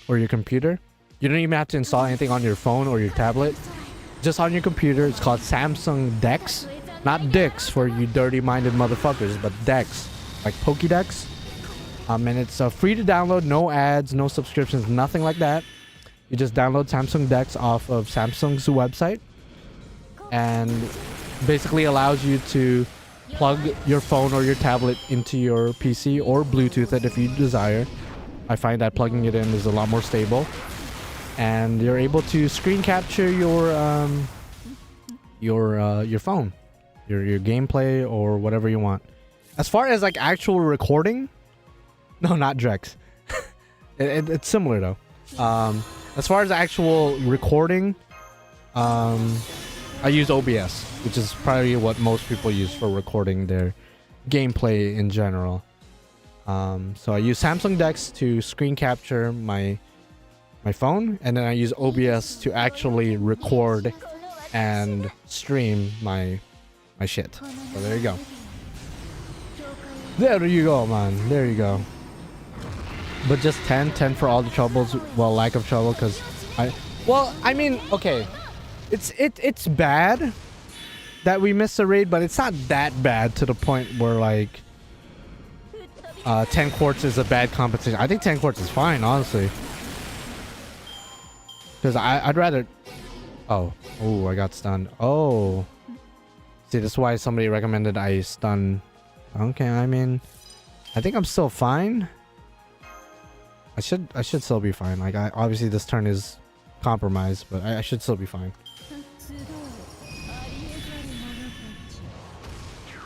or your computer. You don't even have to install anything on your phone or your tablet. Just on your computer. It's called Samsung Dex. Not dicks for you dirty-minded motherfuckers, but decks, like Pokédex. And it's free to download, no ads, no subscriptions, nothing like that. You just download Samsung Dex off of Samsung's website, and basically allows you to plug your phone or your tablet into your PC or Bluetooth it if you desire. I find that plugging it in is a lot more stable, and you're able to screen capture your phone, your gameplay or whatever you want. As far as like actual recording, no, not Drex. It's similar though. As far as actual recording, I use OBS, which is probably what most people use for recording their gameplay in general. So I use Samsung Dex to screen capture my phone, and then I use OBS to actually record and stream my shit. So there you go. There you go, man. There you go. But just 10 for all the troubles. Well, lack of trouble, because I mean, okay. It's bad that we missed a raid, but it's not that bad to the point where like 10 quartz is a bad competition. I think 10 quartz is fine, honestly. Because I'd rather... Oh, I got stunned. Oh. See, this is why somebody recommended I stun. Okay, I mean, I think I'm still fine. I should still be fine. Like, obviously this turn is compromised, but I should still be fine.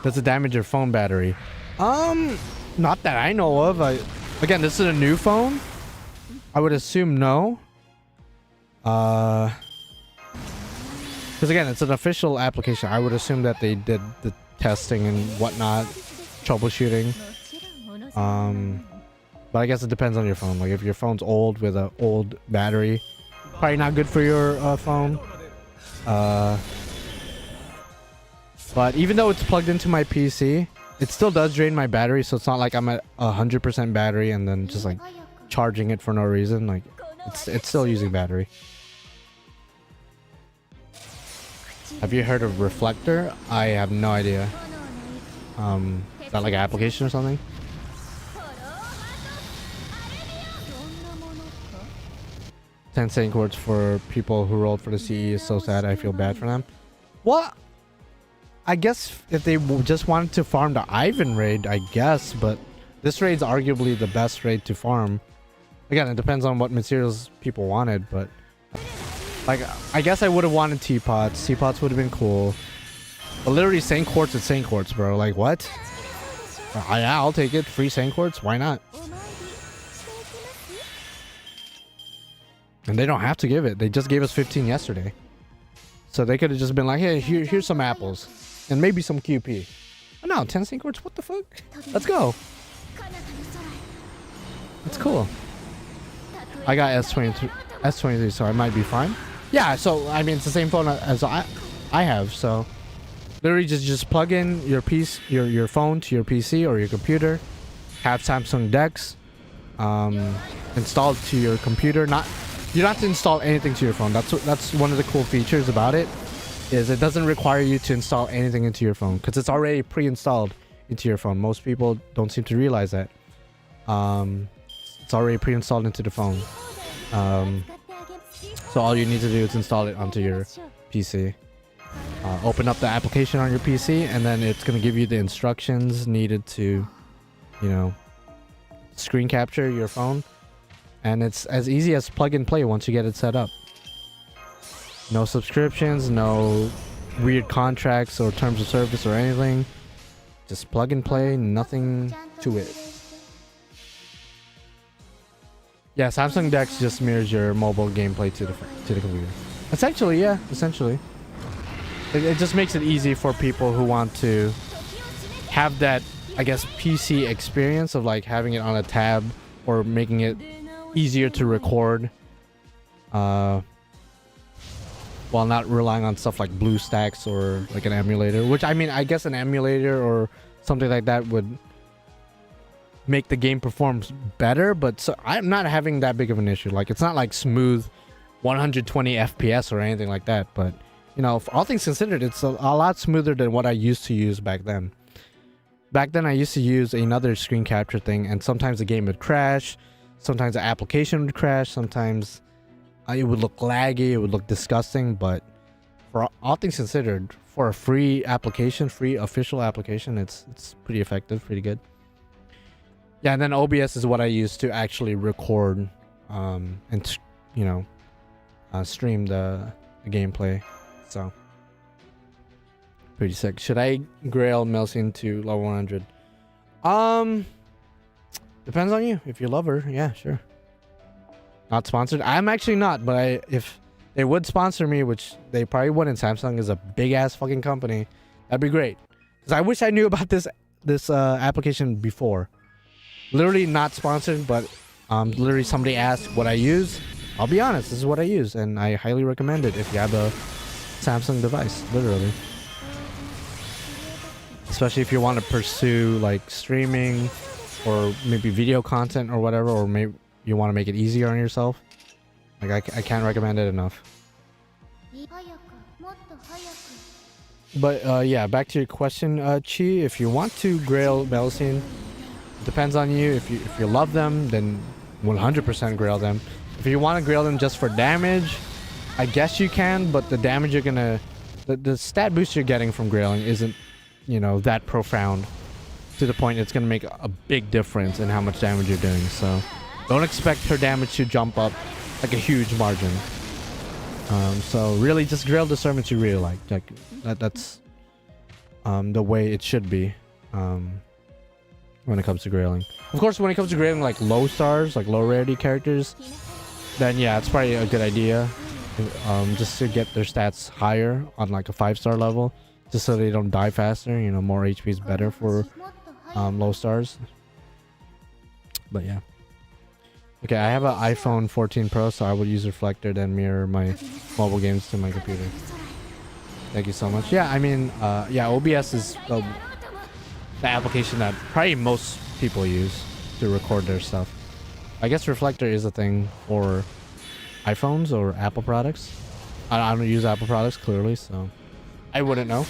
Does it damage your phone battery? Not that I know of. Again, this is a new phone. I would assume no. Because again, it's an official application. I would assume that they did the testing and whatnot, troubleshooting. But I guess it depends on your phone. Like if your phone's old with an old battery, probably not good for your phone. But even though it's plugged into my PC, it still does drain my battery. So it's not like I'm at 100% battery and then just like charging it for no reason. Like it's still using battery. Have you heard of Reflector? I have no idea. Is that like an application or something? $10 quartz for people who rolled for the CE is so sad. I feel bad for them. Well, I guess if they just wanted to farm the Ivan raid, I guess, but this raid's arguably the best raid to farm. Again, it depends on what materials people wanted, but like I guess I would have wanted teapots. Teapots would have been cool. But literally Saint Quartz is Saint Quartz, bro. Like what? Yeah, I'll take it. Free Saint Quartz. Why not? And they don't have to give it. They just gave us 15 yesterday. So they could have just been like, hey, here's some apples. And maybe some QP. Oh, no, 10 Saint Quartz? What the fuck? Let's go. That's cool. I got S23, so I might be fine. Yeah, so, I mean, it's the same phone as I have, so... Literally just plug in your your phone to your PC or your computer. Have Samsung Dex installed to your computer. You don't have to install anything to your phone. That's one of the cool features about it, is it doesn't require you to install anything into your phone because it's already pre-installed into your phone. Most people don't seem to realize that. It's already pre-installed into the phone. So all you need to do is install it onto your PC. Open up the application on your PC, and then it's going to give you the instructions needed to, you know, screen capture your phone. And it's as easy as plug and play once you get it set up. No subscriptions, no weird contracts or terms of service or anything. Just plug and play, nothing to it. Yeah, Samsung Dex just mirrors your mobile gameplay to the computer. Essentially, yeah, essentially. It just makes it easy for people who want to have that, I guess, PC experience of like having it on a tab or making it easier to record while not relying on stuff like BlueStacks or like an emulator, which I mean, I guess an emulator or something like that would make the game perform better, but so I'm not having that big of an issue. Like it's not like smooth 120 FPS or anything like that, but you know, for all things considered, it's a lot smoother than what I used to use back then. Back then, I used to use another screen capture thing, and sometimes the game would crash, sometimes the application would crash, sometimes it would look laggy, it would look disgusting. But for all things considered, for a free application, free official application, it's pretty effective, pretty good. Yeah, and then OBS is what I use to actually record and you know, stream the gameplay. So pretty sick. Should I grail Melusine to level 100? Depends on you. If you love her, yeah, sure. Not sponsored. I'm actually not, but if they would sponsor me, which they probably wouldn't. Samsung is a big ass fucking company. That'd be great. Because I wish I knew about this application before. Literally not sponsored, but literally somebody asked what I use. I'll be honest, this is what I use, and I highly recommend it if you have a Samsung device, literally. Especially if you want to pursue like streaming or maybe video content or whatever, or maybe you want to make it easier on yourself. Like I can't recommend it enough. But yeah, back to your question, Chi. If you want to grail Melusine, depends on you. If you love them, then 100% grail them. If you want to grail them just for damage, I guess you can, but the damage you're gonna, the stat boost you're getting from grailing isn't, you know, that profound to the point it's gonna make a big difference in how much damage you're doing. So don't expect her damage to jump up like a huge margin. So really just grail the servants you really like that's the way it should be when it comes to grailing. Of course, when it comes to grailing like low stars, like low rarity characters, then yeah, it's probably a good idea just to get their stats higher on like a 5-star level, just so they don't die faster. You know, more HP is better for low stars. But yeah. Okay, I have an iPhone 14 Pro, so I would use Reflector then mirror my mobile games to my computer. Thank you so much. Yeah, I mean, yeah, OBS is the application that probably most people use to record their stuff. I guess Reflector is a thing for iPhones or Apple products. I don't use Apple products, clearly, so I wouldn't know.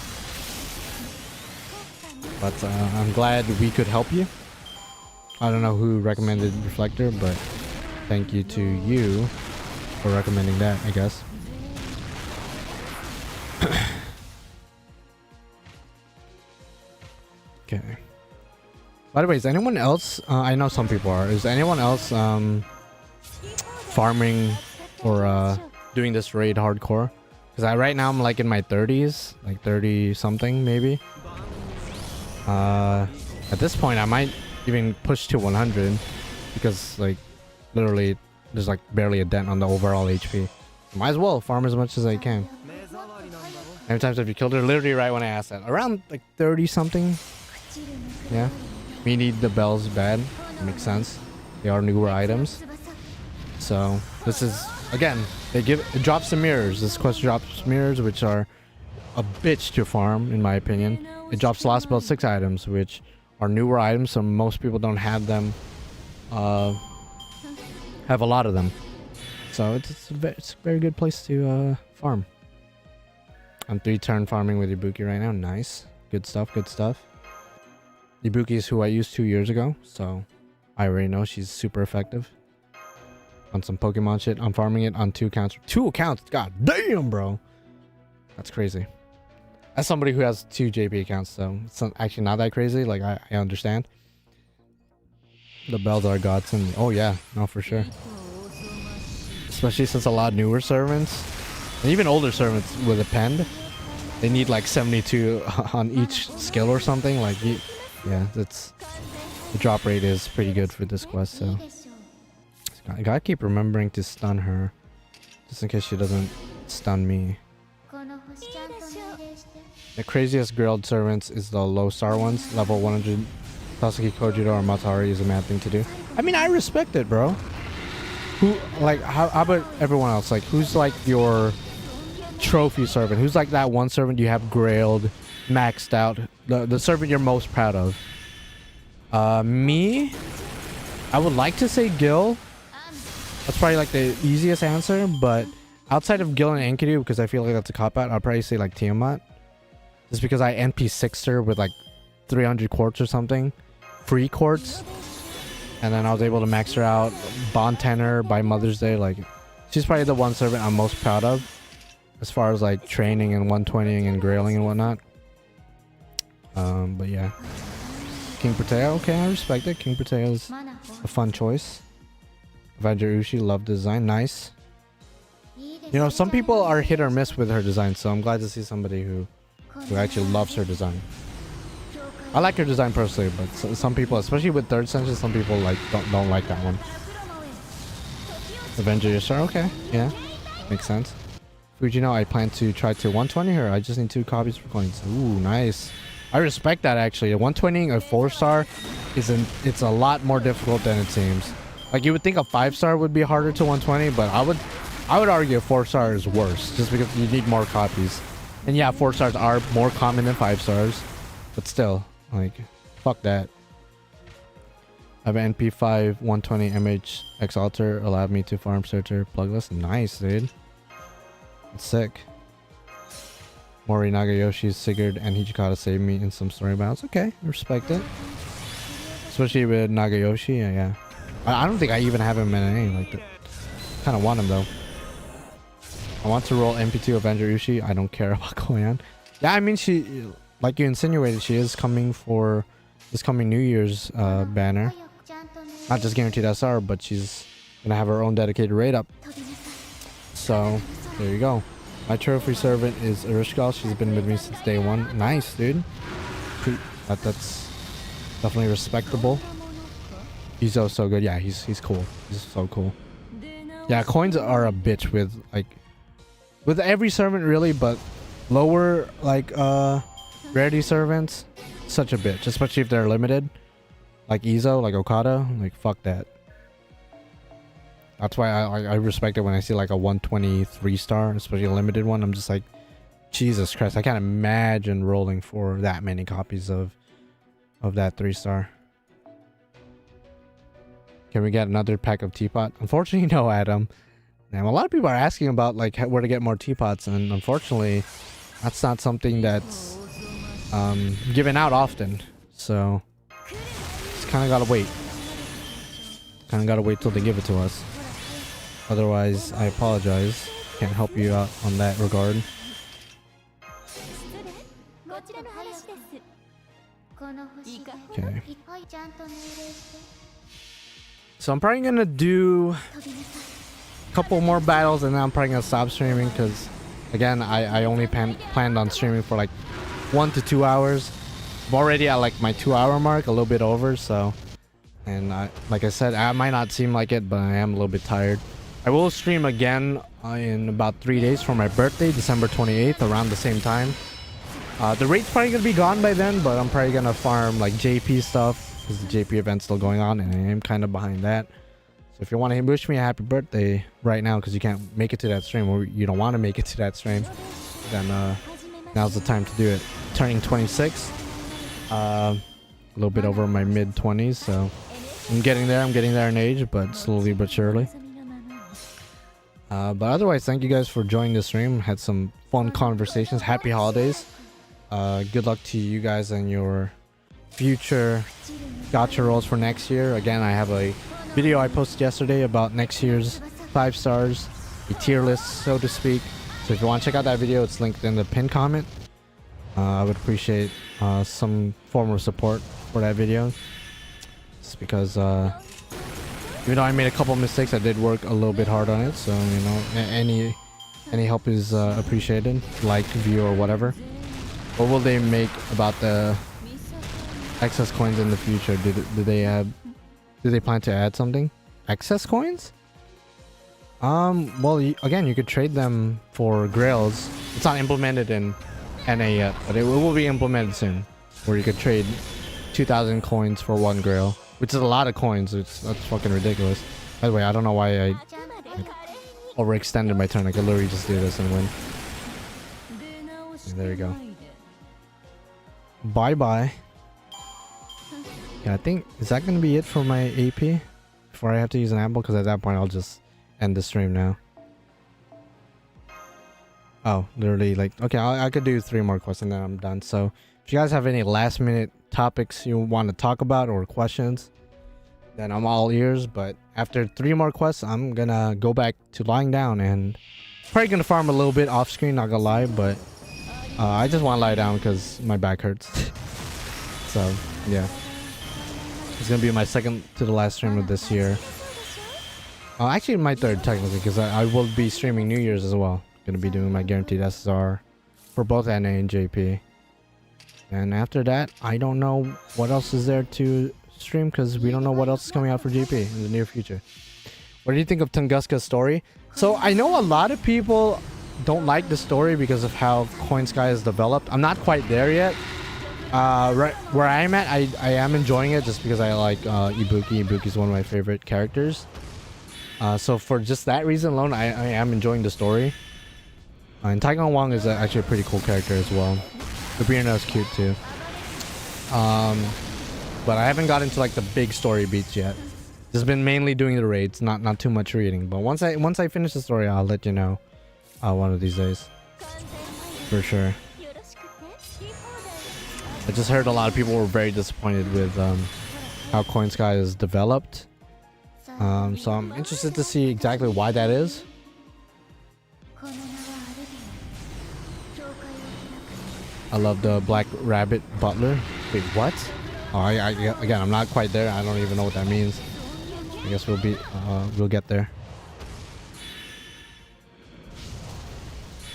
But I'm glad we could help you. I don't know who recommended Reflector, but thank you to you for recommending that, I guess. Okay. By the way, is anyone else, I know some people are, is anyone else farming or doing this raid hardcore? Because right now I'm like in my 30s, like 30 something maybe. At this point I might even push to 100 because like literally there's like barely a dent on the overall HP. Might as well farm as much as I can. How many times have you killed her? Literally right when I asked that. Around like 30 something. Yeah. We need the bells bad. It makes sense. They are newer items. So this is, again, it drops the mirrors. This quest drops mirrors, which are a bitch to farm in my opinion. It drops Lostbelt 6 items, which are newer items, so most people don't have them. Have a lot of them. So it's a very good place to farm. I'm 3-turn farming with Ibuki right now. Nice. Good stuff, good stuff. Ibuki is who I used 2 years ago, so I already know she's super effective. On some Pokemon shit, I'm farming it on 2 accounts. 2 accounts? God damn, bro. That's crazy. As somebody who has 2 JP accounts, so it's actually not that crazy. Like, I understand. The bells are godsend. Oh, yeah. No, for sure. Especially since a lot of newer servants, and even older servants with a pen, they need like 72 on each skill or something. Like, yeah, that's... The drop rate is pretty good for this quest, so... I gotta keep remembering to stun her, just in case she doesn't stun me. The craziest grilled servants is the low star ones. Level 100 Sasuke, Kojiro, or Matari is a mad thing to do. I mean, I respect it, bro. Who, like, how about everyone else? Like, who's like your trophy servant? Who's like that one servant you have grailed, maxed out? The servant you're most proud of? Me? I would like to say Gil. That's probably like the easiest answer, but outside of Gil and Enkidu, because I feel like that's a cop-out, I'll probably say like Tiamat. Just because I NP6'd her with like 300 quartz or something. Free quartz. And then I was able to max her out. Bond tenor by Mother's Day. Like, she's probably the one servant I'm most proud of. As far as like training and 120ing and grailing and whatnot. But yeah. King Proteo, okay, I respect it. King Proteo is a fun choice. Avenger Ushi, love design, nice. You know, some people are hit or miss with her design, so I'm glad to see somebody who actually loves her design. I like her design personally, but some people, especially with third sense, some people like don't like that one. Avenger Yashar, okay, yeah, makes sense. Fujino, I plan to try to 120 her. I just need 2 copies for coins. Ooh, nice. I respect that actually. 120ing a 4-star it's a lot more difficult than it seems. Like you would think a 5-star would be harder to 120, but I would argue a 4-star is worse just because you need more copies. And yeah, 4-stars are more common than 5-stars, but still, like, fuck that. I have an NP5 120 MH X Alter allowed me to farm searcher plugless. Nice, dude. That's sick. Mori Nagayoshi, Sigurd, and Hijikata saved me in some story battles. Okay, respect it. Especially with Nagayoshi, yeah. I don't think I even have him in any like that. Kind of want him though. I want to roll MP2 Avenger Ushi. I don't care about Koyan. Yeah, I mean she, like you insinuated, she is coming for this coming New Year's banner. Not just guaranteed SR, but she's gonna have her own dedicated raid up. So there you go. My trophy servant is Erishgal. She's been with me since day one. Nice, dude. That's definitely respectable. He's so good. Yeah, he's cool. He's so cool. Yeah, coins are a bitch with like with every servant really, but lower like rarity servants, such a bitch, especially if they're limited. Like Izo, like Okada, like fuck that. That's why I respect it when I see like a 123 star, especially a limited one. I'm just like, Jesus Christ, I can't imagine rolling for that many copies of that 3-star. Can we get another pack of teapot? Unfortunately, no, Adam. Now, a lot of people are asking about like where to get more teapots, and unfortunately, that's not something that's given out often. So, just kind of gotta wait. Kind of gotta wait till they give it to us. Otherwise, I apologize. Can't help you out on that regard. Okay. So I'm probably gonna do a couple more battles and then I'm probably gonna stop streaming because, again, I only planned on streaming for like 1 to 2 hours. I'm already at like my 2-hour mark, a little bit over, so. And like I said, I might not seem like it, but I am a little bit tired. I will stream again in about 3 days for my birthday, December 28th, around the same time. The rate's probably gonna be gone by then, but I'm probably gonna farm like JP stuff because the JP event's still going on, and I am kind of behind that. So if you want to wish me a happy birthday right now, because you can't make it to that stream, or you don't want to make it to that stream, then now's the time to do it. Turning 26, a little bit over my mid-20s, so I'm getting there. I'm getting there in age, but slowly but surely. But otherwise, thank you guys for joining the stream. Had some fun conversations. Happy holidays. Good luck to you guys and your future gacha rolls for next year. Again, I have a video I posted yesterday about next year's 5 stars, a tier list, so to speak. So if you want to check out that video, it's linked in the pinned comment. I would appreciate some form of support for that video. Just because even though I made a couple mistakes, I did work a little bit hard on it. So, you know, any help is appreciated, like, view, or whatever. What will they make about the excess coins in the future? Do they plan to add something? Excess coins? Well, again, you could trade them for grails. It's not implemented in NA yet, but it will be implemented soon, where you could trade 2,000 coins for 1 grail, which is a lot of coins. That's fucking ridiculous. By the way, I don't know why I overextended my turn. I could literally just do this and win. And there you go. Bye bye. Yeah, I think, is that gonna be it for my AP before I have to use an apple? Because at that point I'll just end the stream now. Oh, literally, like, okay, I could do 3 more quests and then I'm done. So if you guys have any last minute topics you want to talk about or questions, then I'm all ears. But after 3 more quests, I'm gonna go back to lying down and probably gonna farm a little bit off screen, not gonna lie, but I just want to lie down because my back hurts. So yeah, it's gonna be my second to the last stream of this year. Actually my third technically, because I will be streaming New Year's as well. Gonna be doing my guaranteed SSR for both NA and JP. And after that, I don't know what else is there to stream because we don't know what else is coming out for JP in the near future. What do you think of Tunguska's story? So I know a lot of people don't like the story because of how Koyanskaya is developed. I'm not quite there yet. Right where I'm at, I am enjoying it just because I like Ibuki. Ibuki is one of my favorite characters. So for just that reason alone, I am enjoying the story. And Taigon Wang is actually a pretty cool character as well. The Birna is cute too. But I haven't got into like the big story beats yet. Just been mainly doing the raids, not too much reading. But once I finish the story, I'll let you know one of these days, for sure. I just heard a lot of people were very disappointed with how Koyanskaya is developed. So I'm interested to see exactly why that is. I love the Black Rabbit Butler. Wait, what? Oh, again, I'm not quite there. I don't even know what that means. I guess we'll get there.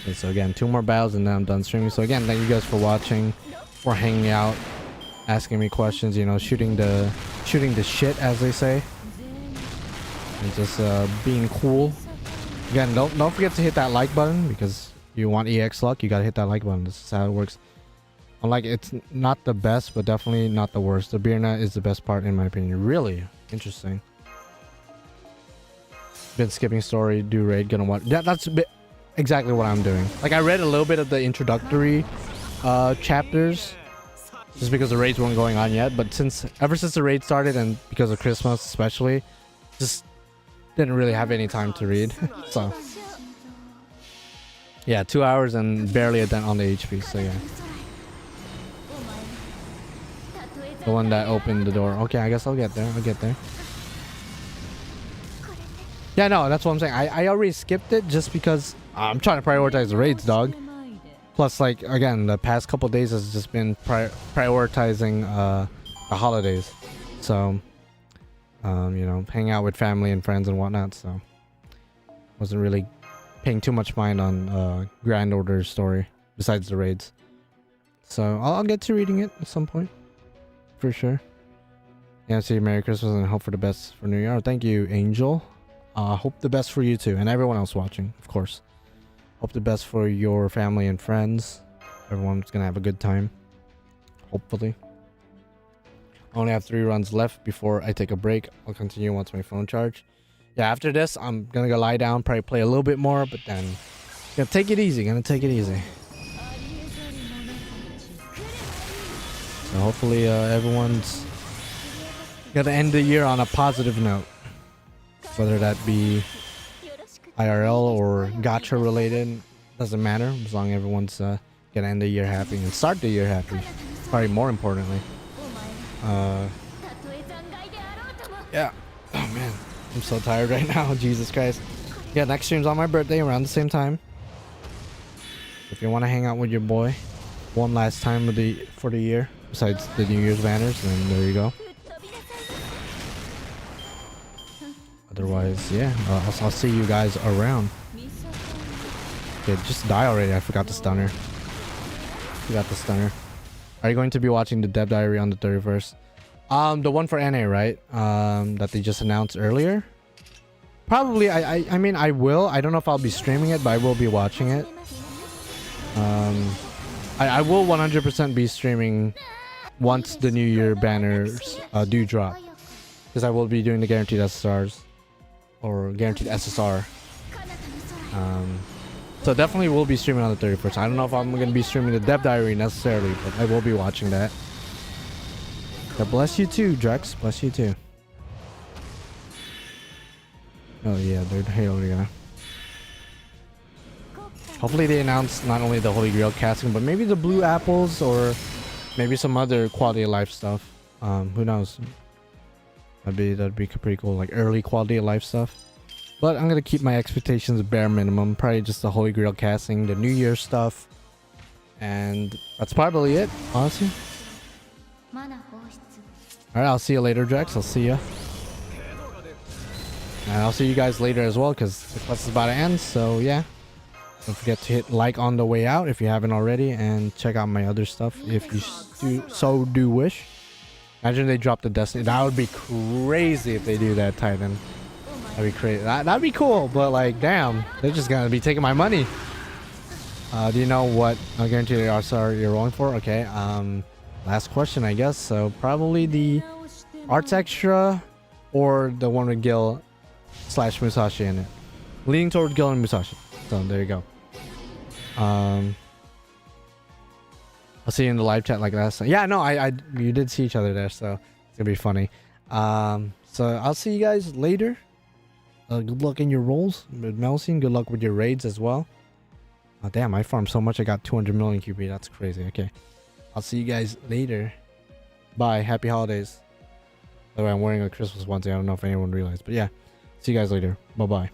Okay, so again, 2 more battles and then I'm done streaming. So again, thank you guys for watching, for hanging out, asking me questions, you know, shooting the shit, as they say, and just being cool. Again, don't forget to hit that like button because you want EX luck. You gotta hit that like button. This is how it works. Unlike, it's not the best, but definitely not the worst. The Birna is the best part in my opinion. Really interesting. Been skipping story, do raid, gonna watch. Yeah, that's exactly what I'm doing. Like I read a little bit of the introductory chapters just because the raids weren't going on yet, but ever since the raid started and because of Christmas especially, just didn't really have any time to read. So yeah, 2 hours and barely a dent on the HP. So yeah, the one that opened the door. Okay, I guess I'll get there. Yeah, no, that's what I'm saying. I already skipped it just because I'm trying to prioritize the raids, dog. Plus, like, again, the past couple days has just been prioritizing the holidays. So, you know, hang out with family and friends and whatnot. So, wasn't really paying too much mind on Grand Order's story besides the raids. So, I'll get to reading it at some point. For sure. Yeah, see you, Merry Christmas and hope for the best for New Year. Oh, thank you, Angel. Hope the best for you too, and everyone else watching, of course. Hope the best for your family and friends. Everyone's gonna have a good time, hopefully. I only have 3 runs left before I take a break. I'll continue once my phone charge. Yeah, after this, I'm gonna go lie down, probably play a little bit more, but then gonna take it easy. So hopefully, everyone's gonna end the year on a positive note. Whether that be IRL or Gacha related, doesn't matter, as long as everyone's gonna end the year happy and start the year happy. Probably more importantly. Yeah. Oh man, I'm so tired right now. Jesus Christ. Yeah, next stream's on my birthday around the same time. If you want to hang out with your boy one last time for the year, besides the New Year's banners, then there you go. Otherwise, yeah, I'll see you guys around. Okay, just die already. I forgot the stunner. Are you going to be watching the Dev Diary on the 31st? The one for NA, right? That they just announced earlier. Probably. I mean, I will. I don't know if I'll be streaming it, but I will be watching it. I will 100% be streaming once the New Year banners do drop, because I will be doing the guaranteed SSRs. Or guaranteed SSR. So definitely will be streaming on the 31st. I don't know if I'm going to be streaming the Dev Diary necessarily, but I will be watching that. God bless you too, Drex. Bless you too. Oh yeah, dude. Hell yeah. Hopefully they announce not only the Holy Grail casting, but maybe the blue apples or maybe some other quality of life stuff. Who knows? That'd be pretty cool, like early quality of life stuff. But I'm gonna keep my expectations bare minimum. Probably just the Holy Grail casting, the New Year stuff, and that's probably it, honestly. Alright, I'll see you later, Drex. I'll see ya. And I'll see you guys later as well, because the quest is about to end. So yeah, don't forget to hit like on the way out if you haven't already, and check out my other stuff if you do wish. Imagine they drop the Destiny. That would be crazy if they do that, Titan. That'd be crazy. That'd be cool, but like, damn, they're just gonna be taking my money. Do you know what I guarantee they are? Sorry, you're rolling for? Okay. Last question, I guess. So probably the Arts Extra or the one with Gil / Musashi in it. Leaning toward Gil and Musashi. So there you go. I'll see you in the live chat like last time. Yeah, no, you did see each other there, so it's gonna be funny. So I'll see you guys later. Good luck in your rolls with Melusine. Good luck with your raids as well. Oh damn, I farmed so much I got 200 million QP. That's crazy. Okay, I'll see you guys later. Bye. Happy holidays. By the way, I'm wearing a Christmas onesie. I don't know if anyone realized, but yeah, see you guys later. Bye bye.